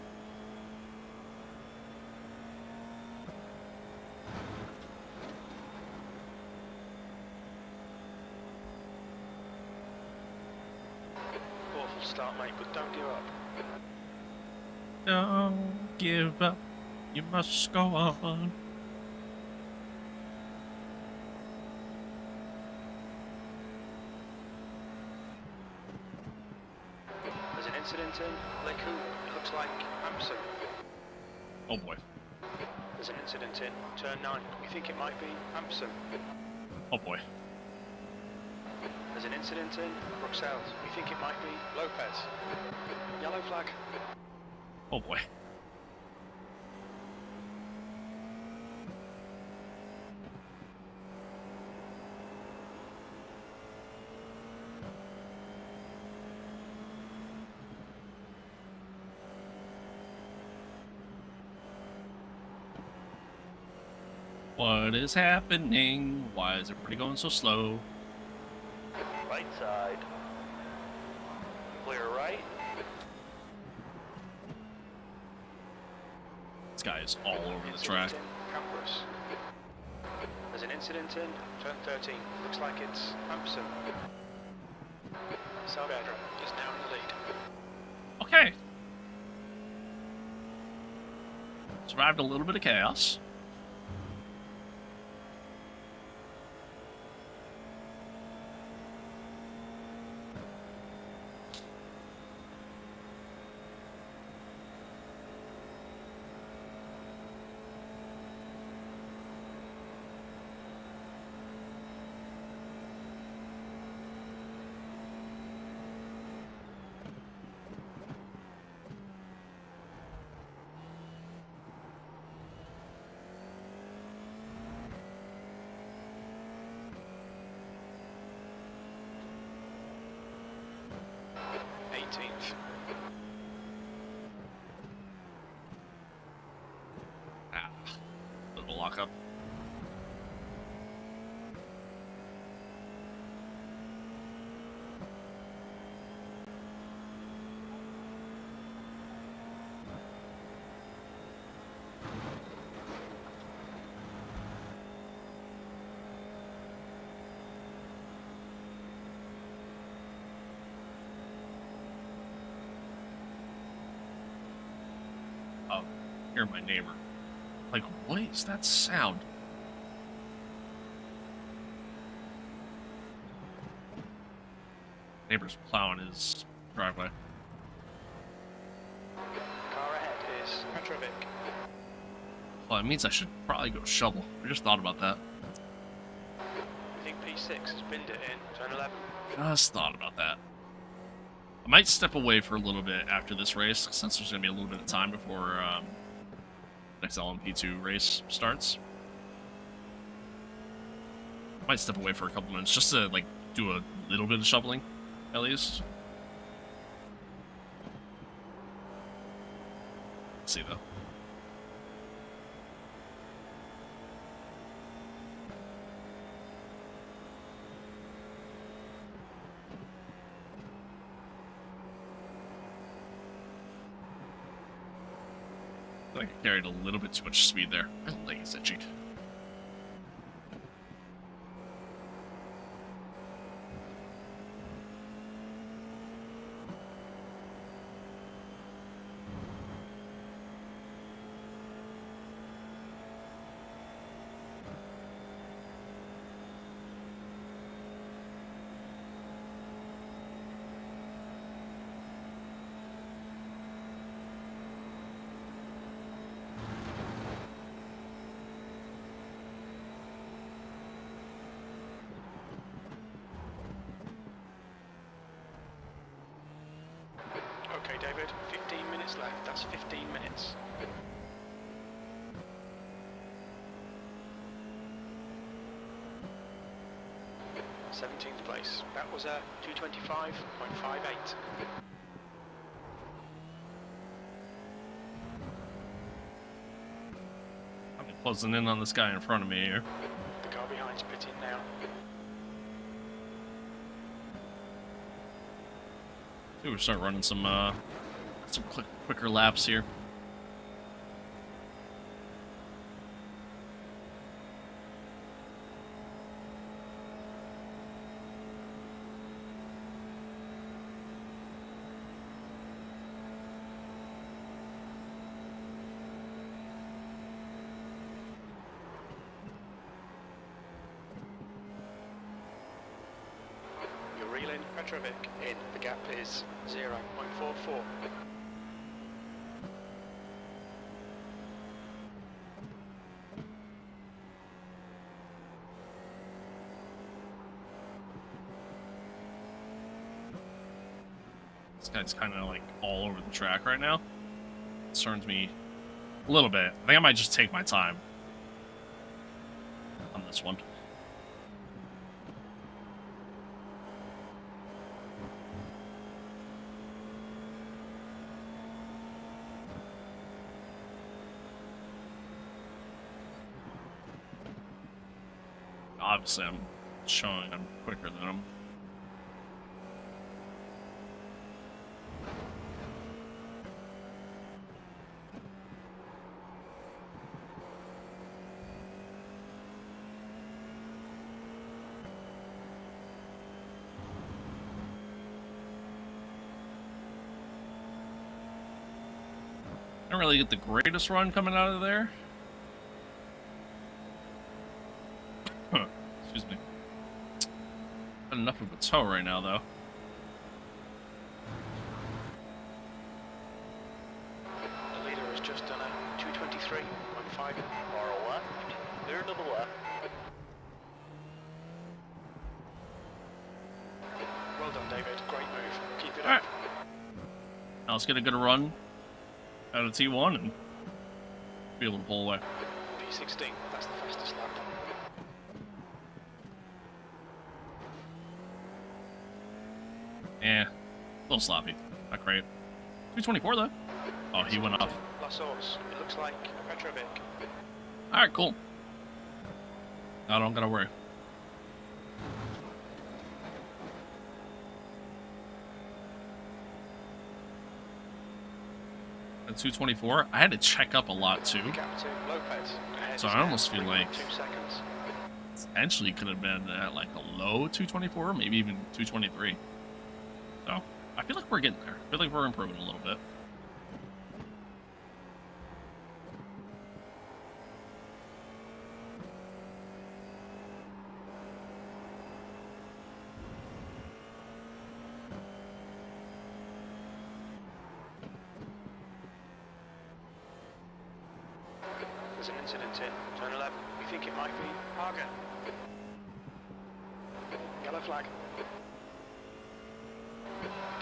Awful start, mate, but don't give up. Don't give up. You must go on. There's an incident in Lake Hoop. It looks like Hampson. Oh boy. There's an incident in Turn 9. We think it might be Hampson. Oh boy. There's an incident in Bruxelles. We think it might be Lopez. Yellow flag. Oh boy. What is happening? Why is everybody going so slow? Right side. Clear right. This guy is all over the track. Campus. There's an incident in Turn 13. Looks like it's Hampson. Saavedra is now in the lead. Okay. Survived a little bit of chaos. Ah, little lockup. Oh, hear my neighbor. Like, what is that sound? Neighbor's plowing his driveway. Car ahead is Petrovic. Well, it means I should probably go shovel. I just thought about that. I think P6 has binned it in, turn 11. Just thought about that. I might step away for a little bit after this race, since there's going to be a little bit of time before next LMP2 race starts. Might step away for a couple minutes just to, like, do a little bit of shoveling, at least. Let's see, though. I think I carried a little bit too much speed there. My leg is itchy. Okay, David, 15 minutes left. That's 15 minutes. th place. That was a 225.58. I'm closing in on this guy in front of me here. The car behind's pitting now. Maybe we'll start running some quicker laps here. You're reeling Petrovic in. The gap is 0.44. This guy's kind of like all over the track right now. Concerns me a little bit. I think I might just take my time on this one. Obviously, I'm showing I'm quicker than him. I don't really get the greatest run coming out of there. Excuse me. Not enough of a tow right now, though. The leader has just done a 223.5. Far left, clear to the left. Well done, David. Great move. Keep it All right. up. Now let's get a good run out of T1 and be able to pull away. P16. That's the fastest lap. Eh, a little sloppy. Not great. 224 though. Oh, he went off. La Source. It looks like Petrovic. All right, cool. I don't gotta worry. At 224, I had to check up a lot too. Gap to Lopez. Ahead So is I now almost feel like 2 seconds. potentially could have been at like a low 224, maybe even 223. So I feel like we're getting there. I feel like we're improving a little bit. There's an incident in turn 11. We think it might be Hagen. Yellow flag.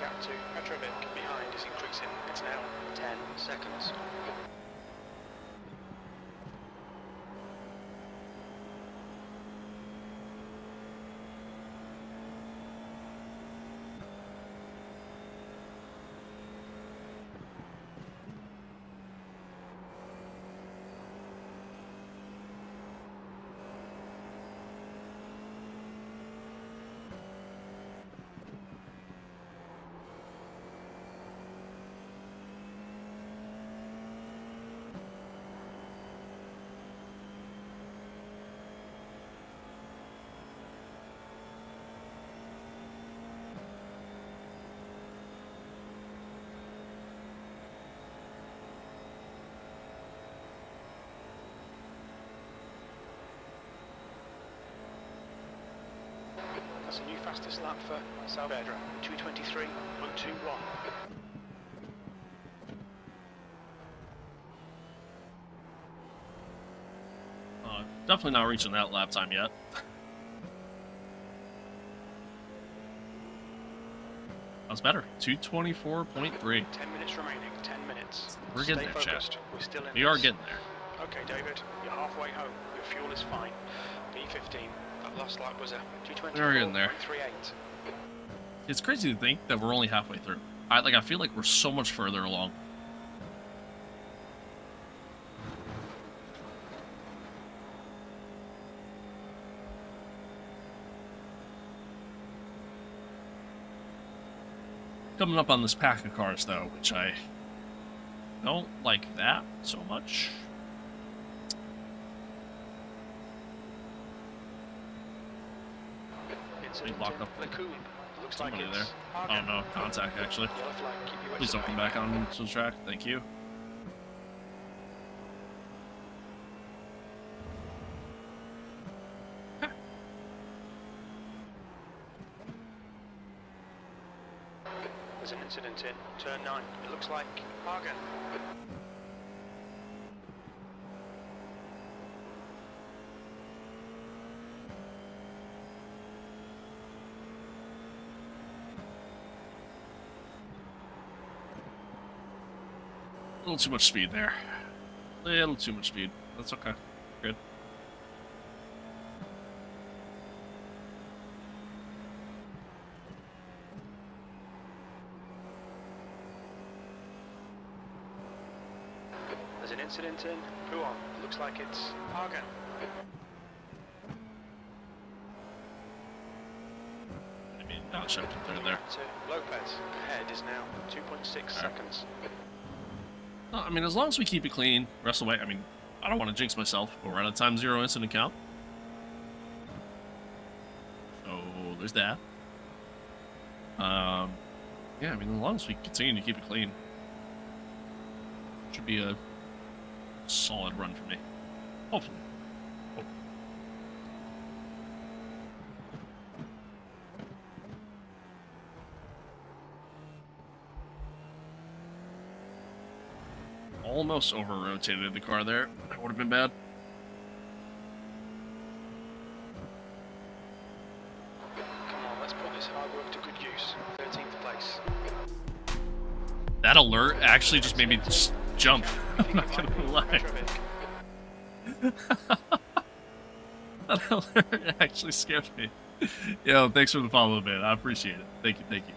Gap to Petrovic behind is increasing. It's now 10 seconds. That's a new fastest lap for Saavedra, 2:23.21. Definitely not reaching that lap time yet. That's better. 2:24.3. 10 minutes remaining, 10 minutes. We're getting Stay there, chat. focused. We're still in We are this. getting there. Okay, David, you're halfway home. Your fuel is fine. B15. That last lap was a 2:24.38. We're getting there. It's crazy to think that we're only halfway through. I feel like we're so much further along. Coming up on this pack of cars, though, which I don't like that so much. Incident locked up. Lacoon. Looks like Somebody it's there. Oh no, contact actually. Yellow flag, keep your Please way don't come to back on the track. Thank you. There's an incident in turn 9. It looks like Hagen. A little too much speed there. A little too much speed. That's okay. Good. There's an incident in Huon. It looks like it's Hagen. I mean, I should have put there. To Lopez. Ahead is now 2.6 seconds. Well, I mean, as long as we keep it clean, rest of the way. I mean, I don't want to jinx myself, but we're at a time 0 incident count. So there's that. Yeah, I mean, as long as we continue to keep it clean, should be a solid run for me. Hopefully. Almost over-rotated the car there. That would have been bad. Come on, let's put this hard work to good use. 13th place. That alert actually just made me just jump. I'm not gonna lie. That alert actually scared me. Yo, thanks for the follow, man. I appreciate it. Thank you, thank you.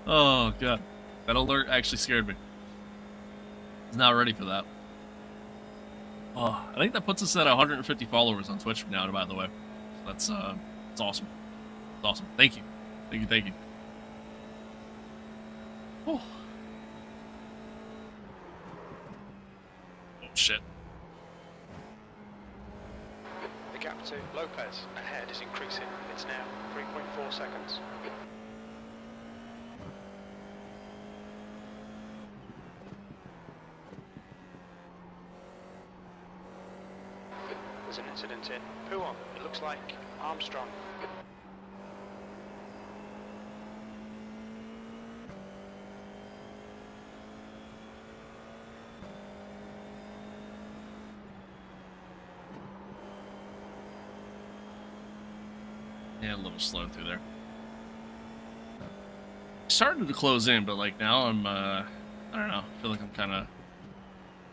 Oh, God. That alert actually scared me. I was not ready for that. Oh, I think that puts us at 150 followers on Twitch now, by the way. That's awesome. It's awesome. Thank you. Thank you, thank you. Oh. Oh, shit. The gap to Lopez ahead is increasing. It's now 3.4 seconds. There's an incident in Huon. It looks like Armstrong. Yeah, a little slow through there. Started to close in, but like now I'm, I don't know. I feel like I'm kind of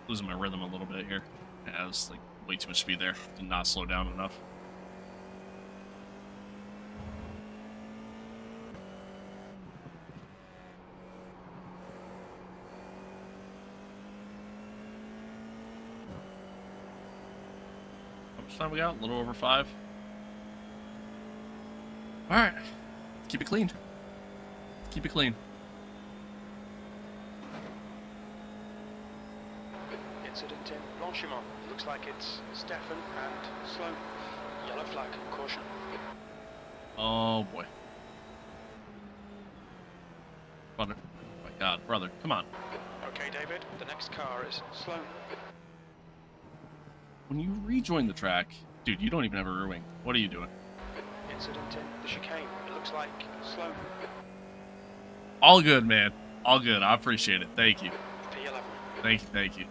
losing my rhythm a little bit here. Yeah, there's like way too much speed there. Did not slow down enough. How much time we got? A little over 5. All right, keep it clean. Keep it clean. Incident in Blanchimont. Looks like it's Stefan and Sloan. Yellow flag, caution. Oh boy. Brother. Oh my god, brother, come on. Okay, David, the next car is Sloan. When you rejoin the track, dude, you don't even have a rear wing. What are you doing? Incident in the chicane. It looks like Sloan. All good, man. All good. I appreciate it. Thank you. P11. Thank you, thank you.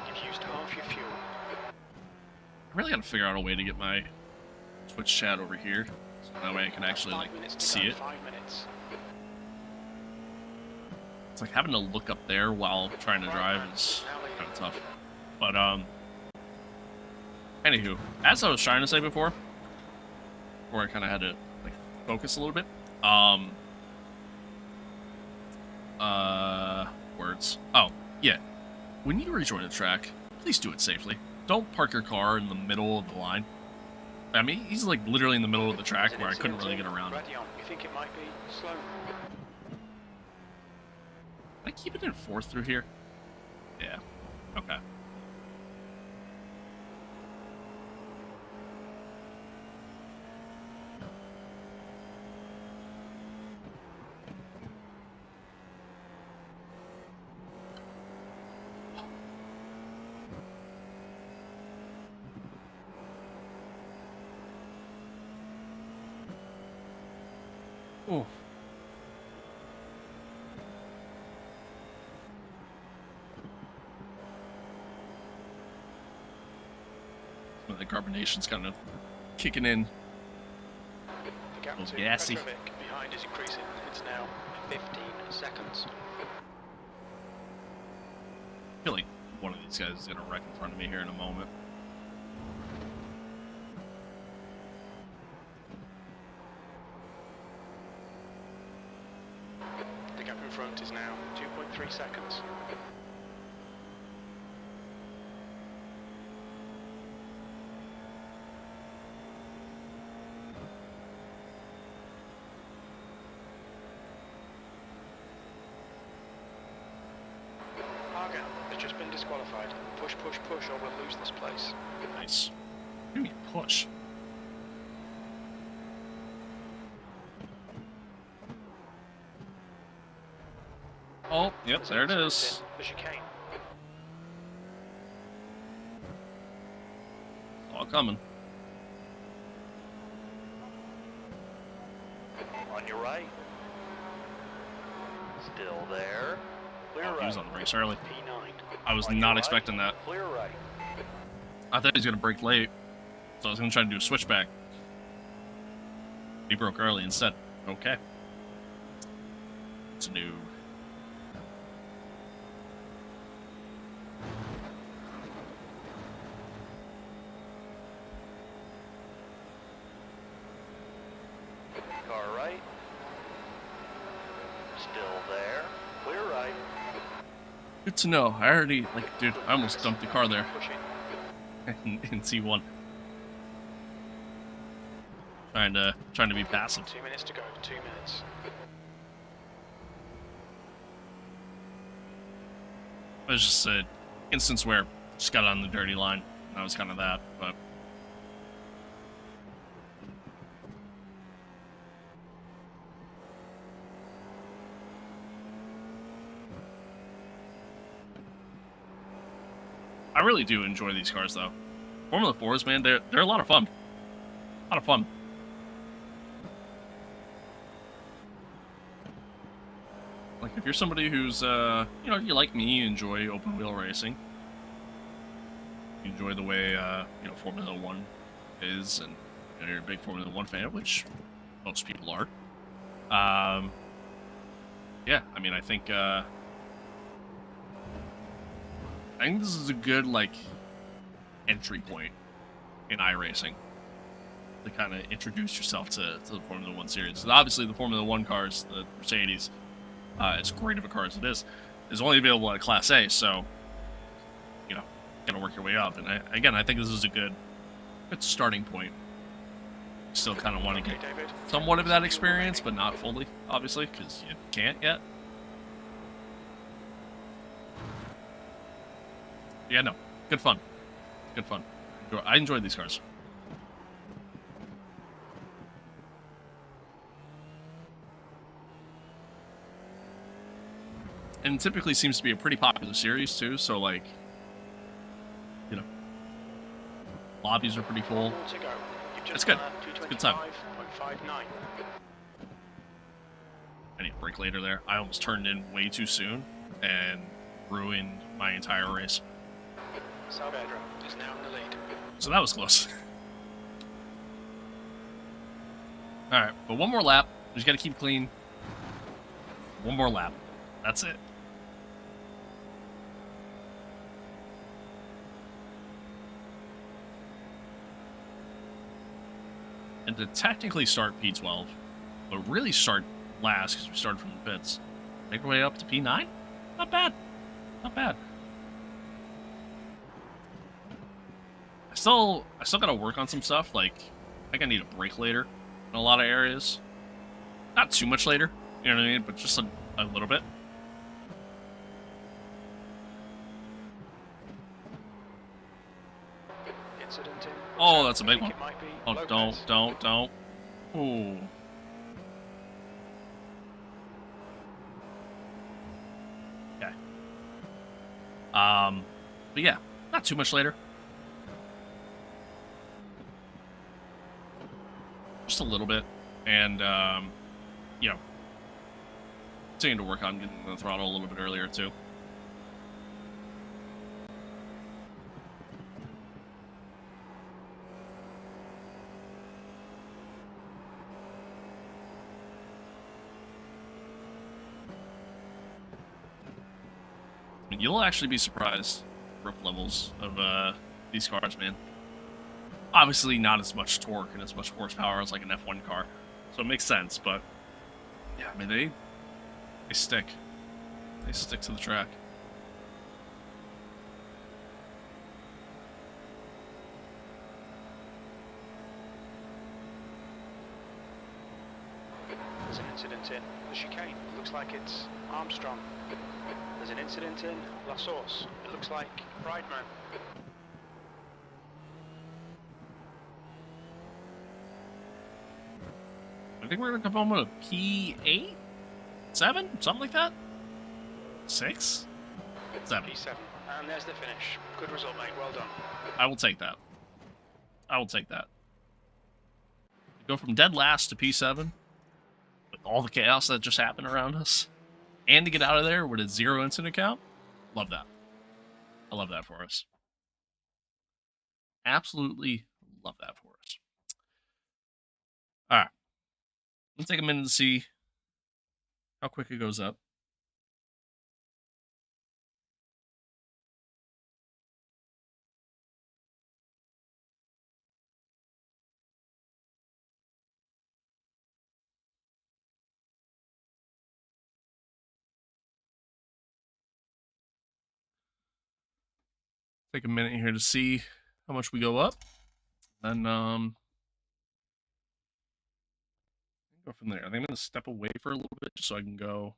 You've used half your fuel. I really gotta figure out a way to get my Twitch chat over here. So that way I can actually, like, 5 minutes to see go, it. 5 minutes. It's like having to look up there while trying to drive is kind of tough. But, anywho, as I was trying to say before I kind of had to, like, focus a little bit, words. Oh, yeah. When you rejoin the track, please do it safely. Don't park your car in the middle of the line. I mean, he's, like, literally in the middle of the track where I couldn't really get around. Radion, you think it might be Sloan? Can I keep it in 4th through here? Yeah. Okay. Oh. The carbonation's kind of kicking in. The gap to gassy. Petrovic behind is increasing. It's now 15 seconds. I feel like one of these guys is gonna wreck in front of me here in a moment. The gap in front is now 2.3 seconds. Argan has just been disqualified. Push, push, push, or we'll lose this place. Nice. Give me a push. Oh, yep, there it is. The chicane. All coming. On your right. Still there. Clear Oh, right. he was on the brakes early. P9. I was On your not right. expecting that. Clear right. I thought he was gonna brake late, so I was gonna try to do a switchback. He broke early instead. Okay. It's new. Car right. Still there. Clear right. Good to know. I already, like, dude, I almost dumped the car there Pushing. in C1. Trying to be passive. 2 minutes to go. 2 minutes. It was just an instance where just got on the dirty line. That was kind of that, but I really do enjoy these cars, though. Formula 4s, man, they're a lot of fun. A lot of fun. Like, if you're somebody who's, you know, you like me, you enjoy open wheel racing. You enjoy the way, you know, Formula 1 is, and you know, you're a big Formula 1 fan, which most people are. Yeah, I mean, I think this is a good, like, entry point in iRacing to kind of introduce yourself to the Formula 1 series. And obviously, the Formula 1 cars, the Mercedes, as great of a car as it is only available at Class A, so, you know, gotta work your way up. And I think this is a good starting point. Still kind of want to get somewhat of that experience, but not fully, obviously, because you can't yet. Yeah, no. Good fun. Good fun. I enjoyed these cars. And typically seems to be a pretty popular series, too, so, like, you know, lobbies are pretty full. It's good. It's a good time. I need a break later there. I almost turned in way too soon and ruined my entire race. Saavedra is now in the lead. So that was close. Alright, but one more lap. We just gotta keep clean. One more lap. That's it. And to technically start P12, but really start last because we started from the pits. Make our way up to P9? Not bad. Not bad. I still gotta work on some stuff. Like, I think I need a brake later in a lot of areas. Not too much later, you know what I mean? But just a little bit. Oh, that's a big one. Oh, don't. Ooh. Okay. But yeah, not too much later. Just a little bit. And, you know, continuing to work on getting the throttle a little bit earlier, too. You'll actually be surprised grip levels of these cars, man. Obviously not as much torque and as much horsepower as like an F1 car, so it makes sense, but yeah, I mean they stick. They stick to the track. There's an incident in the chicane. It looks like it's Armstrong. There's an incident in La Source. It looks like Brightman. I think we're gonna come home with a P8? 7? Something like that? 6? 7. P7. And there's the finish. Good result, mate. Well done. I will take that. I will take that. Go from dead last to P7 with all the chaos that just happened around us. And to get out of there with a 0 incident count, love that. I love that for us. Absolutely love that for us. All right. Let's take a minute to see how quick it goes up. Take a minute here to see how much we go up. And go from there. I think I'm gonna step away for a little bit just so I can go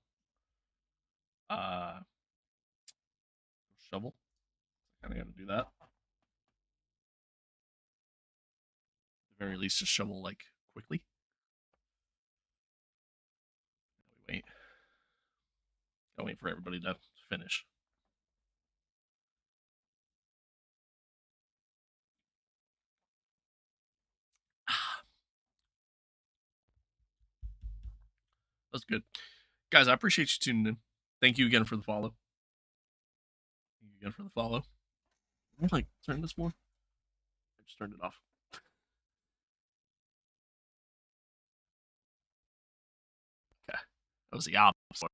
shovel. Kinda gotta do that. At the very least just shovel like quickly. Wait. Gotta wait for everybody to finish. That's good. Guys, I appreciate you tuning in. Thank you again for the follow. Thank you again for the follow. Can I like turn this more? I just turned it off. That was the opposite.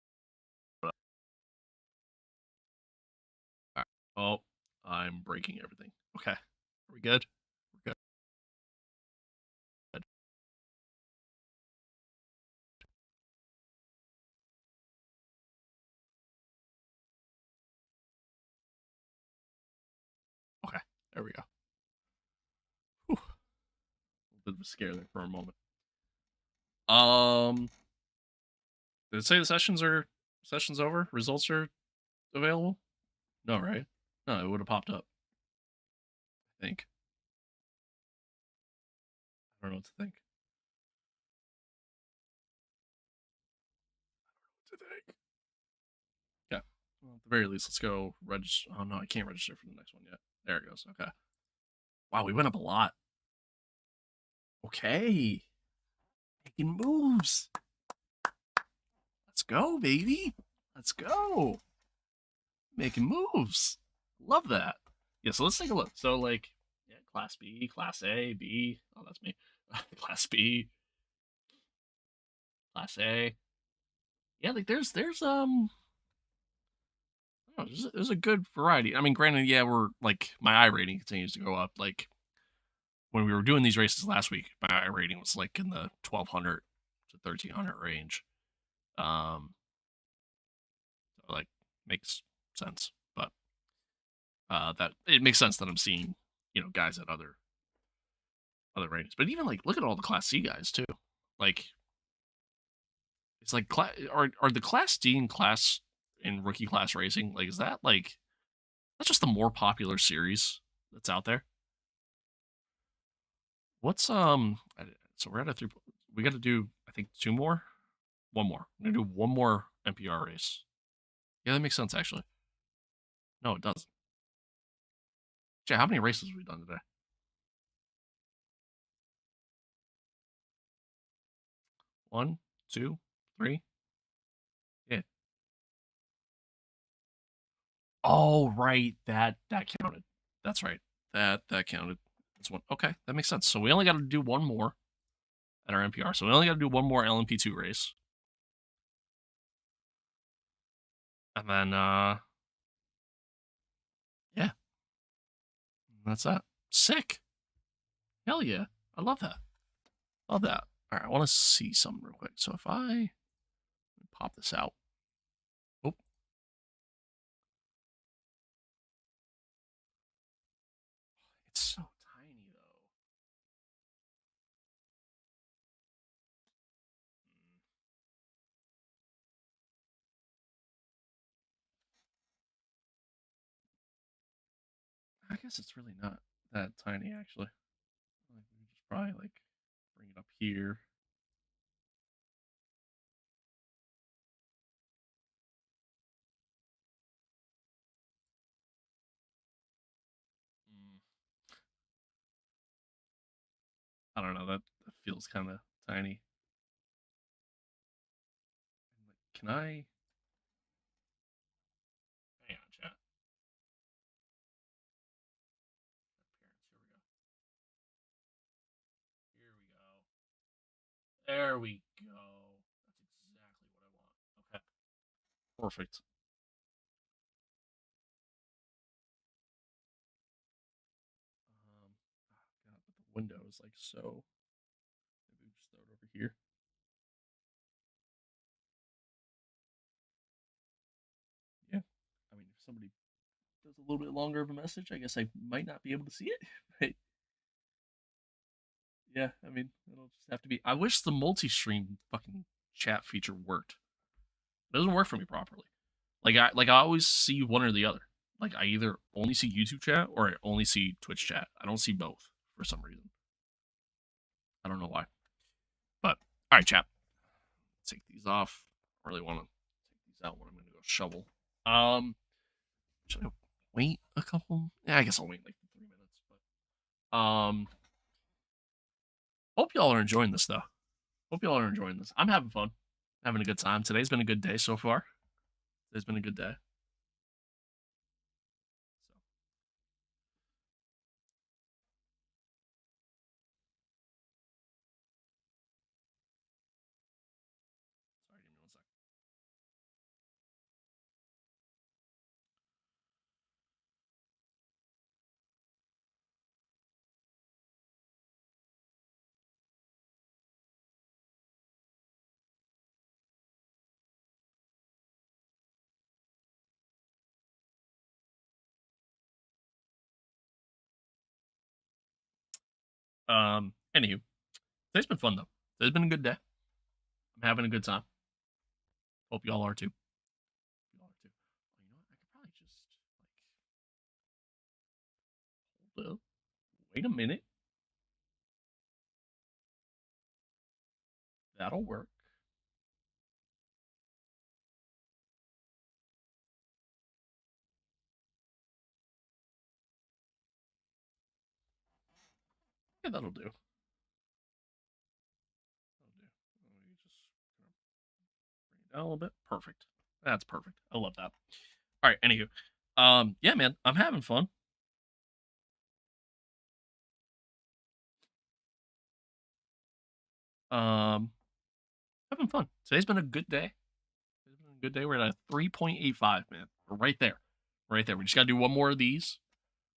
Alright. Oh, I'm breaking everything. Okay. Are we good? We're good. Okay. There we go. Whew. A bit of a scare there for a moment. Did it say the sessions over? Results are available? No, right? No, it would have popped up. I think. I don't know what to think. Yeah. Well, at the very least, let's go register. Oh no, I can't register for the next one yet. There it goes. Okay. Wow, we went up a lot. Okay. Making moves. Let's go, baby. Let's go. Making moves. Love that. Yeah, so let's take a look. So like, yeah, class B, class A, B. Oh, that's me. Class B, class A. Yeah, like there's a good variety. I mean, granted, yeah, we're like my I rating continues to go up. Like when we were doing these races last week, my I rating was like in the 1200 to 1300 range. So like makes sense, but that it makes sense that I'm seeing guys at other ratings. But even like look at all the Class C guys too. Like it's like are the Class D and class in rookie class racing like is that like that's just the more popular series that's out there? What's so we're at a three. We got to do I think two more, one more. We're gonna do one more NPR race. Yeah, that makes sense actually. No, it doesn't. Jay, how many races have we done today? One, two, three. Yeah. Oh, right. That counted. That's right. That counted. That's one. Okay, that makes sense. So we only got to do one more at our NPR. So we only got to do one more LMP2 race, and then yeah, that's that. Sick. Hell yeah. I love that. Love that. All right, I want to see something real quick. So if I pop this out. Oh, it's so tiny though. I guess it's really not that tiny actually. Like, we could just probably like bring it up here. Mm, I don't know. That feels kind of tiny. Can I? Hang on, chat. Appearance. Here we go. There we go. That's exactly what I want. Okay. Perfect. God, but the window is like so. Maybe we just throw it over here. Yeah. I mean, if somebody does a little bit longer of a message, I guess I might not be able to see it. But yeah, I mean, it'll just have to be. I wish the multi-stream fucking chat feature worked. It doesn't work for me properly. Like I always see one or the other. Like I either only see YouTube chat or I only see Twitch chat. I don't see both for some reason. I don't know why. But all right, chat. Take these off. I really want to take these out when I'm going to go shovel. Should I wait a couple? Yeah, I guess I'll wait like 3 minutes. But hope y'all are enjoying this though. Hope y'all are enjoying this. I'm having fun, having a good time. Today's been a good day so far. Today's been a good day. So, sorry, give me 1 second. Anywho, today's been fun though. Today's been a good day. I'm having a good time. Hope y'all are too. Y'all are too. You know what? I could probably just hold up. Wait a minute. That'll work. Yeah, that'll do. That'll do. Let me just bring it down a little bit. Perfect. That's perfect. I love that. All right. Anywho, yeah, man, I'm having fun. Um, having fun. Today's been a good day. Today's been a good day. We're at a 3.85, man. We're right there. Right there. We just got to do one more of these.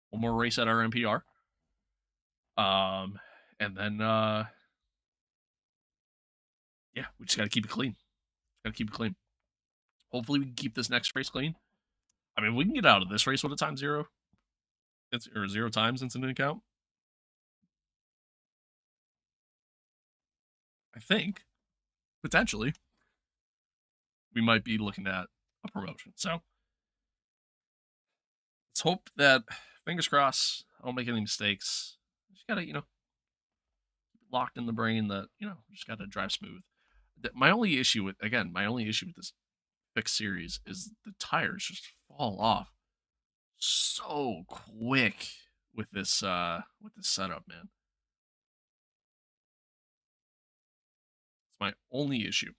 One more race at our NPR. And then yeah, we just got to keep it clean. Got to keep it clean. Hopefully, we can keep this next race clean. I mean, we can get out of this race with a time zero. It's or 0 times incident count. I think potentially we might be looking at a promotion. So let's hope that, fingers crossed, I don't make any mistakes. Just gotta, locked in the brain that just gotta drive smooth. My only issue with this fixed series is the tires just fall off so quick with this setup, man. It's my only issue.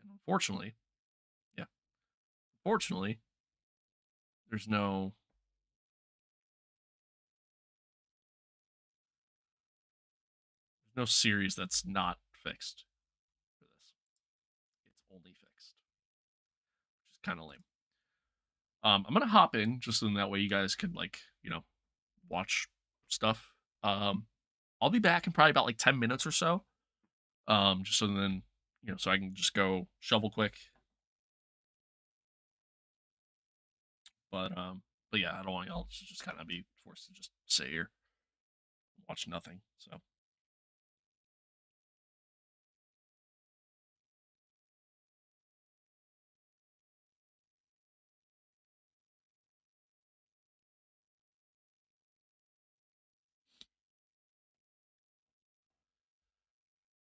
And unfortunately, yeah, unfortunately, there's no series that's not fixed for this. It's only fixed, which is kind of lame. I'm gonna hop in just so in that way you guys can watch stuff. I'll be back in probably about like 10 minutes or so. Just so then so I can just go shovel quick. But yeah, I don't want y'all to just kind of be forced to just sit here, and watch nothing. So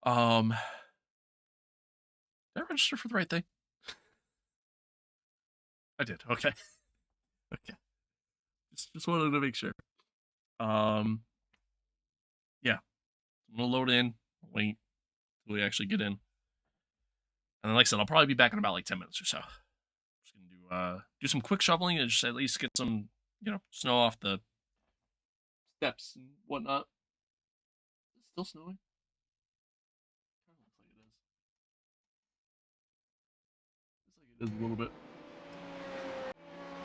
did I register for the right thing? I did. Okay. Okay. Just wanted to make sure. Um, yeah, I'm gonna load in, wait till we actually get in, and then like I said, I'll probably be back in about like 10 minutes or so. Just gonna do some quick shoveling and just at least get some snow off the steps and whatnot. Is it still snowing? Kind of looks like it is. Looks like it is a little bit.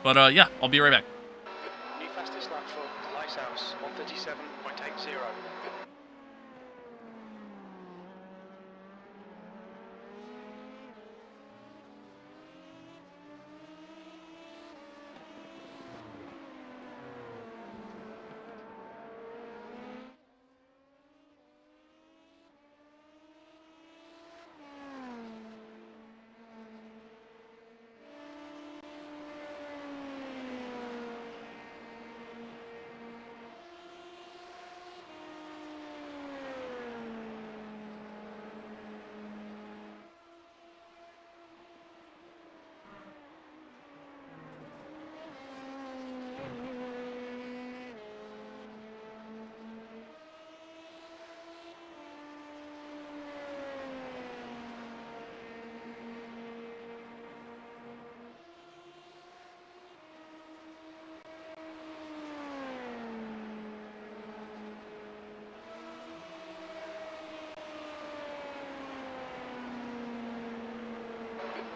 But yeah, I'll be right back. New fastest lap for Lighthouse, 137.80.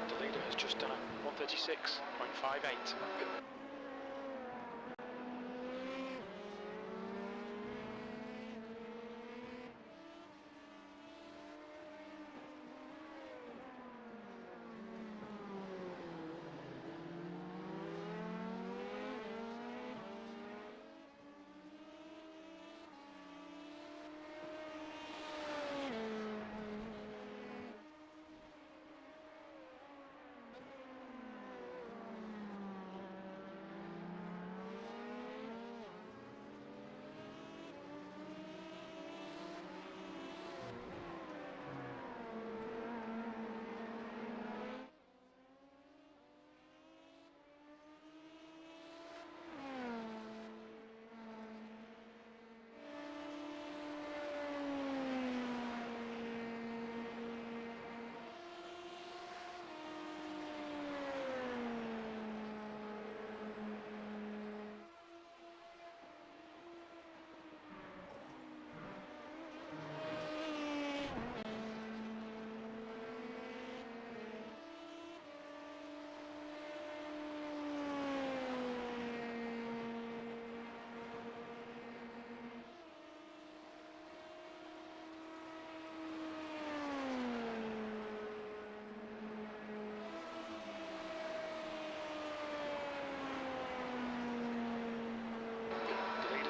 The leader has just done a 136.58.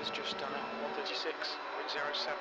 It's just done at 136.07.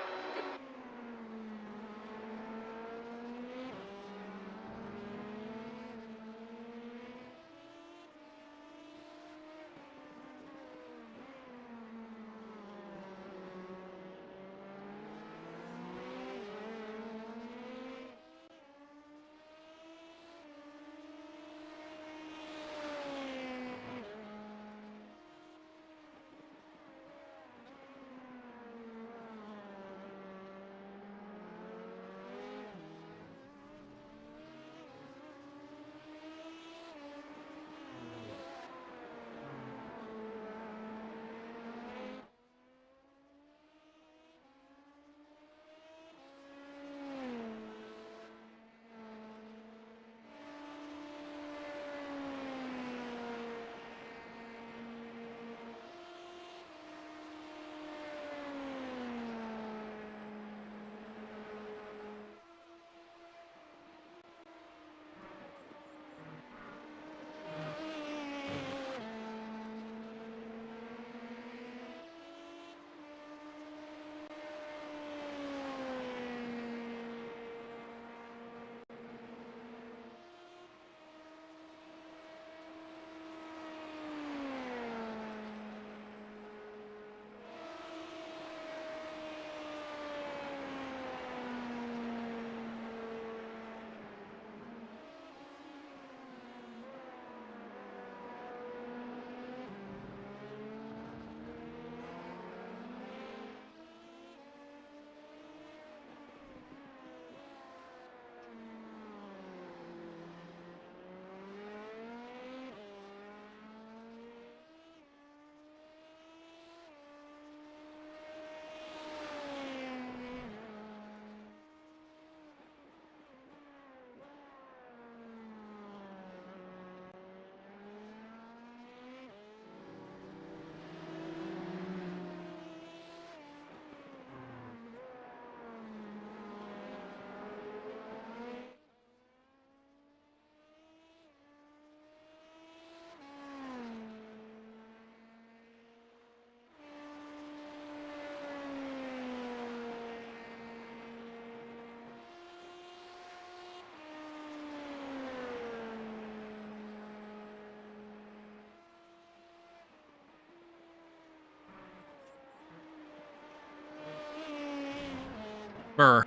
Brr.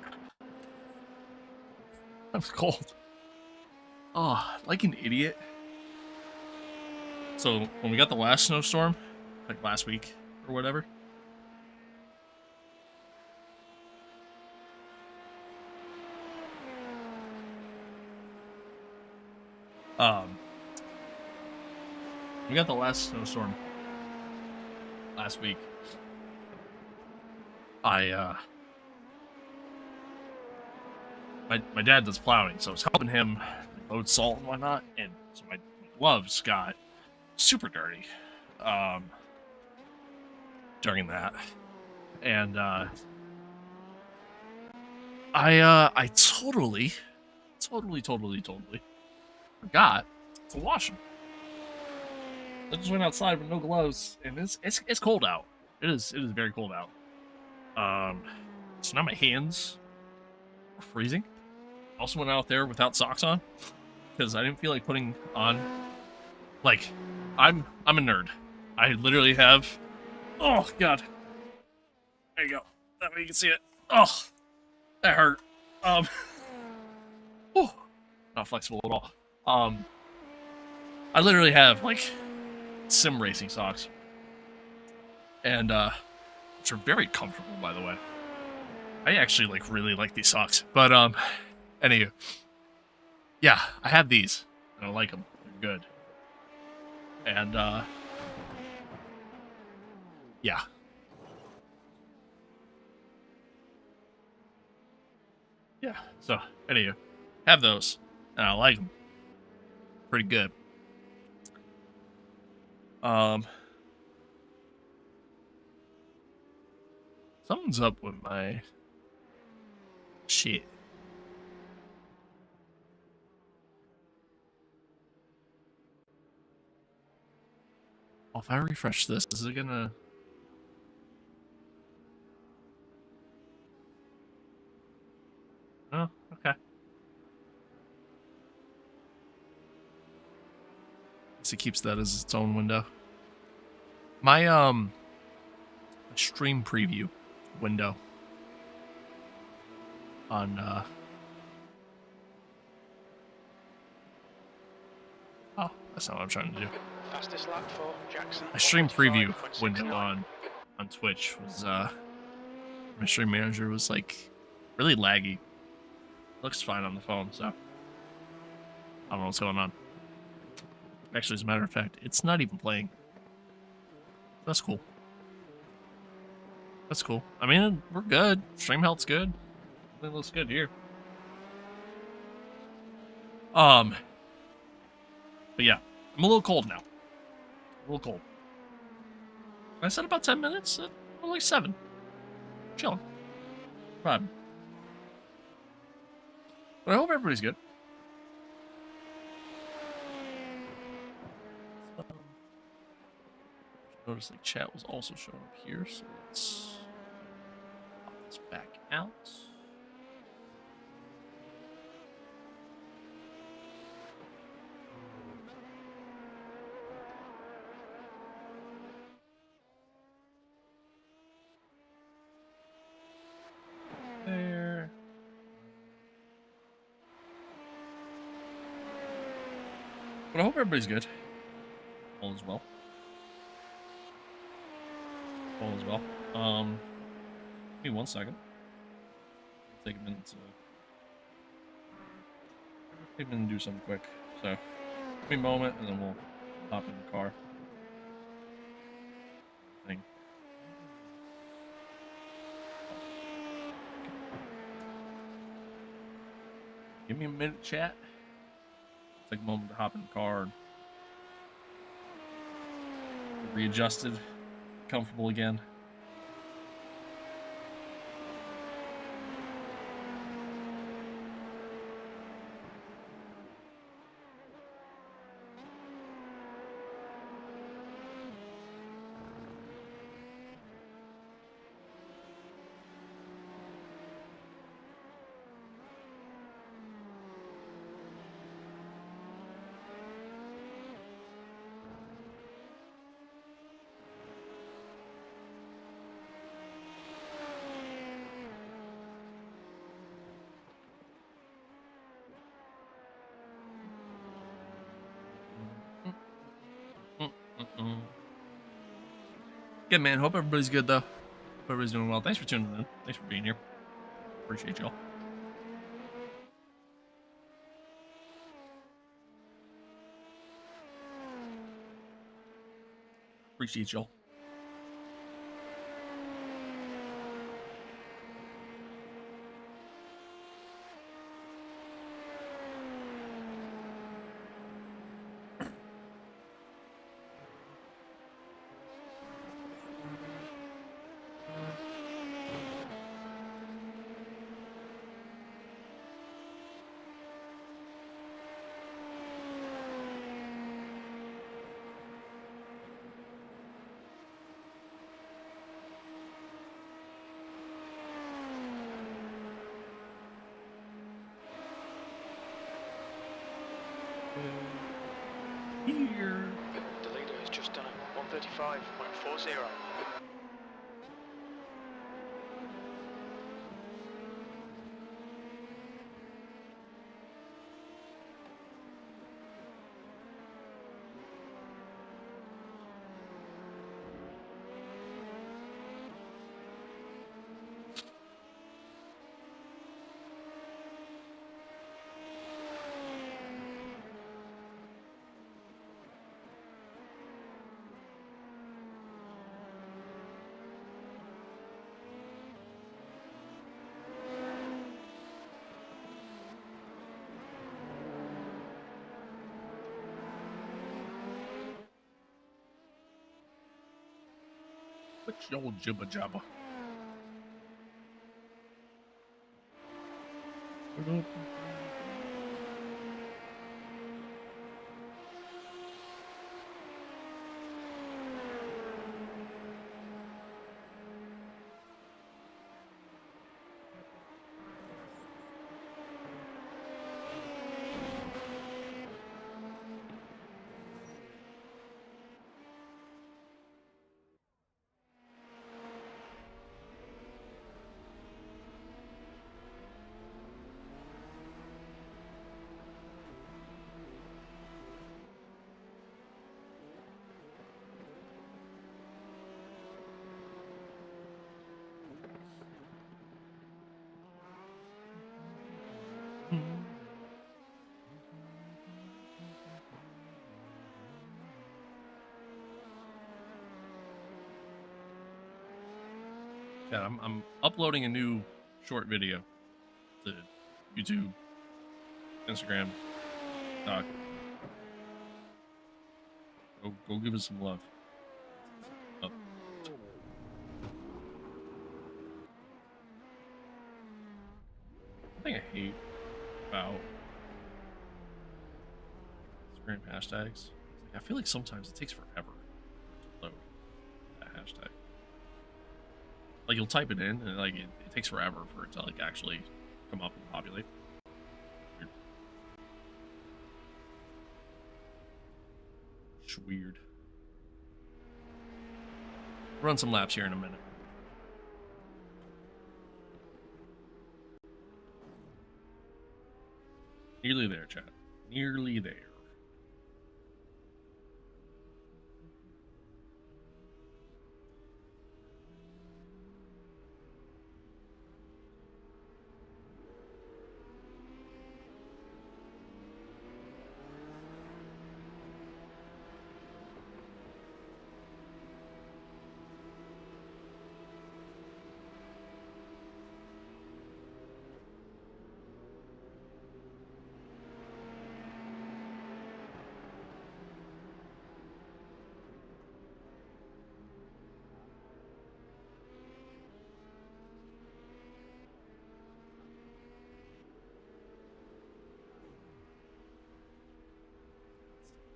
That was cold. Oh, like an idiot. So when we got the last snowstorm, like last week or whatever, we got the last snowstorm last week. My dad does plowing, so I was helping him load salt and whatnot, and so my gloves got super dirty during that, and I totally forgot to wash them. I just went outside with no gloves, and it's cold out. It is very cold out. So now my hands are freezing. Also went out there without socks on because I didn't feel like putting on. Like, I'm a nerd. I literally have. Oh god. There you go. That way you can see it. Oh, that hurt. Oh, not flexible at all. I literally have like sim racing socks, and which are very comfortable, by the way. I actually like really like these socks, but anywho, yeah, I have these, and I like them. They're good, and yeah, yeah. So anywho, have those, and I like them. Pretty good. Something's up with my shit. Oh, if I refresh this, is it gonna? Oh, okay. So it keeps that as its own window. My stream preview window on oh, that's not what I'm trying to do. Fastest lap for Jackson. My stream preview 1:35.69. window on Twitch was my stream manager was like really laggy. Looks fine on the phone, so I don't know what's going on. Actually, as a matter of fact, it's not even playing. That's cool. That's cool. I mean, we're good. Stream health's good. Everything looks good here. But yeah, I'm a little cold now. A little cold. I said about 10 minutes. More like 7. Chilling. Fine. But I hope everybody's good. Notice like chat was also showing up here, so let's pop this back out. There. But I hope everybody's good. All is well. All is well. Give me 1 second. Take a minute to do something quick. So, give me a moment, and then we'll hop in the car. Thing. Give me a minute, chat. Take a moment to hop in the car and get readjusted, comfortable again. Good, man. Hope everybody's good, though. Hope everybody's doing well. Thanks for tuning in. Thanks for being here. Appreciate y'all. Appreciate y'all. Here. The leader has just done a 1:35.40. What's your jibber jabber? Yeah, I'm uploading a new short video to YouTube, Instagram, TikTok. Go give us some love. Up. One thing I hate about Instagram hashtags is like, I feel like sometimes it takes forever to load that hashtag. Like you'll type it in and like it takes forever for it to like actually come up and populate. Weird. It's weird. Run some laps here in a minute. Nearly there, chat. Nearly there.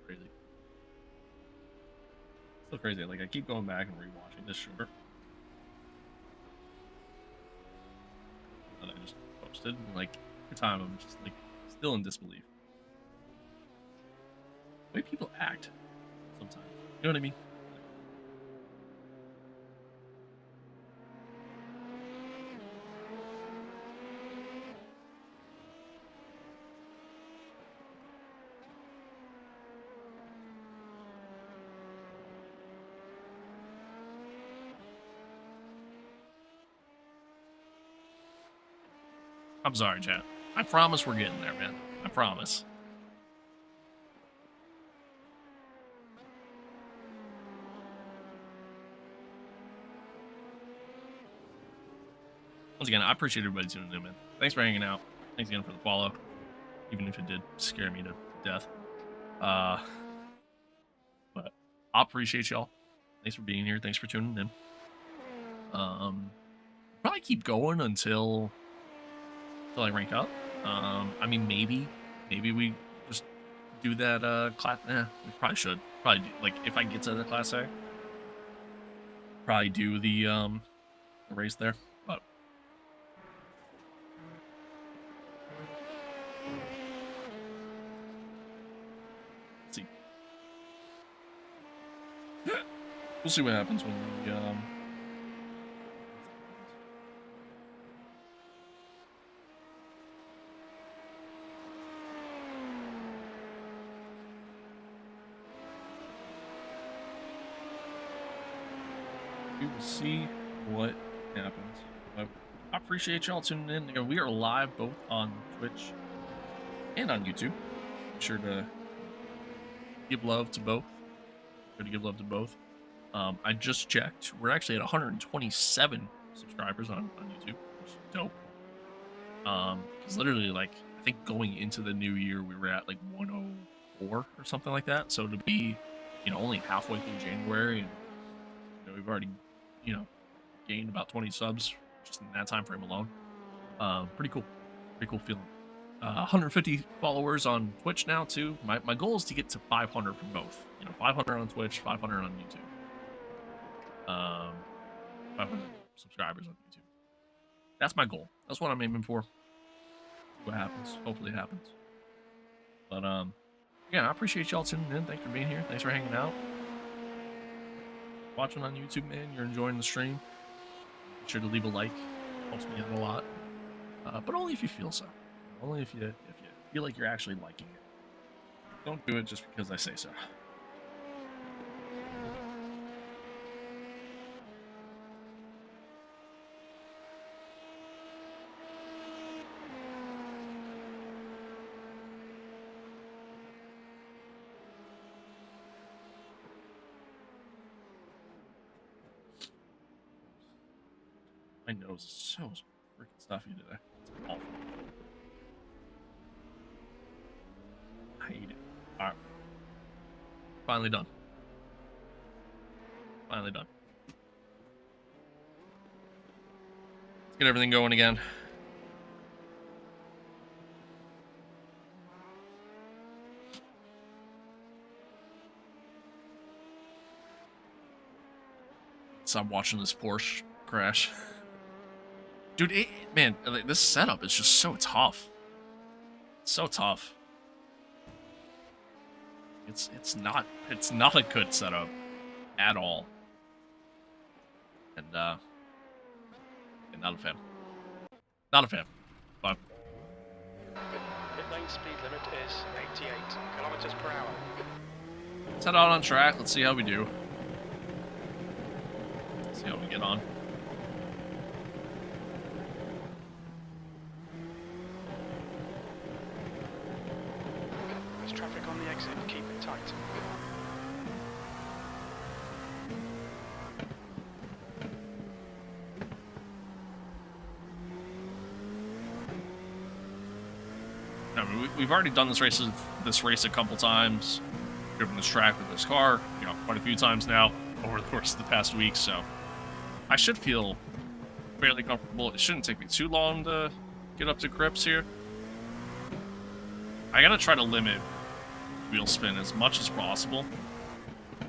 Crazy. Still crazy. Like I keep going back and rewatching this short that I just posted. And, like every time I'm just like still in disbelief. The way people act sometimes. You know what I mean? I'm sorry, chat. I promise we're getting there, man. I promise. Once again, I appreciate everybody tuning in, man. Thanks for hanging out. Thanks again for the follow, even if it did scare me to death. But I appreciate y'all. Thanks for being here. Thanks for tuning in. Probably keep going until I rank up. I mean, maybe we just do that class. We probably should. Probably do, like if I get to the class A, probably do the race there. But let's see. We'll see what happens when we we will see what happens. But I appreciate y'all tuning in. You know, we are live both on Twitch and on YouTube. Be sure to give love to both. Sure to give love to both. I just checked. We're actually at 127 subscribers on YouTube, which is dope. Because literally, like, I think going into the new year, we were at like 104 or something like that. So to be, you know, only halfway through January, and you know, we've already, you know, gained about 20 subs just in that time frame alone. Pretty cool. Pretty cool feeling. 150 followers on Twitch now too. My goal is to get to 500 for both. You know, 500 on Twitch, 500 on YouTube. 500 subscribers on YouTube. That's my goal. That's what I'm aiming for. See what happens. Hopefully it happens. But yeah, I appreciate y'all tuning in. Thanks for being here. Thanks for hanging out. Watching on YouTube, man. You're enjoying the stream. Be sure to leave a like. Helps me out a lot. But only if you feel so. Only if you feel like you're actually liking it. Don't do it just because I say so. My nose is so freaking stuffy today. It's awful. I hate it. Alright. Finally done. Finally done. Let's get everything going again. Stop watching this Porsche crash. Dude, man, this setup is just so tough. It's so tough. It's not a good setup at all. And not a fan. Not a fan. But Pit lane speed limit is 88 kilometers per hour. let's head out on track. Let's see how we do. See how we get on. There's traffic on the exit. Keep it tight. I mean, we've already done this race a couple times. Driven this track with this car, you know, quite a few times now over the course of the past week. So I should feel fairly comfortable. It shouldn't take me too long to get up to grips here. I gotta try to limit wheel spin as much as possible. I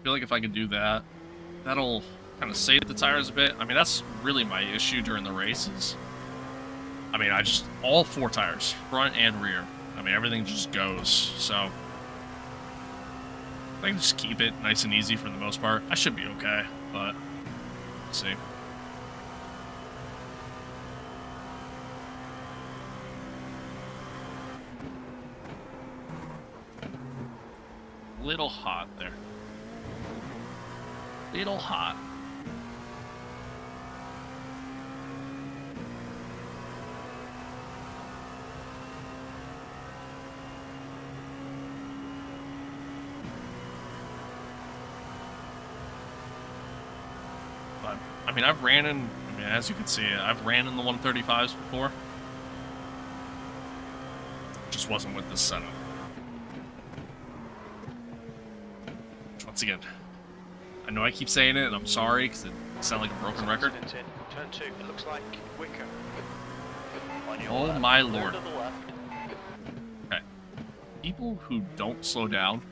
feel like if I can do that, that'll kind of save the tires a bit. I mean, that's really my issue during the races. I mean, all 4 tires, front and rear. I mean, everything just goes. So if I can just keep it nice and easy for the most part, I should be okay. But let's see. Little hot there. Little hot. But I mean, as you can see, I've ran in the 135s before. Just wasn't with this setup. Once again, I know I keep saying it, and I'm sorry because it sounds like a broken record. Turn 2. It looks like Wicker. Oh my lord. Okay. People who don't slow down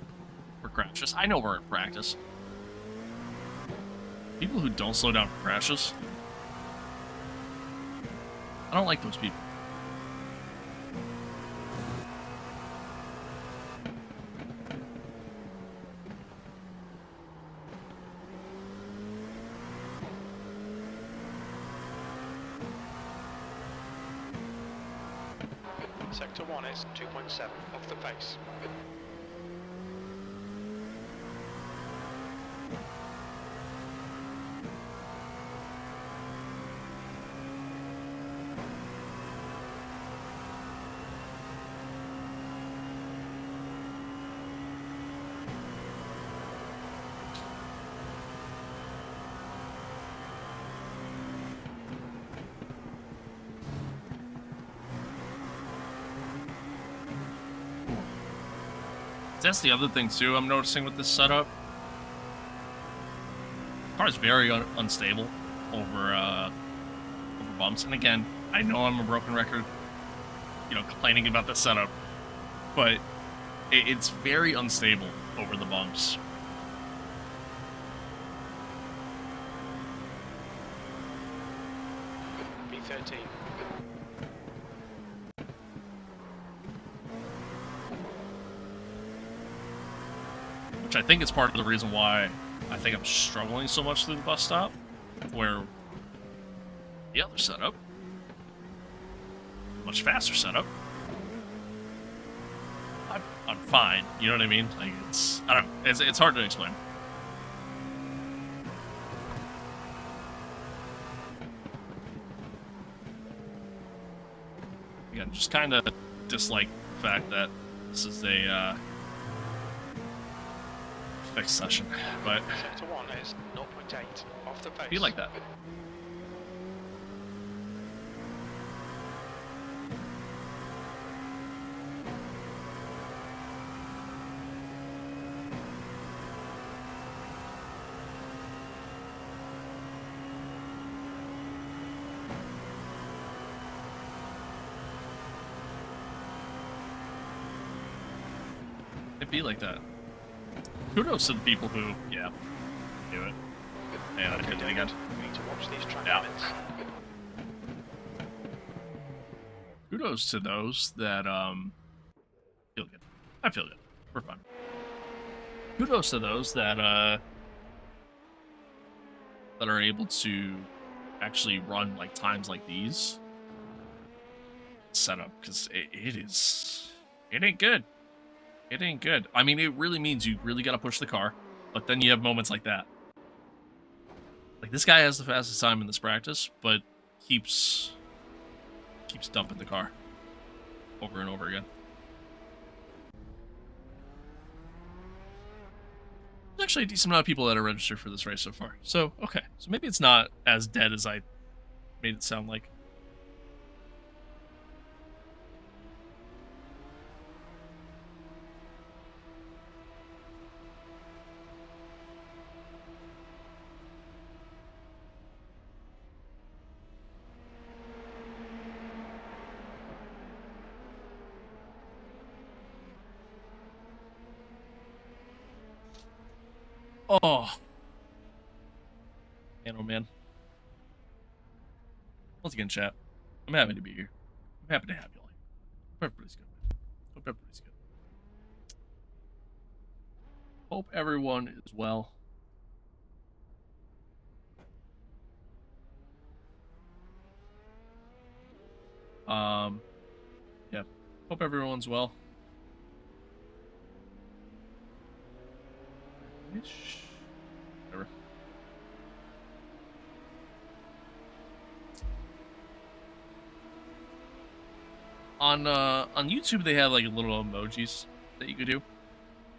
for crashes, I know we're in practice. People who don't slow down for crashes, I don't like those people. Sector 1 is 2.7 off the pace. That's the other thing too I'm noticing with this setup. The car is very unstable over bumps. And again, I know I'm a broken record, you know, complaining about the setup, but it's very unstable over the bumps. B13. Which I think is part of the reason why I think I'm struggling so much through the bus stop, where the other setup, much faster setup, I'm fine. You know what I mean? Like it's hard to explain. Again, just kind of dislike the fact that this is a next session, but Sector 1 is 0.8 off the pace. be like that. It'd be like that. Kudos to the people who, yeah, do it. Yeah, I did it again. We need to watch these track Yeah. limits. Kudos to those that feel good. I feel good. We're fine. Kudos to those that are able to actually run like times like these setup, because it ain't good. It ain't good. I mean, it really means you really got to push the car, but then you have moments like that. Like, this guy has the fastest time in this practice, but keeps dumping the car over and over again. There's actually a decent amount of people that are registered for this race so far. So, okay. So maybe it's not as dead as I made it sound like. Oh. Man, oh man. Once again, chat, I'm happy to be here. I'm happy to have you all here. Hope everybody's good, man. Hope everybody's good. Hope everyone is well. Yeah. Hope everyone's well. Whatever. On YouTube they have like little emojis that you could do,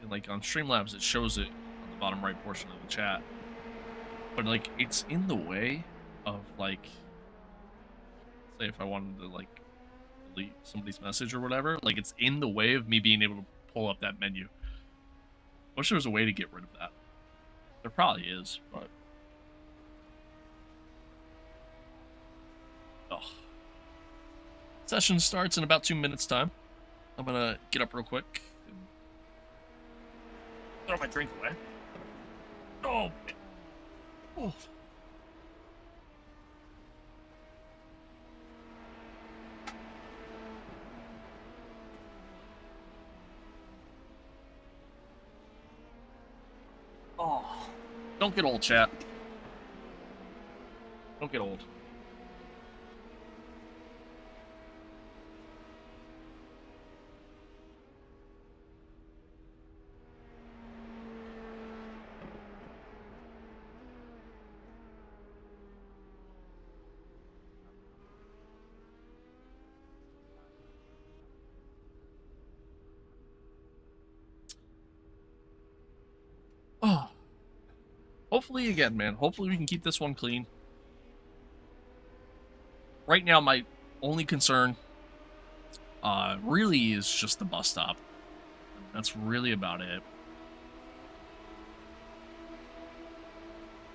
and like on Streamlabs it shows it on the bottom right portion of the chat. But like it's in the way of like, say if I wanted to like delete somebody's message or whatever, like it's in the way of me being able to pull up that menu. I wish there was a way to get rid of that. There probably is, but oh. Session starts in about 2 minutes time. I'm gonna get up real quick and throw my drink away. Oh, oh. Oh. Don't get old, chat. Don't get old. Oh. Hopefully, again, man. Hopefully we can keep this one clean. Right now, my only concern really is just the bus stop. That's really about it.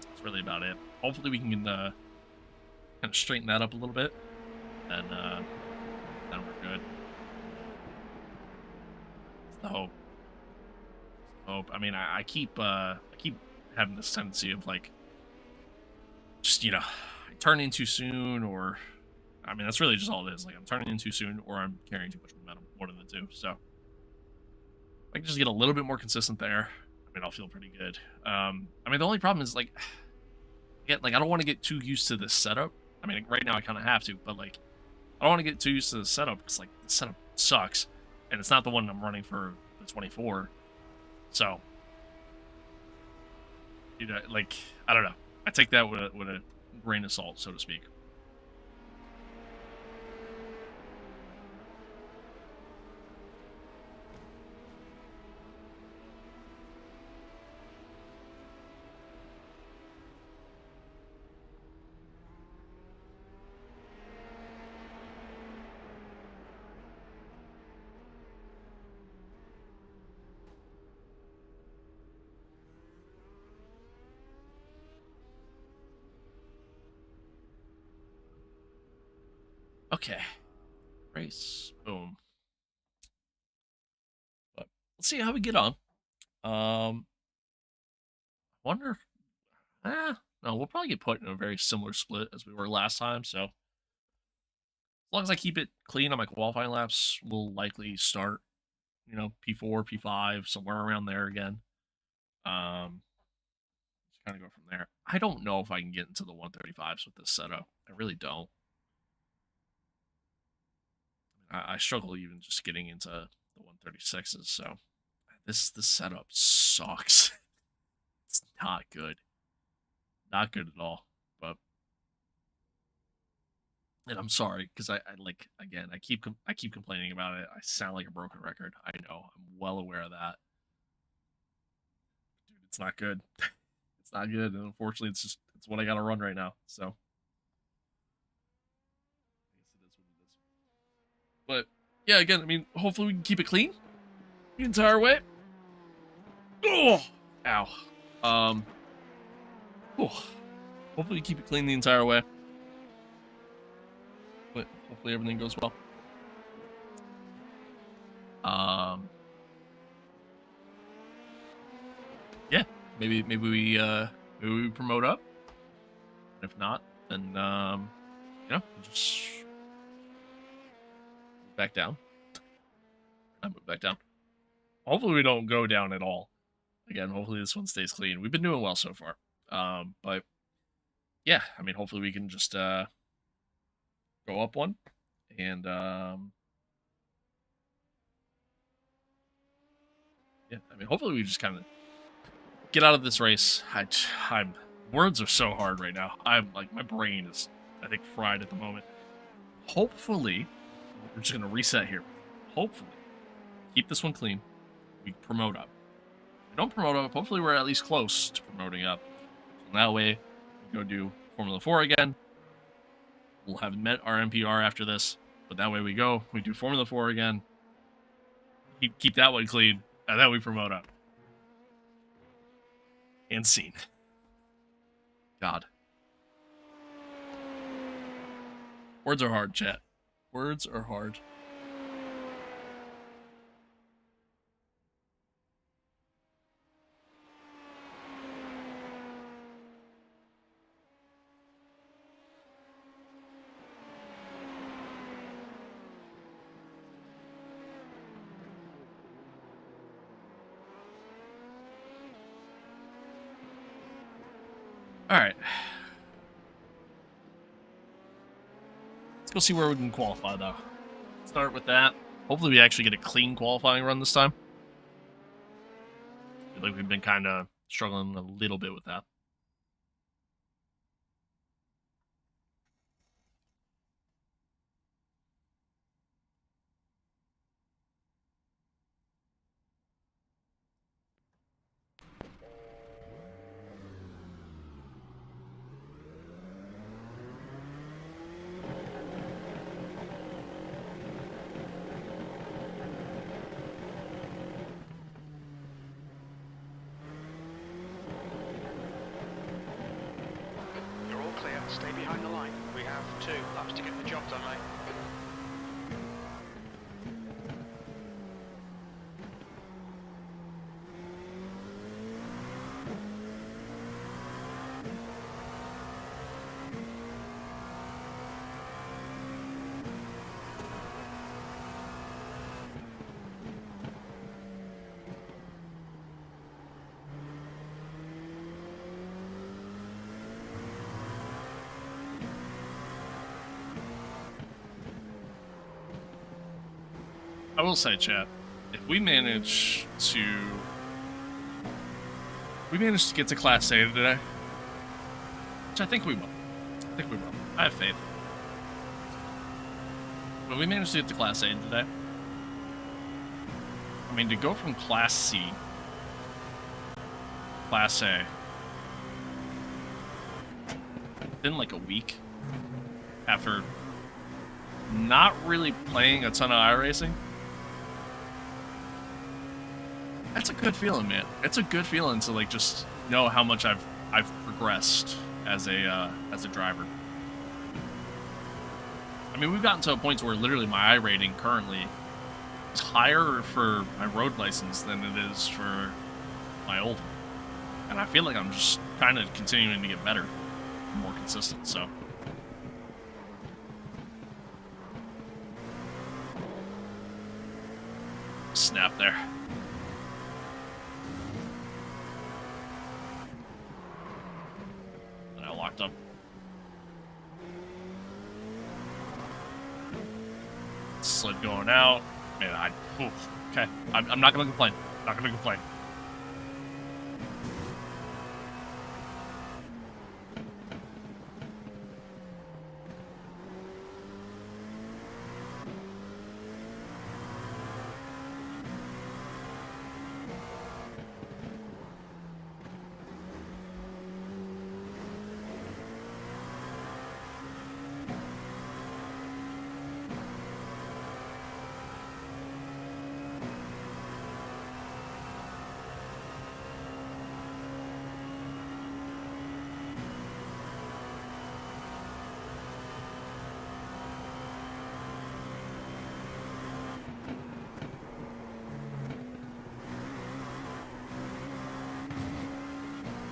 That's really about it. Hopefully we can kind of straighten that up a little bit, and then we're good. It's the hope. It's the hope. I mean, I keep having this tendency of like, just I turn in too soon, or I mean that's really just all it is. Like I'm turning in too soon, or I'm carrying too much momentum. One of the two. So if I can just get a little bit more consistent there, I mean I'll feel pretty good. I mean the only problem is like, I don't want to get too used to this setup. I mean right now I kind of have to, but like I don't want to get too used to the setup because like the setup sucks, and it's not the one I'm running for the 24. So like I don't know. I take that with a grain of salt, so to speak. Okay. Race. Boom. But let's see how we get on. Wonder. No, we'll probably get put in a very similar split as we were last time. So as long as I keep it clean on my qualifying laps, we'll likely start, P4, P5, somewhere around there again. Just kind of go from there. I don't know if I can get into the 135s with this setup. I really don't. I struggle even just getting into the 136s. So this setup sucks. It's not good. Not good at all. But and I'm sorry because I like again I keep complaining about it. I sound like a broken record. I know. I'm well aware of that. Dude, it's not good. It's not good, and unfortunately, it's what I got to run right now. So I guess it is what it is. But yeah, again, I mean, hopefully we can keep it clean the entire way. Oh, ow. Oh, hopefully we keep it clean the entire way. But hopefully everything goes well. Yeah, maybe we promote up. If not, then we'll just move back down. I move back down. Hopefully we don't go down at all. Again, hopefully this one stays clean. We've been doing well so far. But yeah, I mean, hopefully we can just go up one, and yeah, I mean, hopefully we just kind of get out of this race. I'm words are so hard right now. I'm like my brain is, I think, fried at the moment. Hopefully, we're just gonna reset here. Hopefully, keep this one clean. We promote up. If we don't promote up, hopefully we're at least close to promoting up. So that way, we go do Formula 4 again. We'll have met our MPR after this, but that way we do Formula 4 again. Keep that one clean, and then we promote up. And scene. God. Words are hard, chat. Words are hard. All right. Let's go see where we can qualify, though. Start with that. Hopefully we actually get a clean qualifying run this time. I feel like we've been kind of struggling a little bit with that. You're all clear. Stay behind the line. We have 2 laps to get the job done, mate. I will say, chat, if we manage to get to Class A today, which I think we will. I have faith. When we manage to get to Class A today, I mean, to go from Class C, Class A, within like a week, after not really playing a ton of iRacing, that's a good feeling, man. It's a good feeling to like just know how much I've progressed as a driver. I mean, we've gotten to a point where literally my I rating currently is higher for my road license than it is for my old one. And I feel like I'm just kind of continuing to get better, more consistent, so. Snap there. And I locked up. Slid going out. Man, okay. I'm not gonna complain. Not gonna complain.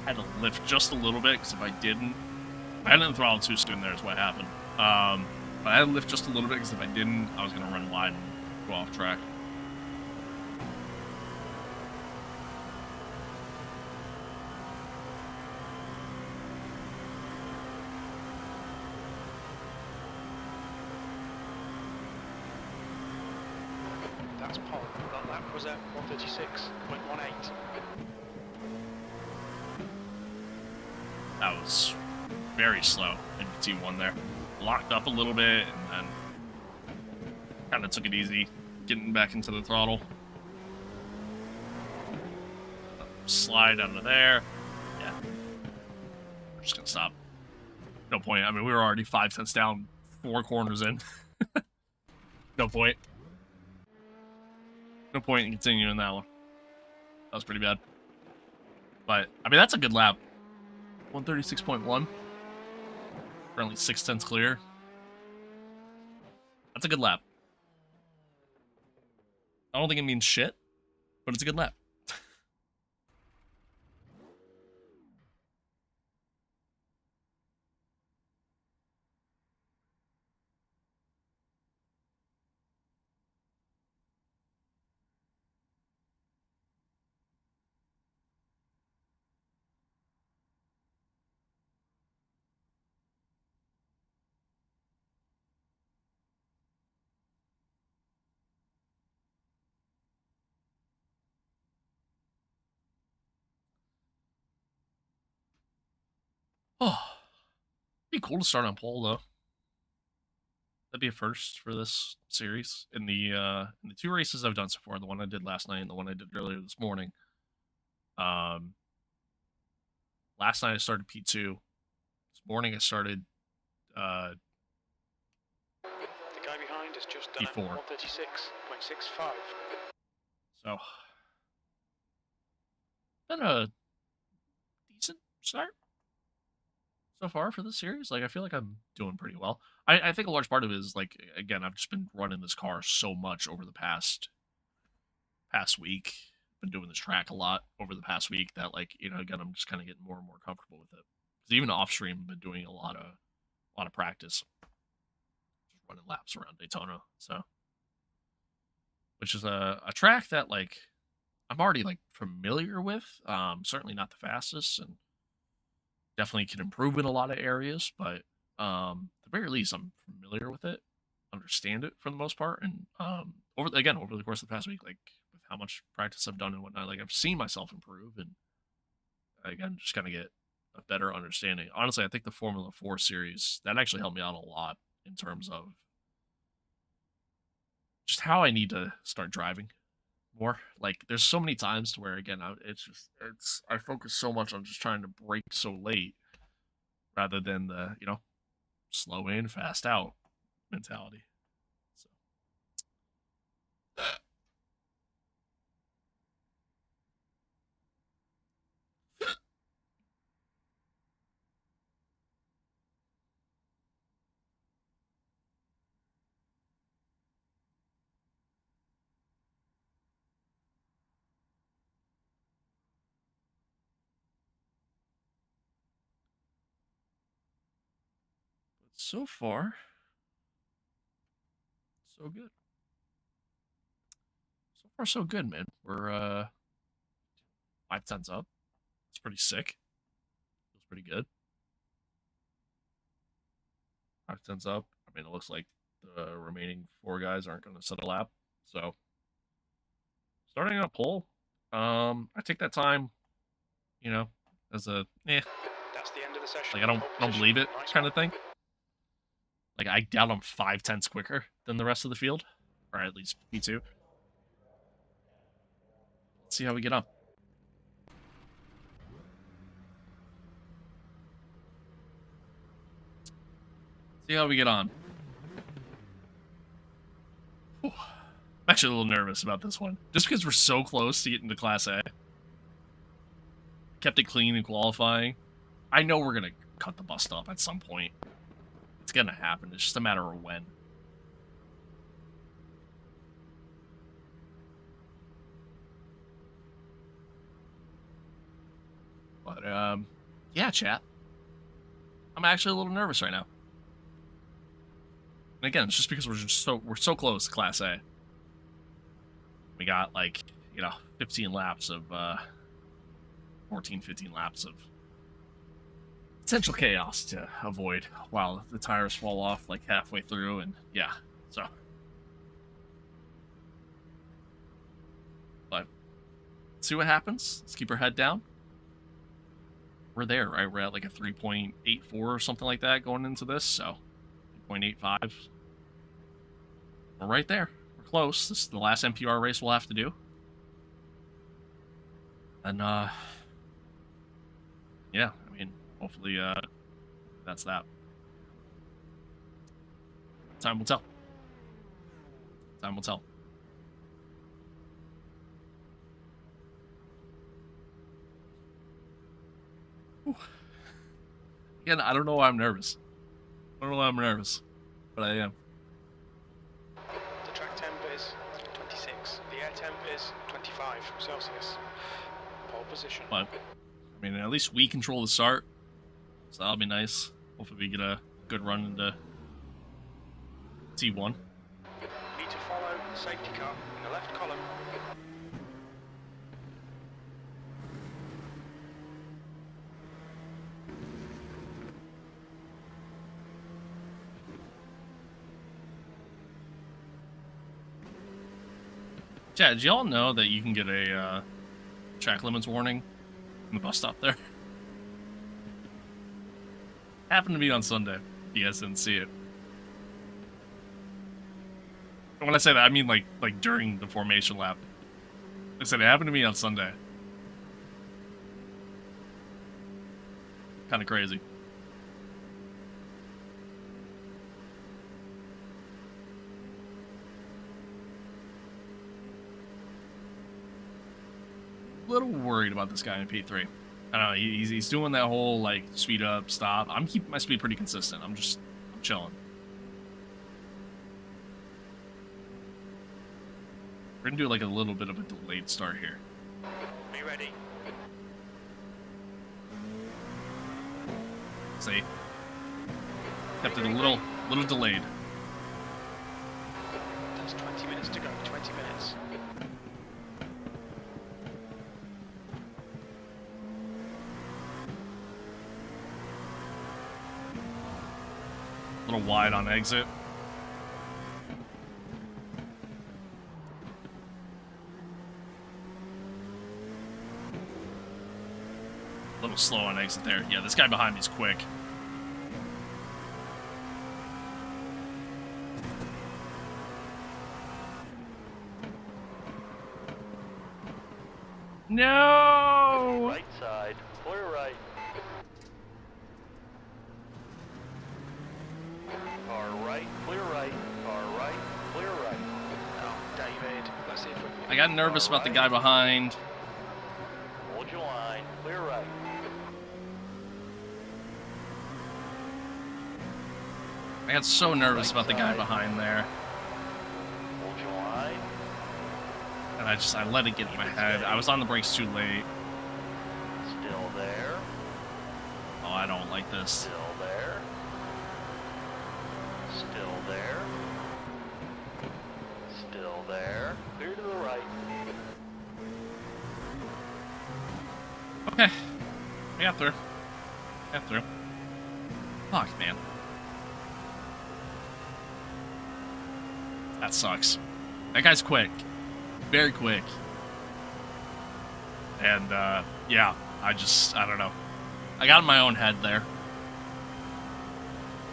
I had to lift just a little bit because if I didn't throttle too soon there is what happened. But I had to lift just a little bit because if I didn't, I was going to run wide and go off track. That's Paul. That lap was at 136.18. That was very slow in T1 there. Locked up a little bit and then kind of took it easy, getting back into the throttle. Slide out of there. Yeah. We're just going to stop. No point. I mean, we were already 5 tenths down, 4 corners in. No point. No point in continuing that one. That was pretty bad. But, I mean, that's a good lap. 136.1. Currently 6 tenths clear. That's a good lap. I don't think it means shit, but it's a good lap. Oh, it'd be cool to start on pole though. That'd be a first for this series. In the 2 races I've done so far, the one I did last night and the one I did earlier this morning. Last night I started P2. This morning I started The guy behind has just done P4. 136.65. So, been a decent start so far for this series. Like, I feel like I'm doing pretty well. I think a large part of it is, like, again, I've just been running this car so much over the past week. Been doing this track a lot over the past week that, like, you know, again, I'm just kind of getting more and more comfortable with it. Because even off stream, I've been doing a lot of practice, just running laps around Daytona. So, which is a track that, like, I'm already, like, familiar with. Certainly not the fastest, and definitely can improve in a lot of areas, but at the very least, I'm familiar with it, understand it for the most part, and over the course of the past week, like with how much practice I've done and whatnot, like I've seen myself improve, and again, just kind of get a better understanding. Honestly, I think the Formula 4 series that actually helped me out a lot in terms of just how I need to start driving more. Like, there's so many times to where again, I focus so much on just trying to brake so late rather than the slow in, fast out mentality. So so far, so good. So far, so good, man. We're 5 tenths up. It's pretty sick. Feels pretty good. 5 tenths up. I mean, it looks like the remaining 4 guys aren't going to set a lap. So, starting on pole, I take that time, you know, as a That's the end of the session. like I don't believe it Nice kind one. of thing. Like I doubt I'm 5 tenths quicker than the rest of the field, or at least P2. Let's see how we get on. See how we get on. Whew. I'm actually a little nervous about this one, just because we're so close to getting to Class A. Kept it clean in qualifying. I know we're gonna cut the bus stop at some point. It's gonna happen. It's just a matter of when. But yeah, chat. I'm actually a little nervous right now. And again, it's just because we're so close to Class A. We got like, 15 laps of 14, 15 laps of potential chaos to avoid while the tires fall off like halfway through, and yeah, so. But see what happens. Let's keep our head down. We're there, right? We're at like a 3.84 or something like that going into this, so 3.85. We're right there. We're close. This is the last NPR race we'll have to do. And yeah, I mean, hopefully that's that. Time will tell. Time will tell. Whew. Again, I don't know why I'm nervous. I don't know why I'm nervous, but I am. The track temp is 26. The air temp is 25 Celsius. Pole position. But I mean, at least we control the start, so that'll be nice. Hopefully, we get a good run into T1. Need to follow the safety car in the left column. Chad, did y'all know that you can get a track limits warning in the bus stop there? Happened to me on Sunday. You guys didn't see it. And when I say that, I mean like during the formation lap. I said it happened to me on Sunday. Kind of crazy. A little worried about this guy in P3. I don't know, he's doing that whole like speed up, stop. I'm keeping my speed pretty consistent. I'm chilling. We're gonna do like a little bit of a delayed start here. Be ready. See? Kept it a little delayed. That's 20 minutes to go. 20 minutes. A little wide on exit. A little slow on exit there. Yeah, this guy behind me is quick. No! Right side, clear right. Car right, clear right. Car right, clear right. Oh, David. Let's see if we can... I got nervous about the guy behind. Hold your line, clear right. I got so nervous about the guy behind there. Hold your line. And I let it get in my head. I was on the brakes too late. Still there. Oh, I don't like this. Still there. Still there. Still there. Clear to the right. Okay. We got through. Got through. Fuck, man. That sucks. That guy's quick. Very quick. And, yeah, I don't know. I got in my own head there.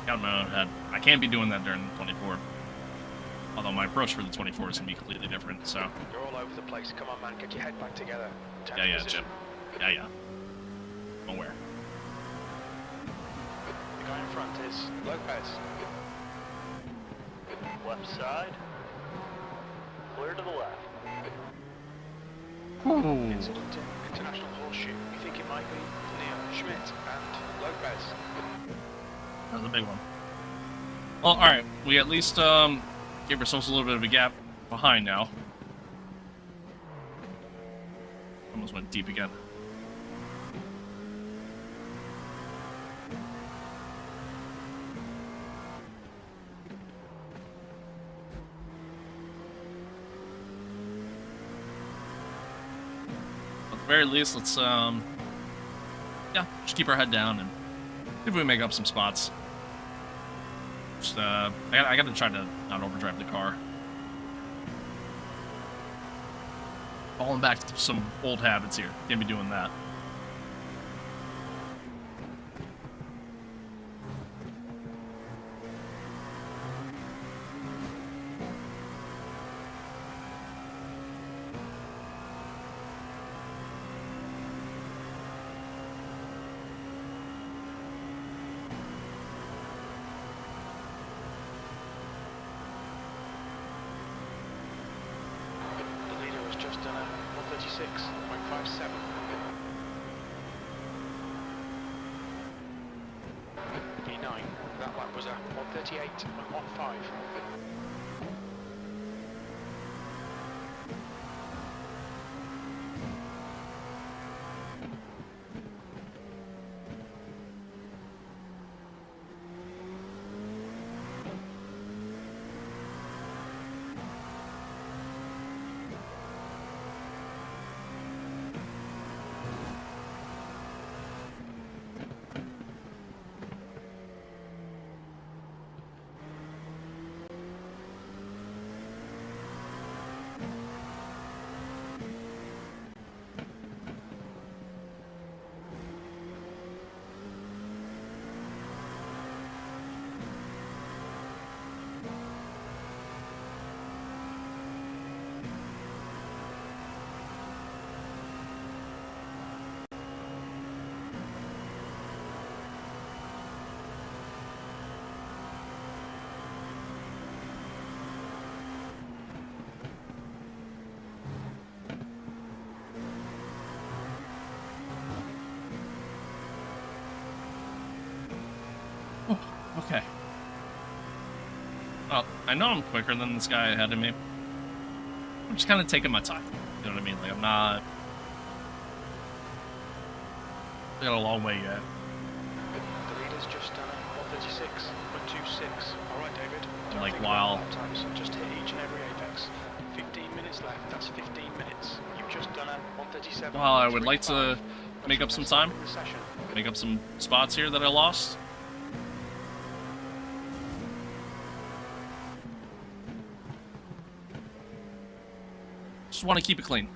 Got in my own head. I can't be doing that during the 24. Although my approach for the 24 is going to be completely different, so. You're all over the place. Come on, man. Get your head back together. Yeah, Jim. Yeah. I'm aware. The guy in front is Lopez. Left side. Clear to the left. Incident in International Horseshoe. We think it might be near Schmidt and Lopez. That was a big one. Well, alright. We at least gave ourselves a little bit of a gap behind now. Almost went deep again. At the very least, let's yeah, just keep our head down and see if we make up some spots. Just I gotta try to not overdrive the car. Falling back to some old habits here. Can't be doing that. Just done a 136.57. E9, that lap was a 138.15. Okay. Well, I know I'm quicker than this guy ahead of me. I'm just kind of taking my time. You know what I mean? Like, I'm not... I got a long way yet. The leader's just done a 136.26. Alright, David. Don't Like, think while... about lap times. Just hit each and every apex. 15 minutes left. That's 15 minutes. You've just done a 137. Well, I would like to make up some time. Make up some spots here that I lost. Just want to keep it clean.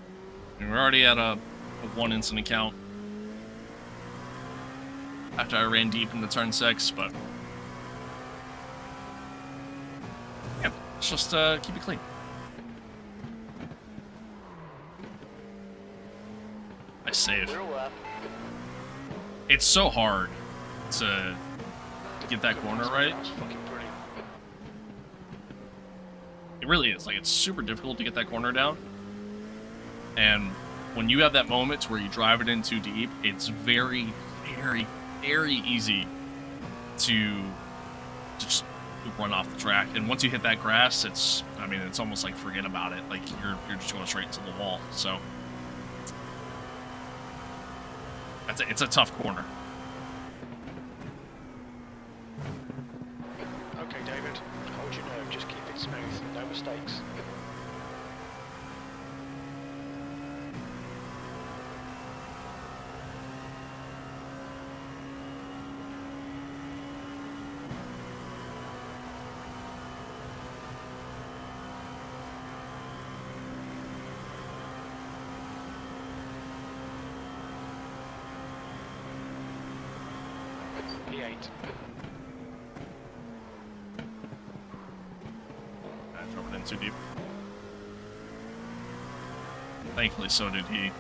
I mean, we're already at a one incident count after I ran deep into turn 6, but yeah, let's just keep it clean. I save. Clear left. It's so hard to get that corner right. That's fucking brilliant. It really is. Like, it's super difficult to get that corner down. And when you have that moment where you drive it in too deep, it's very, very, very easy to just run off the track. And once you hit that grass, it's, I mean, it's almost like forget about it. Like, you're just going straight into the wall. So it's a tough corner. Okay, David. mistakes. P8. I drove it in too deep. Thankfully, so did he.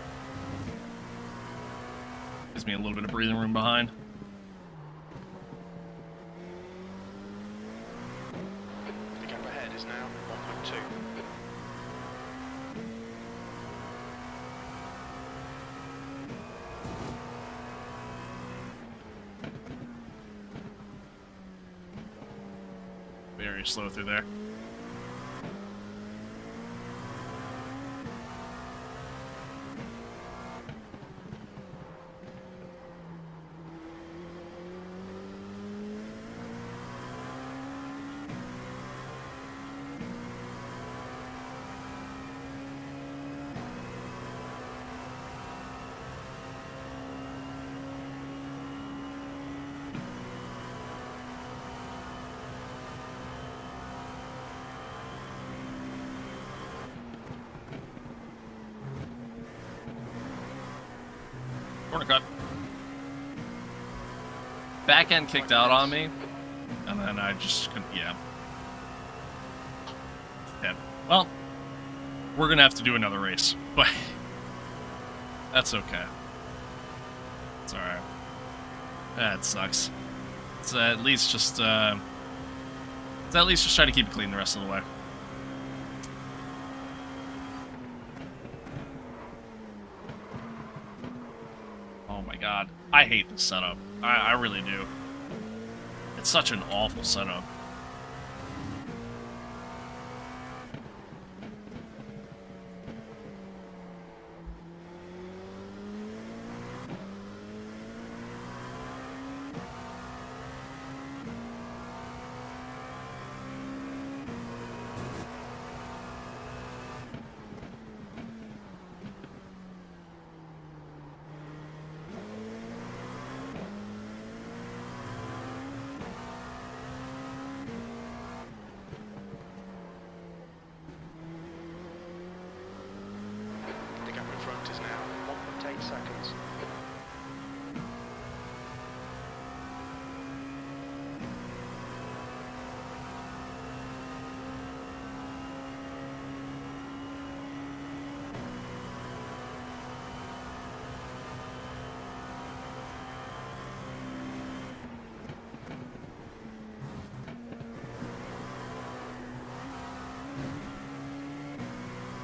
Gives me a little bit of breathing room behind. The gap ahead is now 1.2. Very slow through there. Corner cut. Back end kicked out on me, and then I just couldn't, yeah. Dead. Well, we're gonna have to do another race, but that's okay. It's alright. That sucks. It's at least just try to keep it clean the rest of the way. Oh my god. I hate this setup. I really do. It's such an awful setup. The gap in front is now 1.8 seconds.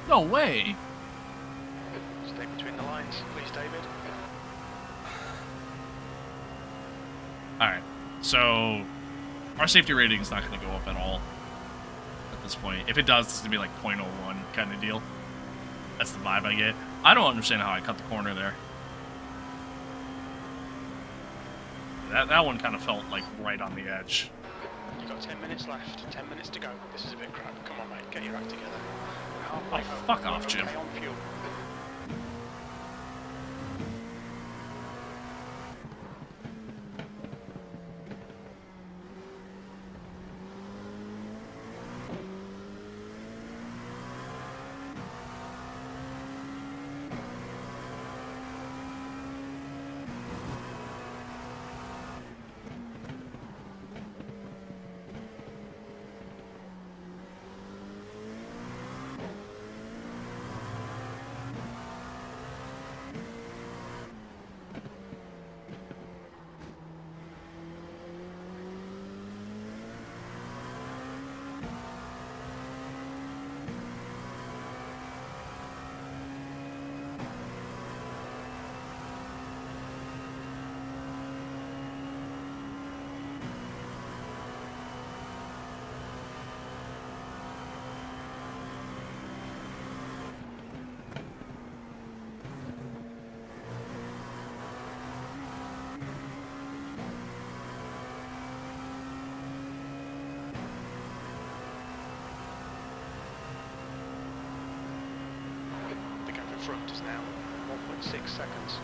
No way! Stay between the lines, please, David. Alright, so our safety rating is not going to go up at all at this point. If it does, it's going to be like 0.01 kind of deal. That's the vibe I get. I don't understand how I cut the corner there. That one kind of felt like right on the edge. You've got 10 minutes left, 10 minutes to go. This is a bit crap. Come on, mate, get your act together. Oh, fuck off, Jim. Okay on fuel. front is now 1.6 seconds.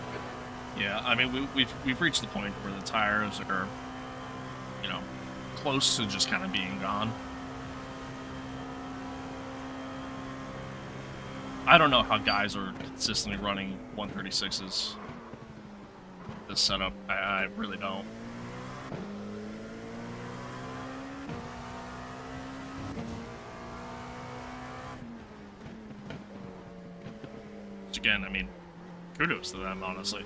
Yeah, I mean, we've reached the point where the tires are, you know, close to just kind of being gone. I don't know how guys are consistently running 136s. This setup, I really don't. Which again, I mean, kudos to them, honestly.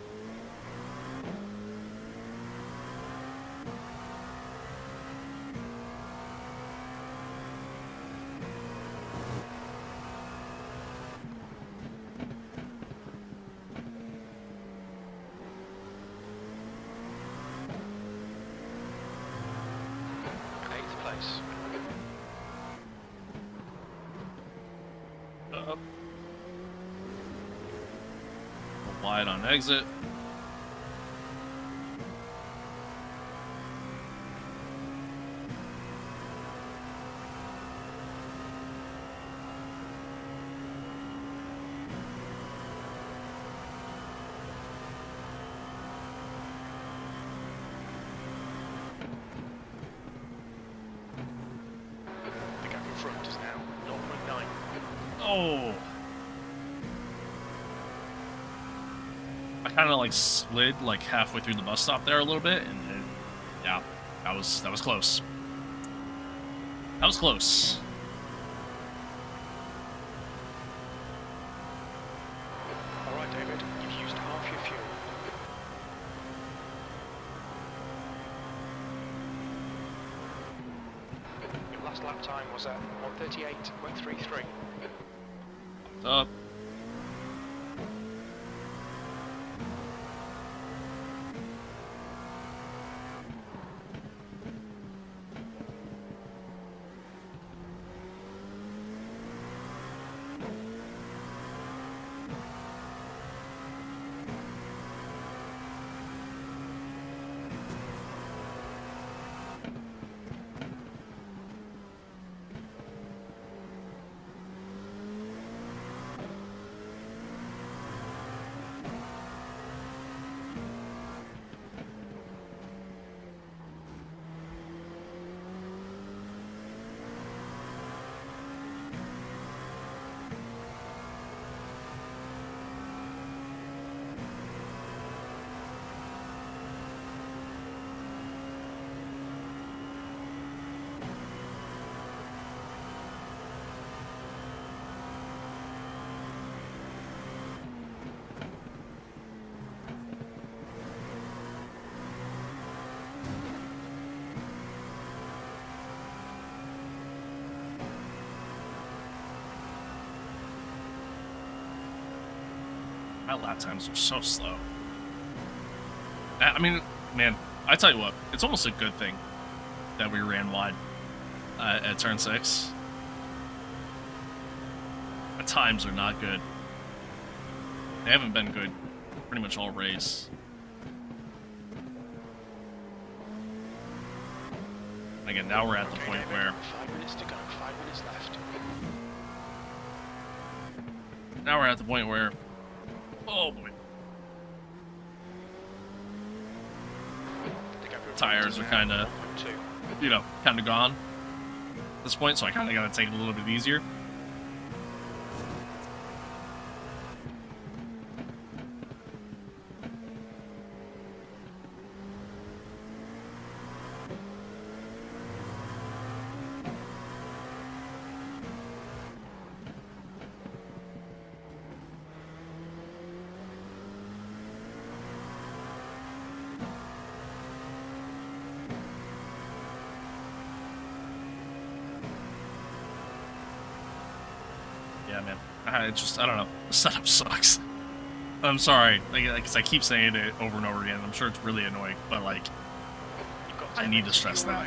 Wide on exit. The gap in front is now 0.9. Oh. I kind of like slid like halfway through the bus stop there a little bit, and then, yeah, that was close. That was close. All right, David, you've used half your fuel. Your last lap time was at 1:38.33. Up. My lap times are so slow. I mean, man, I tell you what, it's almost a good thing that we ran wide at turn 6. The times are not good. They haven't been good pretty much all race. Again, now we're at the point where 5 minutes to go, 5 minutes left. now we're at the point where, oh boy, tires are kind of, you know, kind of gone at this point, so I kind of got to take it a little bit easier. Yeah, man. I don't know. The setup sucks. I'm sorry. Like, I keep saying it over and over again. I'm sure it's really annoying, but, like, I need to stress that.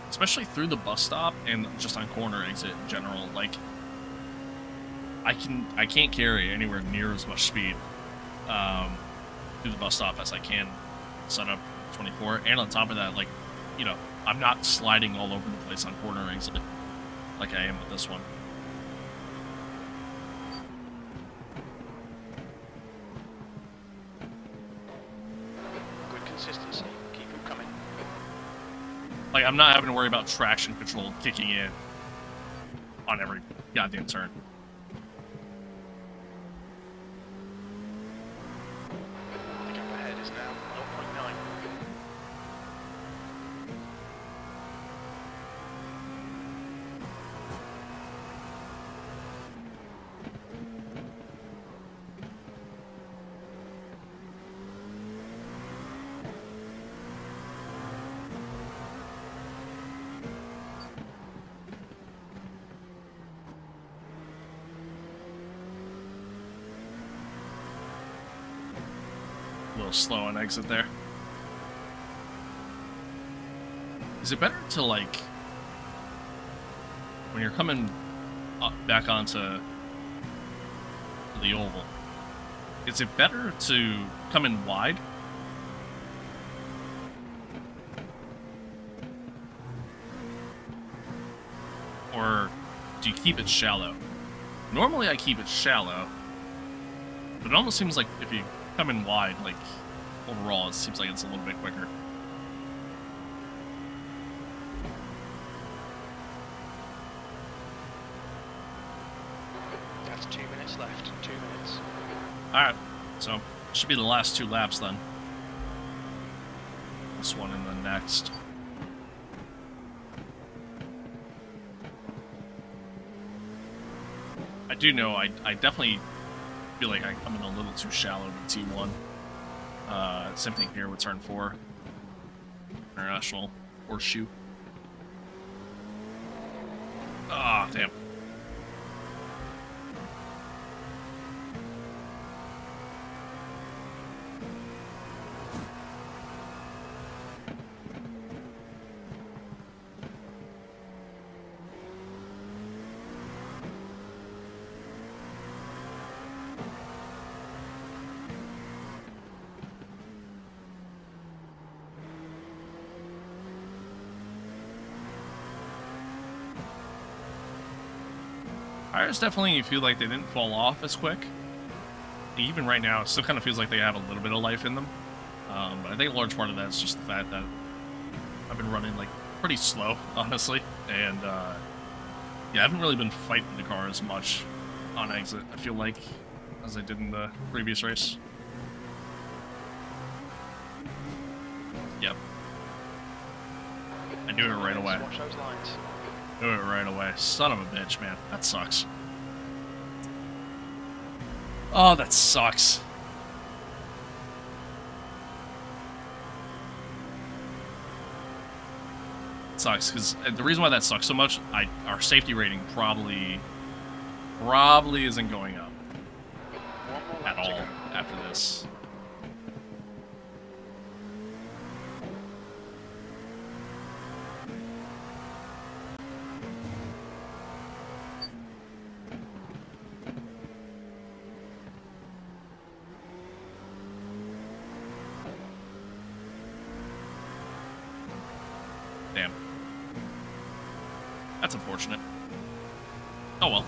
Especially through the bus stop and just on corner exit in general. Like, I can't carry anywhere near as much speed through the bus stop as I can setup 24, and on top of that, like, you know, I'm not sliding all over the place on corner exit like I am with this one. Good consistency. Keep them coming. Like, I'm not having to worry about traction control kicking in on every goddamn turn. The gap ahead is now 0.9. A little slow on exit there. Is it better to, like, when you're coming up back onto the oval, is it better to come in wide? Or do you keep it shallow? Normally I keep it shallow, but it almost seems like if you come in wide, like, overall, it seems like it's a little bit quicker. That's 2 minutes left. 2 minutes. Alright, so should be the last 2 laps then. This one and the next. I do know I definitely feel like I come in a little too shallow with T1. Same thing here with turn 4. International horseshoe. Ah, damn. Tires definitely feel like they didn't fall off as quick. Even right now, it still kind of feels like they have a little bit of life in them. But I think a large part of that is just the fact that I've been running, like, pretty slow, honestly. And, yeah, I haven't really been fighting the car as much on exit, I feel like, as I did in the previous race. Yep. I knew it right away. Watch those lines. Do it right away. Son of a bitch, man. That sucks. Oh, that sucks. It sucks, because the reason why that sucks so much, our safety rating probably isn't going up at all after this. Damn. That's unfortunate. Oh well.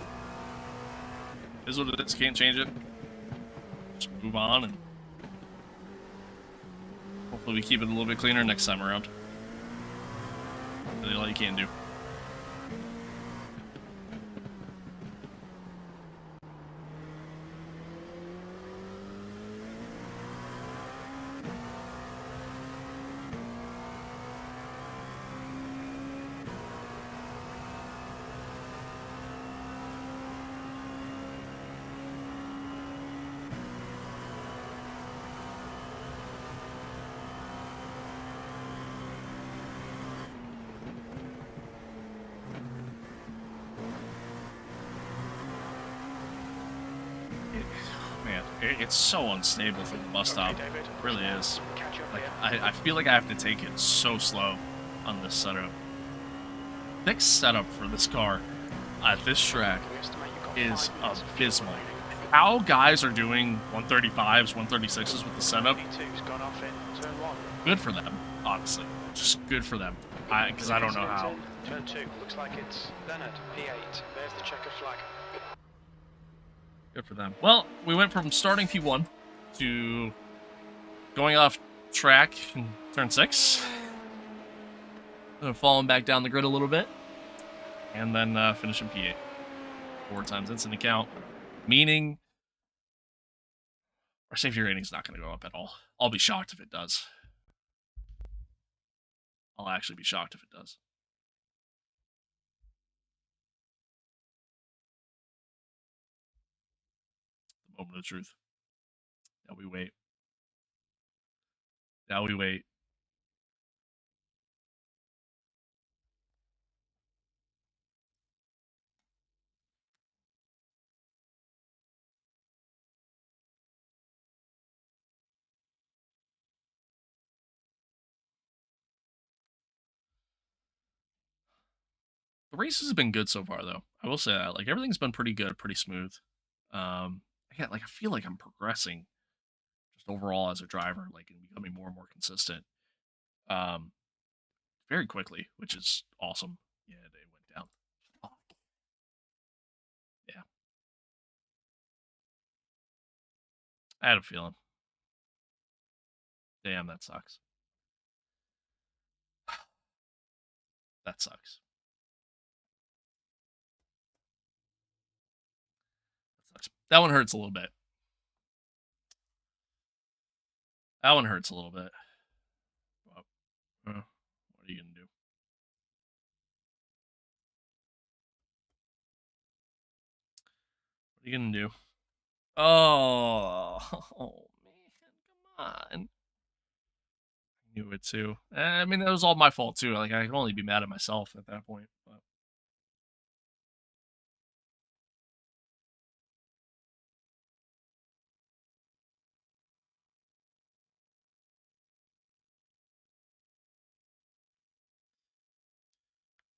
It is what it is, can't change it. Just move on and hopefully we keep it a little bit cleaner next time around. Really all you can do. Man, it's so unstable from the bus stop. Okay, David. It really is. Catch up Like, here. I feel like I have to take it so slow on this setup. Next setup for this car at this track We estimate you've got is 5 minutes of fuel abysmal. remaining. How guys are doing 135s, 136s with the setup, LMP2's gone off in turn 1. Good for them, honestly. Just good for them. Because I don't know how. Turn 2, looks like it's Leonard, P8. There's the checker flag. Good for them. Well, we went from starting P1 to going off track in turn 6, falling back down the grid a little bit, and then finishing P8. 4 times incident count, meaning our safety rating is not going to go up at all. I'll be shocked if it does. I'll actually be shocked if it does. The moment of truth. Now we wait. Now we wait. The races have been good so far, though. I will say that. Like, everything's been pretty good, pretty smooth. Again, like, I feel like I'm progressing just overall as a driver, like, and becoming more and more consistent. Um, very quickly, which is awesome. Yeah, they went down. Fuck. Yeah. I had a feeling. Damn, that sucks. That sucks. That sucks. That one hurts a little bit. That one hurts a little bit. But, what are you gonna do? What are you gonna do? Oh, oh man, come on. I knew it too. I mean, that was all my fault too. Like, I can only be mad at myself at that point. But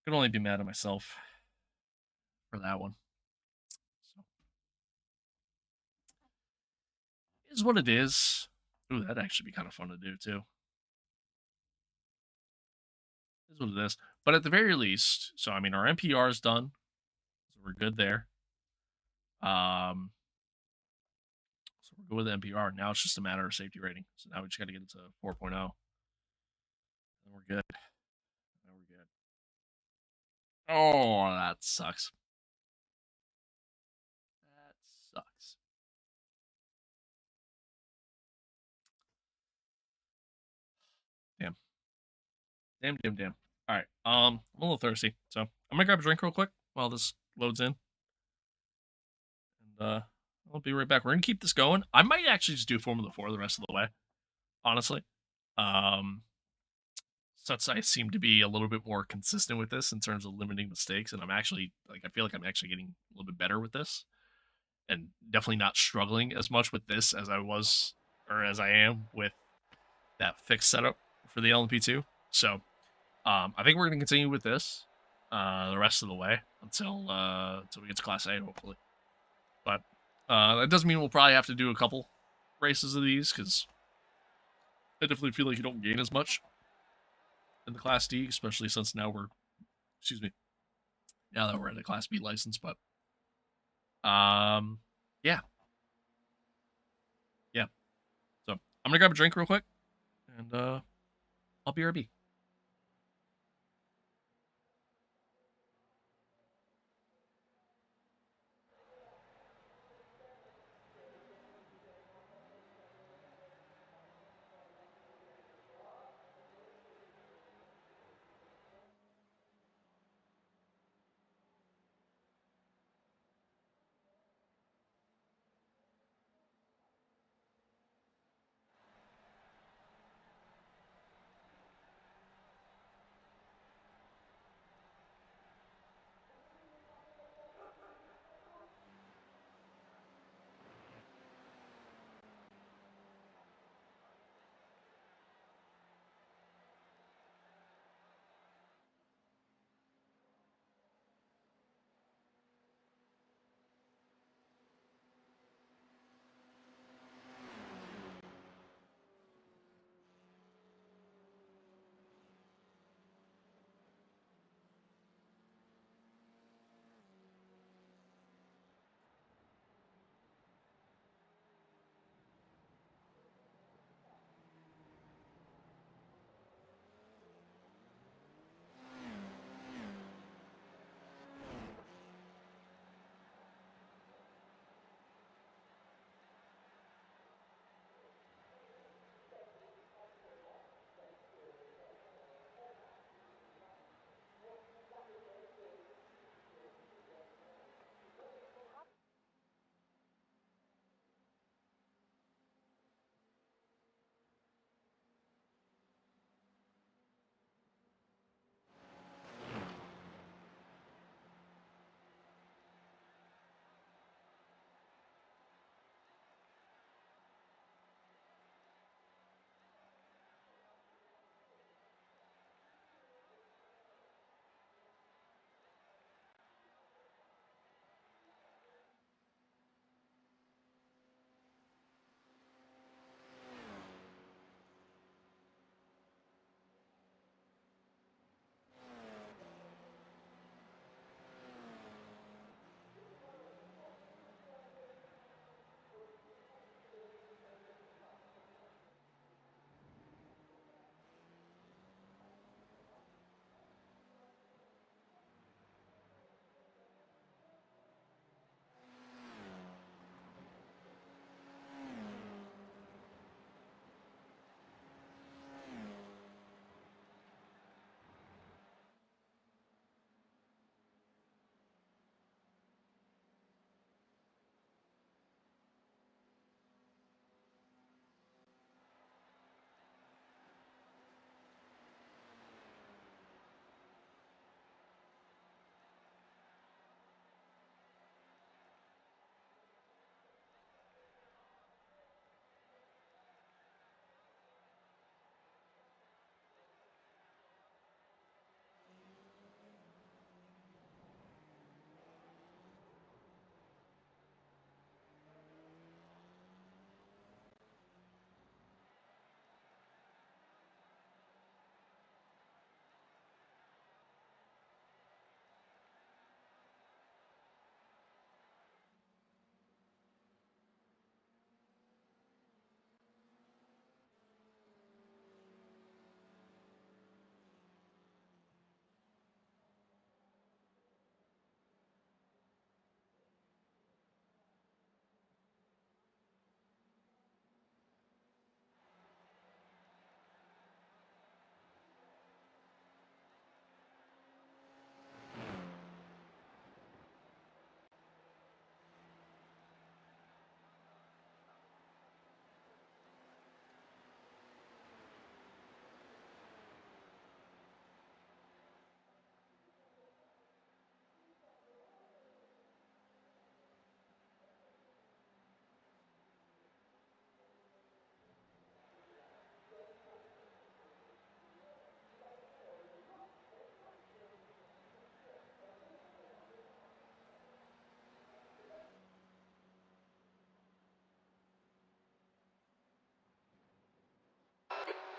I can only be mad at myself for that one. So, it is what it is. Ooh, that'd actually be kind of fun to do too. It is what it is. But at the very least, so I mean, our NPR is done, so we're good there. So we're good with NPR. Now it's just a matter of safety rating. So now we just got to get it to 4.0, and we're good. Now we're good. Oh, that sucks. That sucks. Damn. Damn, damn, damn. All right. I'm a little thirsty, so I'm gonna grab a drink real quick while this loads in, and I'll be right back. We're gonna keep this going. I might actually just do Formula 4 the rest of the way, honestly. Um, since I seem to be a little bit more consistent with this in terms of limiting mistakes, and I'm actually like I feel like I'm actually getting a little bit better with this, and definitely not struggling as much with this as I was or as I am with that fixed setup for the LMP2. So I think we're going to continue with this the rest of the way until we get to Class A, hopefully. But that doesn't mean we'll probably have to do a couple races of these because I definitely feel like you don't gain as much in the Class D, especially since now excuse me, now that we're at a Class B license. But yeah, yeah. So I'm gonna grab a drink real quick, and I'll be RB.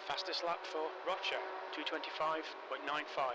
Fastest lap for Rocha, 2:25.95.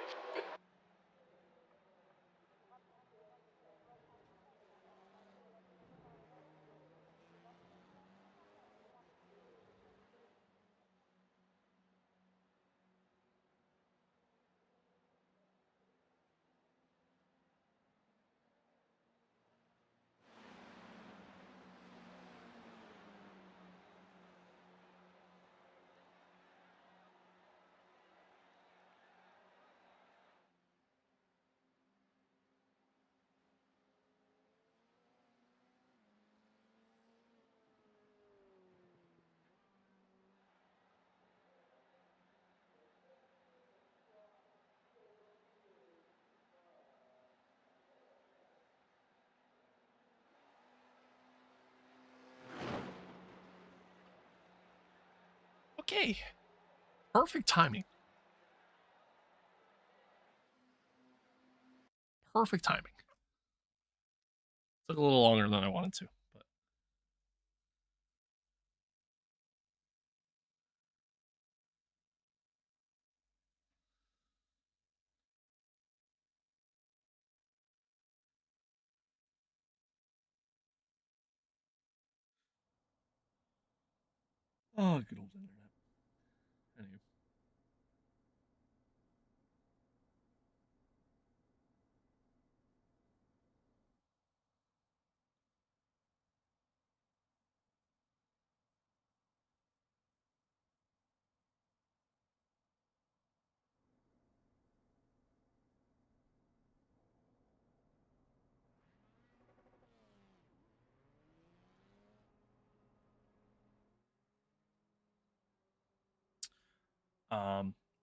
Okay. Perfect timing. Perfect timing. Took a little longer than I wanted to, but oh, good old internet. Anyway.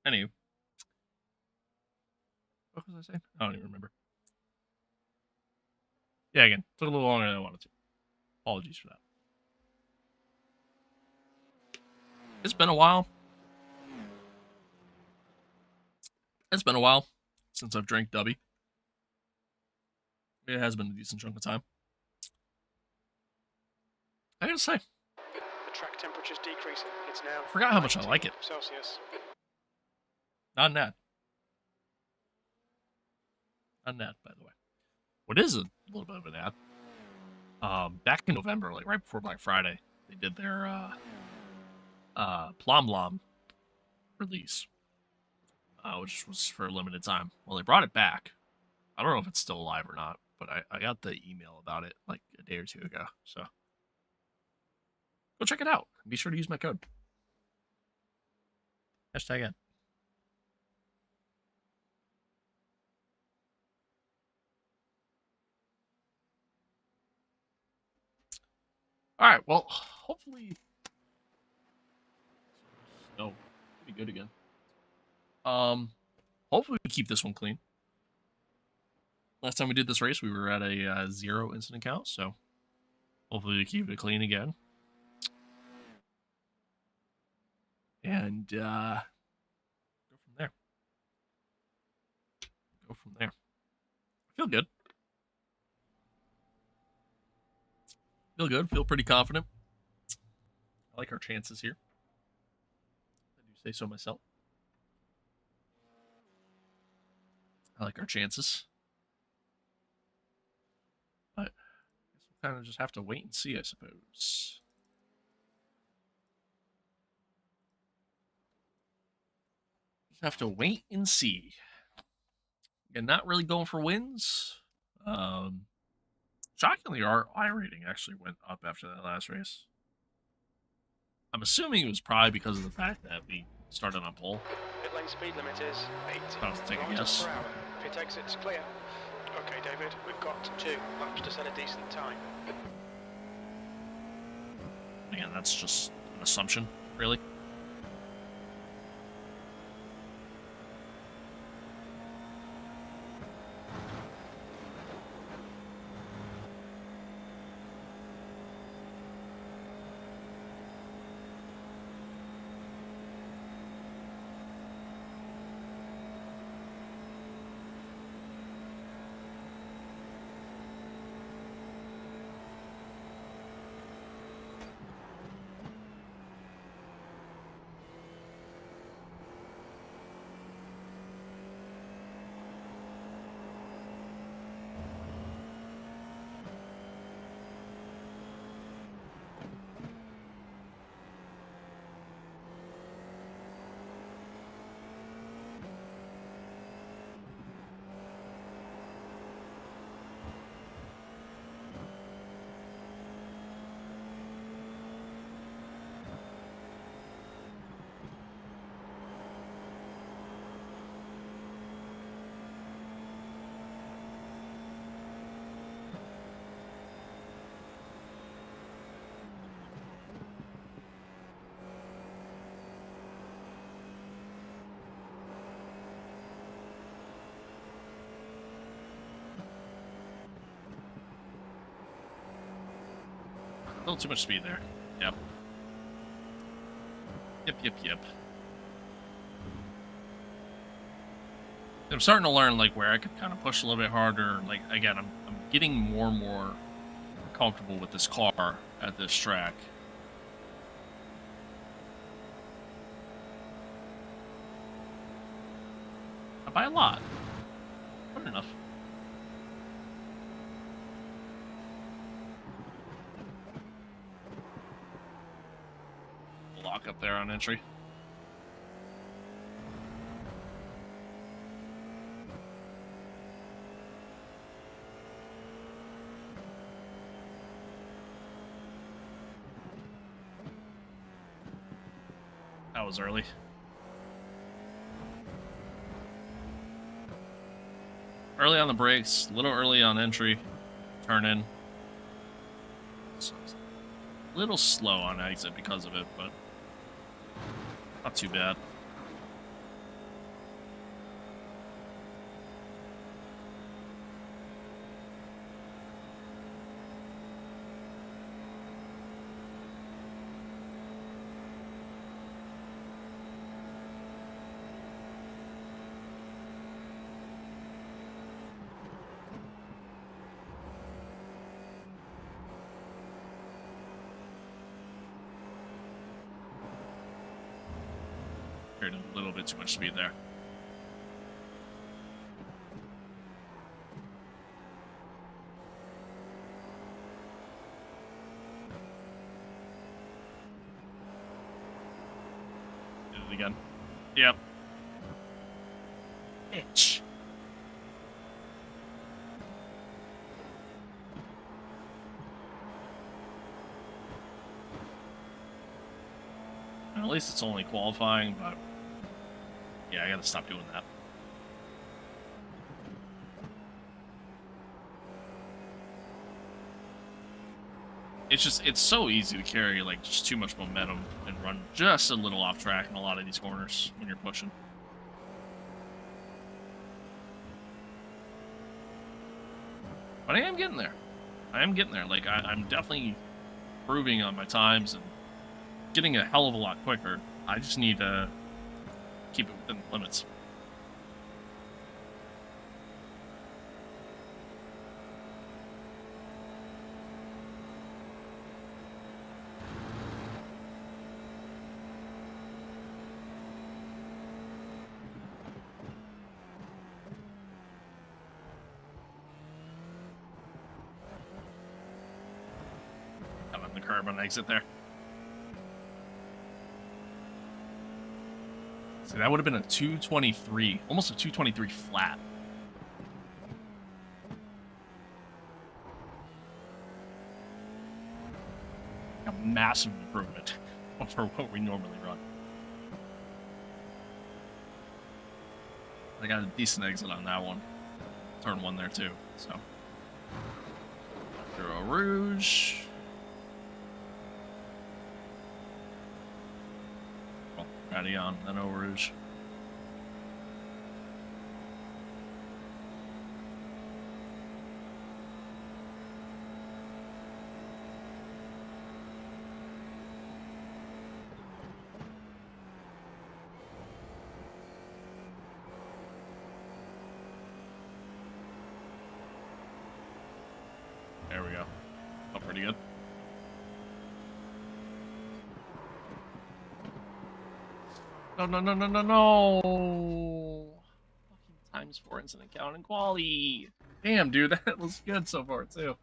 Anyway. What was I saying? I don't even remember. Yeah, again, took a little longer than I wanted to. Apologies for that. It's been a while. It's been a while since I've drank Dubby. It has been a decent chunk of time. I gotta say, The track temperature's decreasing. It's now. I forgot how much I like it. Celsius. Not Nat. Not Nat, by the way. What is a little bit of an ad? Back in November, like right before Black Friday, they did their Plom Blom release, which was for a limited time. Well, they brought it back. I don't know if it's still alive or not, but I got the email about it like a day or two ago. So go check it out. Be sure to use my code. Hashtag ad. All right. Well, hopefully, no, be good again. Hopefully we keep this one clean. Last time we did this race, we were at a 0 incident count, so hopefully we keep it clean again. And go from there. Go from there. I feel good. Feel good. Feel pretty confident. I like our chances here. I do say so myself. I like our chances. But I guess we'll kind of just have to wait and see, I suppose. Just have to wait and see. Again, not really going for wins. Shockingly, our I rating actually went up after that last race. I'm assuming it was probably because of the fact that we started on pole. Pit lane speed limit is 80 I'll take a kilometers guess. per hour. Pit exit's clear. Okay, David, we've got 2 laps to set a decent time. Again, that's just an assumption, really. little too much speed there. Yep. Yep. I'm starting to learn, like, where I could kind of push a little bit harder. Like, again, I'm getting more and more comfortable with this car at this track. Not by a lot, but enough. Lock up there on entry. That was early. Early on the brakes, a little early on entry, turn in. So, a little slow on exit because of it, but not too bad. A little bit too much speed there. Did it again. Yep. Bitch. At least it's only qualifying, but yeah, I gotta stop doing that. It's so easy to carry, like, just too much momentum and run just a little off track in a lot of these corners when you're pushing. But I am getting there. Like, I'm definitely improving on my times and getting a hell of a lot quicker. I just need to keep it within the limits. Come on the curb on exit there. So that would have been a 223, almost a 223 flat. A massive improvement over what we normally run. I got a decent exit on that one. Turn one there too, so. Through a Rouge. Radillon, then Eau Rouge. There we go. Oh, pretty good. No. Fucking ×4 incident count and quality. Damn, dude, that was good so far too.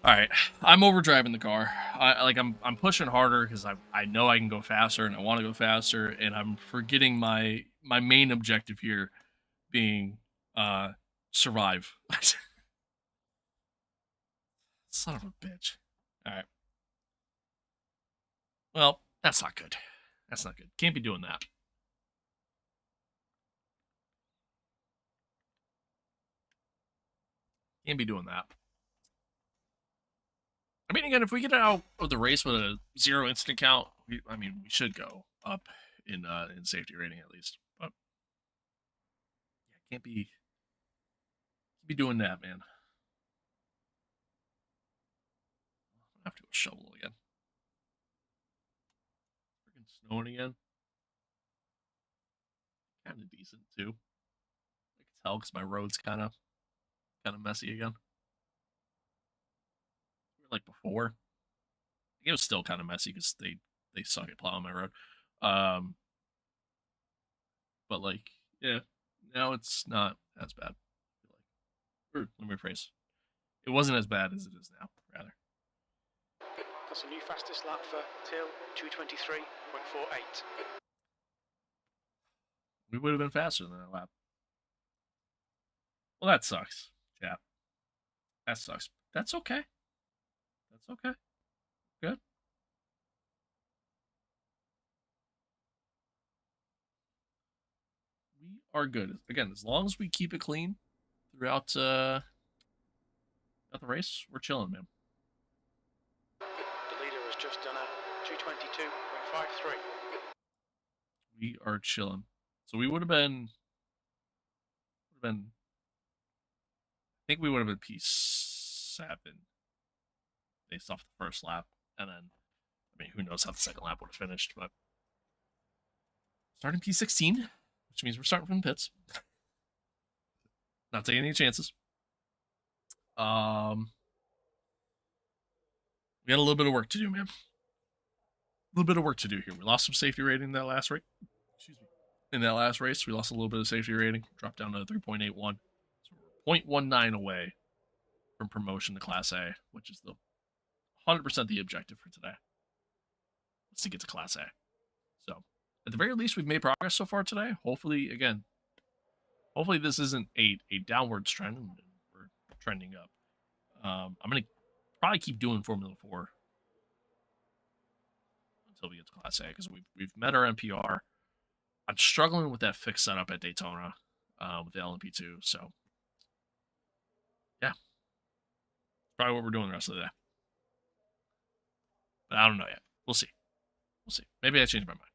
All right, I'm overdriving the car. I'm pushing harder because I know I can go faster and I want to go faster, and I'm forgetting my main objective here being survive. Son of a bitch. All right. Well, that's not good. That's not good. Can't be doing that. Can't be doing that. I mean, again, if we get out of the race with a 0 incident count, we should go up in safety rating at least. But yeah, can't be doing that, man. I have to go shovel again. Freaking snowing again. Kind of decent too. I can tell because my road's kind of messy again. Like before, it was still kind of messy because they suck at plowing my road. But like, yeah, now it's not as bad. Or let me rephrase. It wasn't as bad as it is now, rather. That's a new fastest lap for Till, 2:23.48. We would have been faster than that lap. Well, that sucks. Yeah. That sucks. That's okay. That's okay. Good. We are good. Again, as long as we keep it clean throughout the race, we're chilling, man. The leader has just done a 2:22.53. We are chilling. So we would have been. I think we would have been P7 based off the first lap, and then I mean, who knows how the second lap would have finished, but starting P16, which means we're starting from the pits. Not taking any chances. We got a little bit of work to do, man. A little bit of work to do here. We lost some safety rating in that last race. Excuse me. In that last race, we lost a little bit of safety rating. Dropped down to 3.81. So we're 0.19 away from promotion to Class A, which is the 100% the objective for today. Is to get to Class A. So, at the very least, we've made progress so far today. Hopefully, again, hopefully this isn't a downwards trend and we're trending up. I'm going to probably keep doing Formula 4 until we get to Class A because we've met our NPR. I'm struggling with that fixed setup at Daytona with the LMP2. So, yeah. Probably what we're doing the rest of the day. But I don't know yet. We'll see. We'll see. Maybe I changed my mind.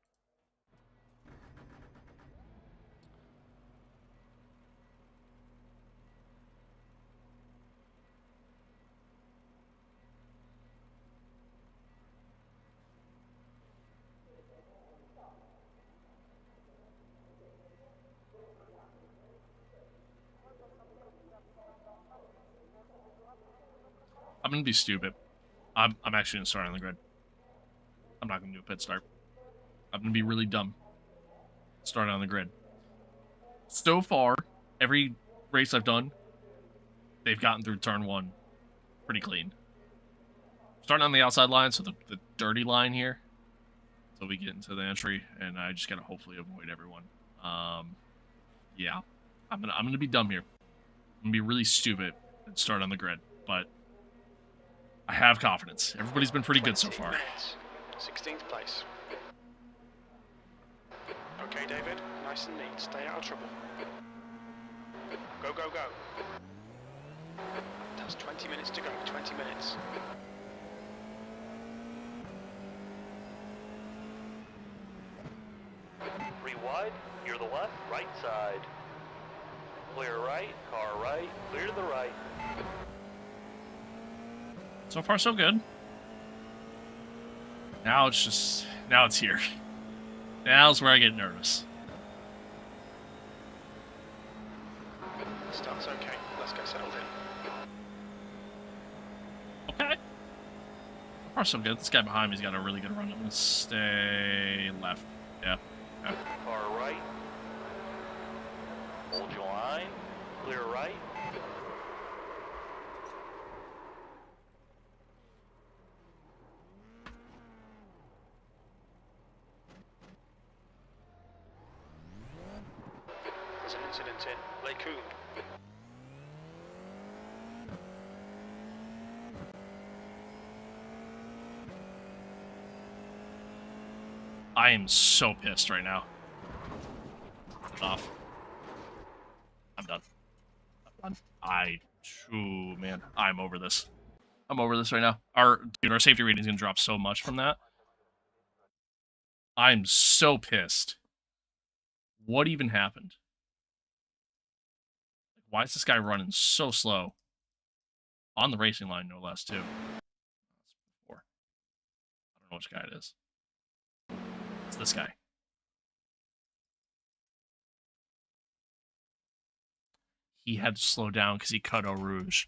I'm gonna be stupid. I'm actually gonna start on the grid. I'm not gonna do a pit start. I'm gonna be really dumb. Start on the grid. So far, every race I've done, they've gotten through turn one pretty clean. Starting on the outside line, so the dirty line here, until we get into the entry, and I just gotta hopefully avoid everyone. Yeah, I'm gonna be dumb here. I'm gonna be really stupid and start on the grid, but I have confidence. Everybody's been pretty good so far. 16th place. Okay, David, nice and neat. Stay out of trouble. Go, go, go. That's 20 minutes to go. 20 minutes. Three wide, near the left, right side. Clear right, car right, clear to the right. So far, so good. Now it's here. Now's where I get nervous. Start's okay. Let's get settled in. Okay. So far, so good. This guy behind me's got a really good run. I'm gonna stay left. Yeah. Okay. Car right. Hold your line. Clear right. There's an incident in Lake Coon. I am so pissed right now. Off. I'm done. Man, I'm over this. I'm over this right now. Our safety rating is gonna drop so much from that. I'm so pissed. What even happened? Why is this guy running so slow? On the racing line, no less, too. don't know which guy it is. It's this guy. He had to slow down because he cut Eau Rouge.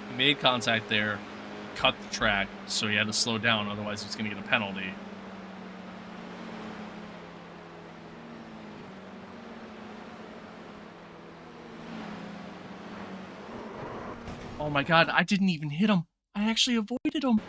He made contact there, cut the track, so he had to slow down, otherwise he's going to get a penalty. Oh my god, I didn't even hit him. I actually avoided him.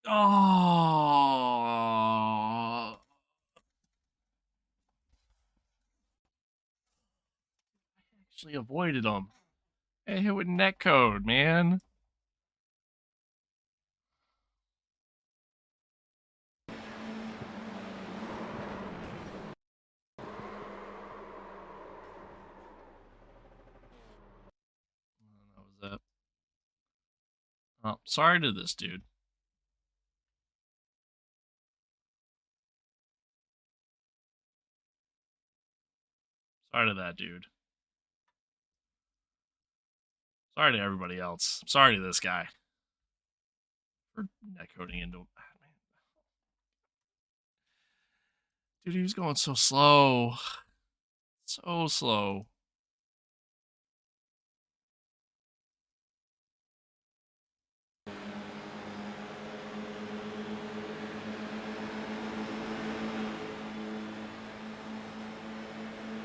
Oh. Actually avoided him. I hit with netcode, man. That was it. Oh, sorry to this dude. Sorry to that dude. Sorry to everybody else. Sorry to this guy for netcoding into. Dude, he was going so slow. So slow.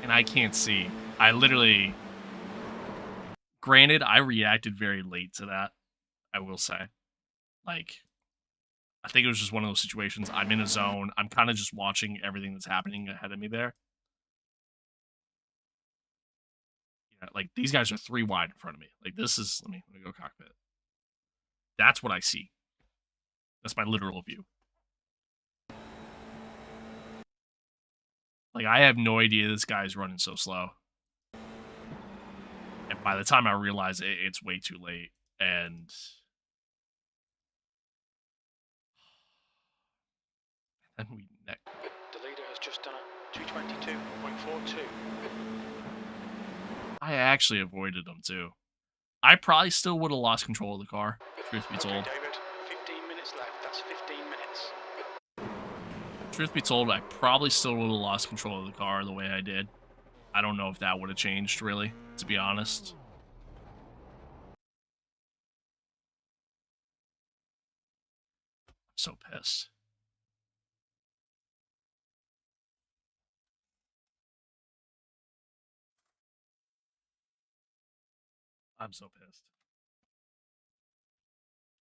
And I can't see. I literally. Granted, I reacted very late to that. I will say. Like, I think it was just one of those situations. I'm in a zone. I'm kind of just watching everything that's happening ahead of me there. Yeah, like, these guys are 3 wide in front of me. Like, this is. Let me go cockpit. That's what I see. That's my literal view. Like, I have no idea this guy's running so slow. And by the time I realize it, it's way too late. And then we neck. The leader has just done a 222.42. I actually avoided him too. I probably still would have lost control of the car, truth be told. Okay, David, 15 minutes left. That's 15 minutes. Truth be told, I probably still would have lost control of the car the way I did. I don't know if that would have changed, really, to be honest. I'm so pissed. I'm so pissed.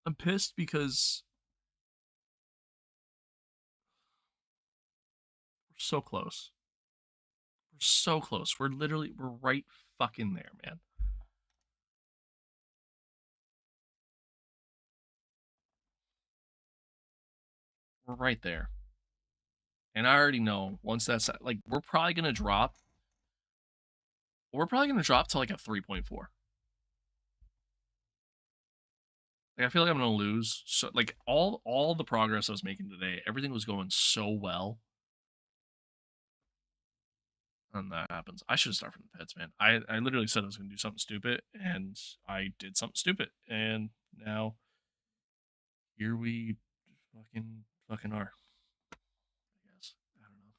I'm pissed because we're so close. We're so close. We're right fucking there, man. We're right there. And I already know once that's like, we're probably going to drop. We're probably going to drop to like a 3.4. Like, I feel like I'm going to lose. So like all the progress I was making today, everything was going so well. And that happens. I should start from the pits, man. I literally said I was going to do something stupid, and I did something stupid. And now here we fucking are. I guess. I don't know.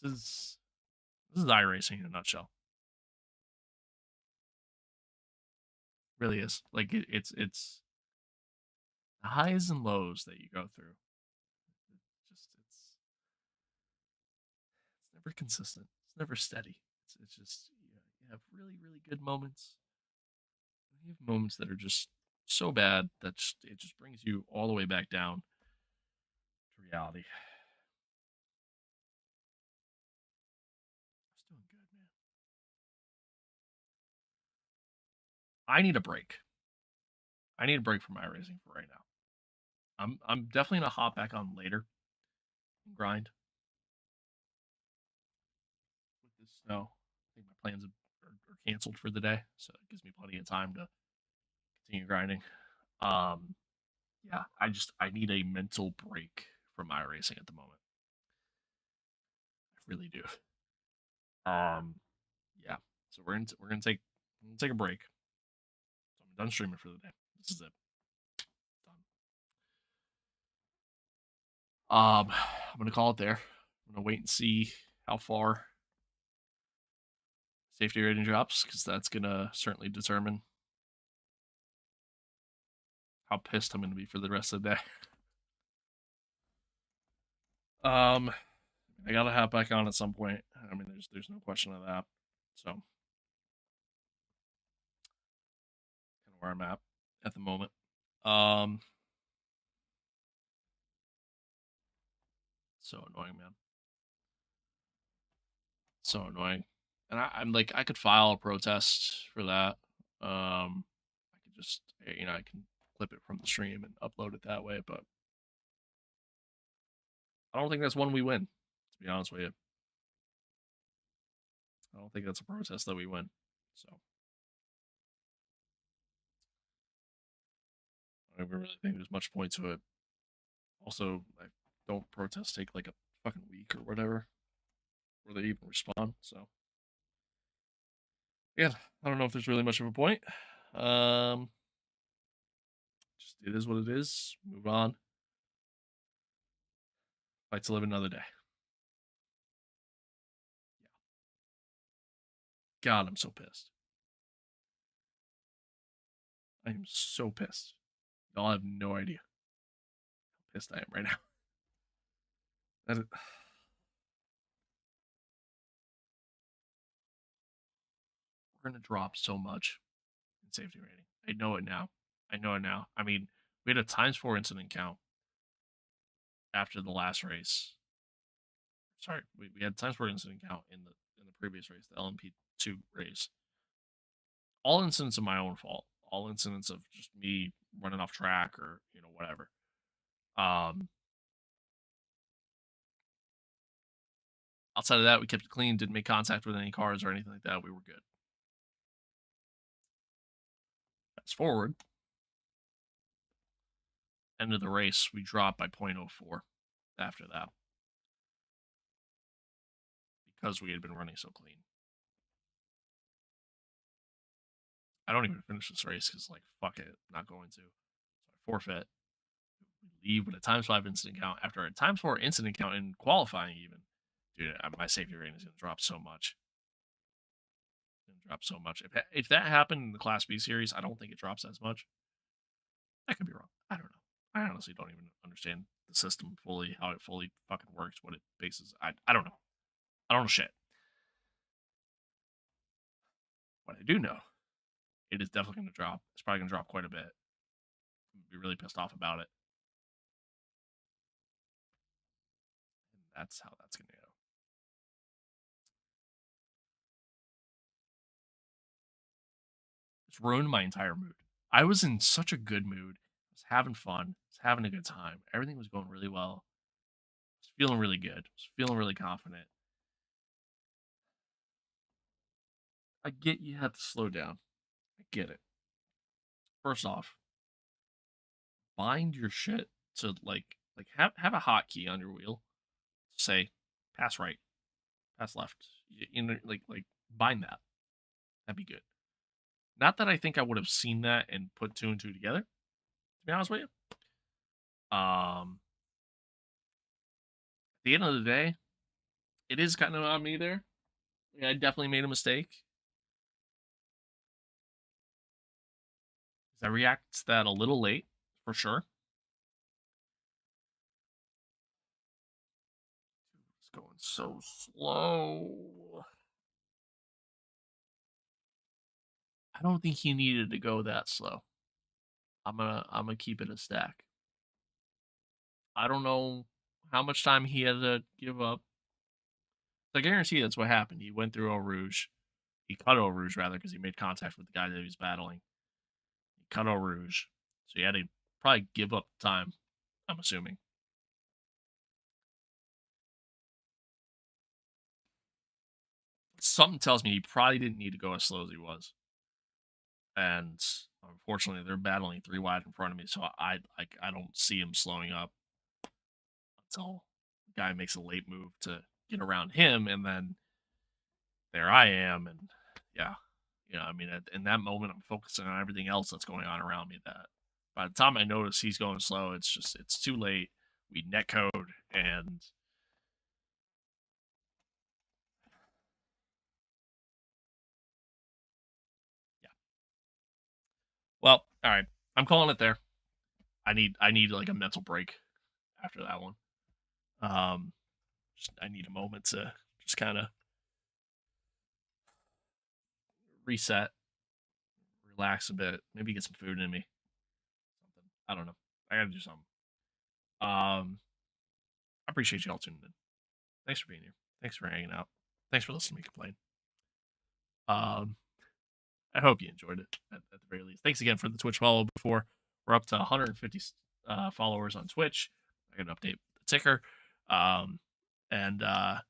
This is iRacing in a nutshell. Really is. Like it's the highs and lows that you go through. It's never consistent. It's never steady. It's just you have really good moments. You have moments that are just so bad that it just brings you all the way back down to reality. I was doing good, man. I need a break. I need a break from iRacing for right now. I'm definitely gonna hop back on later and grind with this snow. I think my plans are canceled for the day, so it gives me plenty of time to continue grinding. Um, yeah, I need a mental break from iRacing at the moment. I really do. Um, yeah. So we're gonna take a break. So I'm done streaming for the day. This is it. Done. I'm gonna call it there. I'm gonna wait and see how far safety rating drops because that's gonna certainly determine how pissed I'm gonna be for the rest of the day. Um, I gotta hop back on at some point. I mean, there's no question of that. So kind of where I'm at the moment. Um, so annoying, man. So annoying. And I'm like, I could file a protest for that. I could just, I can clip it from the stream and upload it that way. But I don't think that's one we win. To be honest with you, I don't think that's a protest that we win. So I don't even really think there's much point to it. Also, I don't protests take like a fucking week or whatever, or they even respond. So yeah, I don't know if there's really much of a point. Um, just it is what it is. Move on. Fight to live another day. Yeah. God, I'm so pissed. I am so pissed. Y'all have no idea how pissed I am right now. That is, we're gonna drop so much in safety rating. I know it now. I know it now. I mean, we had a times 4 incident count after the last race. Sorry, we had times 4 incident count in the previous race, the LMP2 race. All incidents of my own fault. All incidents of just me running off track or whatever. Outside of that, we kept it clean. Didn't make contact with any cars or anything like that. We were good. Fast forward, end of the race, we dropped by 0.04 after that because we had been running so clean. I don't even finish this race because, like, fuck it, I'm not going to. So I forfeit. We leave with a times 5 incident count after a times 4 incident count in qualifying, even. Dude, my safety rating is going to drop so much. It's going to drop so much. If that happened in the Class B series, I don't think it drops as much. I could be wrong. I don't know. I honestly don't even understand the system fully, how it fully fucking works, what it bases. I don't know. I don't know shit. What I do know, it is definitely going to drop. It's probably going to drop quite a bit. I'm gonna be really pissed off about it. And that's how that's going to go. It's ruined my entire mood. I was in such a good mood. I was having fun. I was having a good time. Everything was going really well. I was feeling really good. I was feeling really confident. I get you have to slow down. I get it. First off, bind your shit to like have a hotkey on your wheel. Say pass right, pass left. Like bind that. That'd be good. Not that I think I would have seen that and put two and two together. To be honest with you, at the end of the day, it is kind of on me there. I definitely made a mistake. I react to that a little late, for sure. It's going so slow. I don't think he needed to go that slow. I'm gonna keep it a stack. I don't know how much time he had to give up. I guarantee that's what happened. He went through Eau Rouge. He cut Eau Rouge rather because he made contact with the guy that he was battling. He cut Eau Rouge, so he had to probably give up time. I'm assuming. Something tells me he probably didn't need to go as slow as he was. And unfortunately, they're battling 3 wide in front of me, so I don't see him slowing up until the guy makes a late move to get around him, and then there I am, and yeah, I mean, in that moment, I'm focusing on everything else that's going on around me. That by the time I notice he's going slow, it's too late. We net code, and yeah. Well, all right, I'm calling it there. I need like a mental break after that one. I need a moment to just kind of reset, relax a bit, maybe get some food in me. Something. I don't know. I gotta do something. I appreciate you all tuning in. Thanks for being here. Thanks for hanging out. Thanks for listening to me complain. Um, I hope you enjoyed it at the very least. Thanks again for the Twitch follow before. We're up to 150 followers on Twitch. I got to update the ticker. And I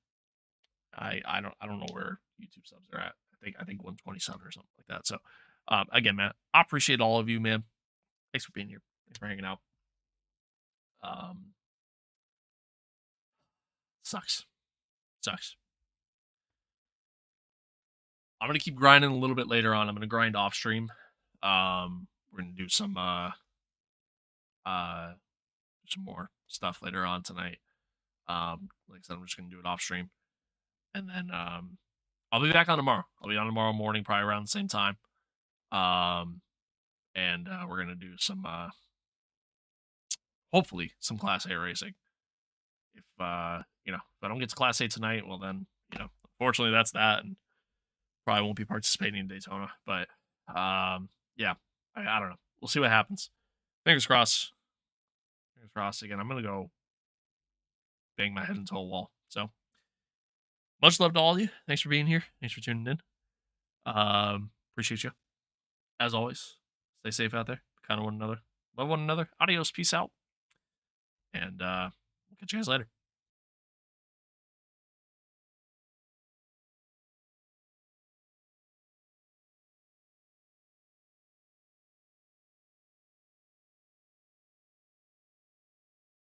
don't know where YouTube subs are at. I think 127 or something like that. So again, man, I appreciate all of you, man. Thanks for being here. Thanks for hanging out. Sucks. I'm gonna keep grinding a little bit later on. I'm gonna grind off stream. We're gonna do some more stuff later on tonight. Like I said, I'm just gonna do it off stream, and then I'll be back on tomorrow. I'll be on tomorrow morning, probably around the same time. And we're gonna do some hopefully some Class A racing. If if I don't get to Class A tonight, well then unfortunately that's that, and probably won't be participating in Daytona. But yeah, I don't know. We'll see what happens. Fingers crossed. Fingers crossed again. I'm gonna go bang my head into a wall. So much love to all of you. Thanks for being here. Thanks for tuning in. Appreciate you. As always, stay safe out there. Kind of one another. Love one another. Adios. Peace out. And we'll catch you guys later.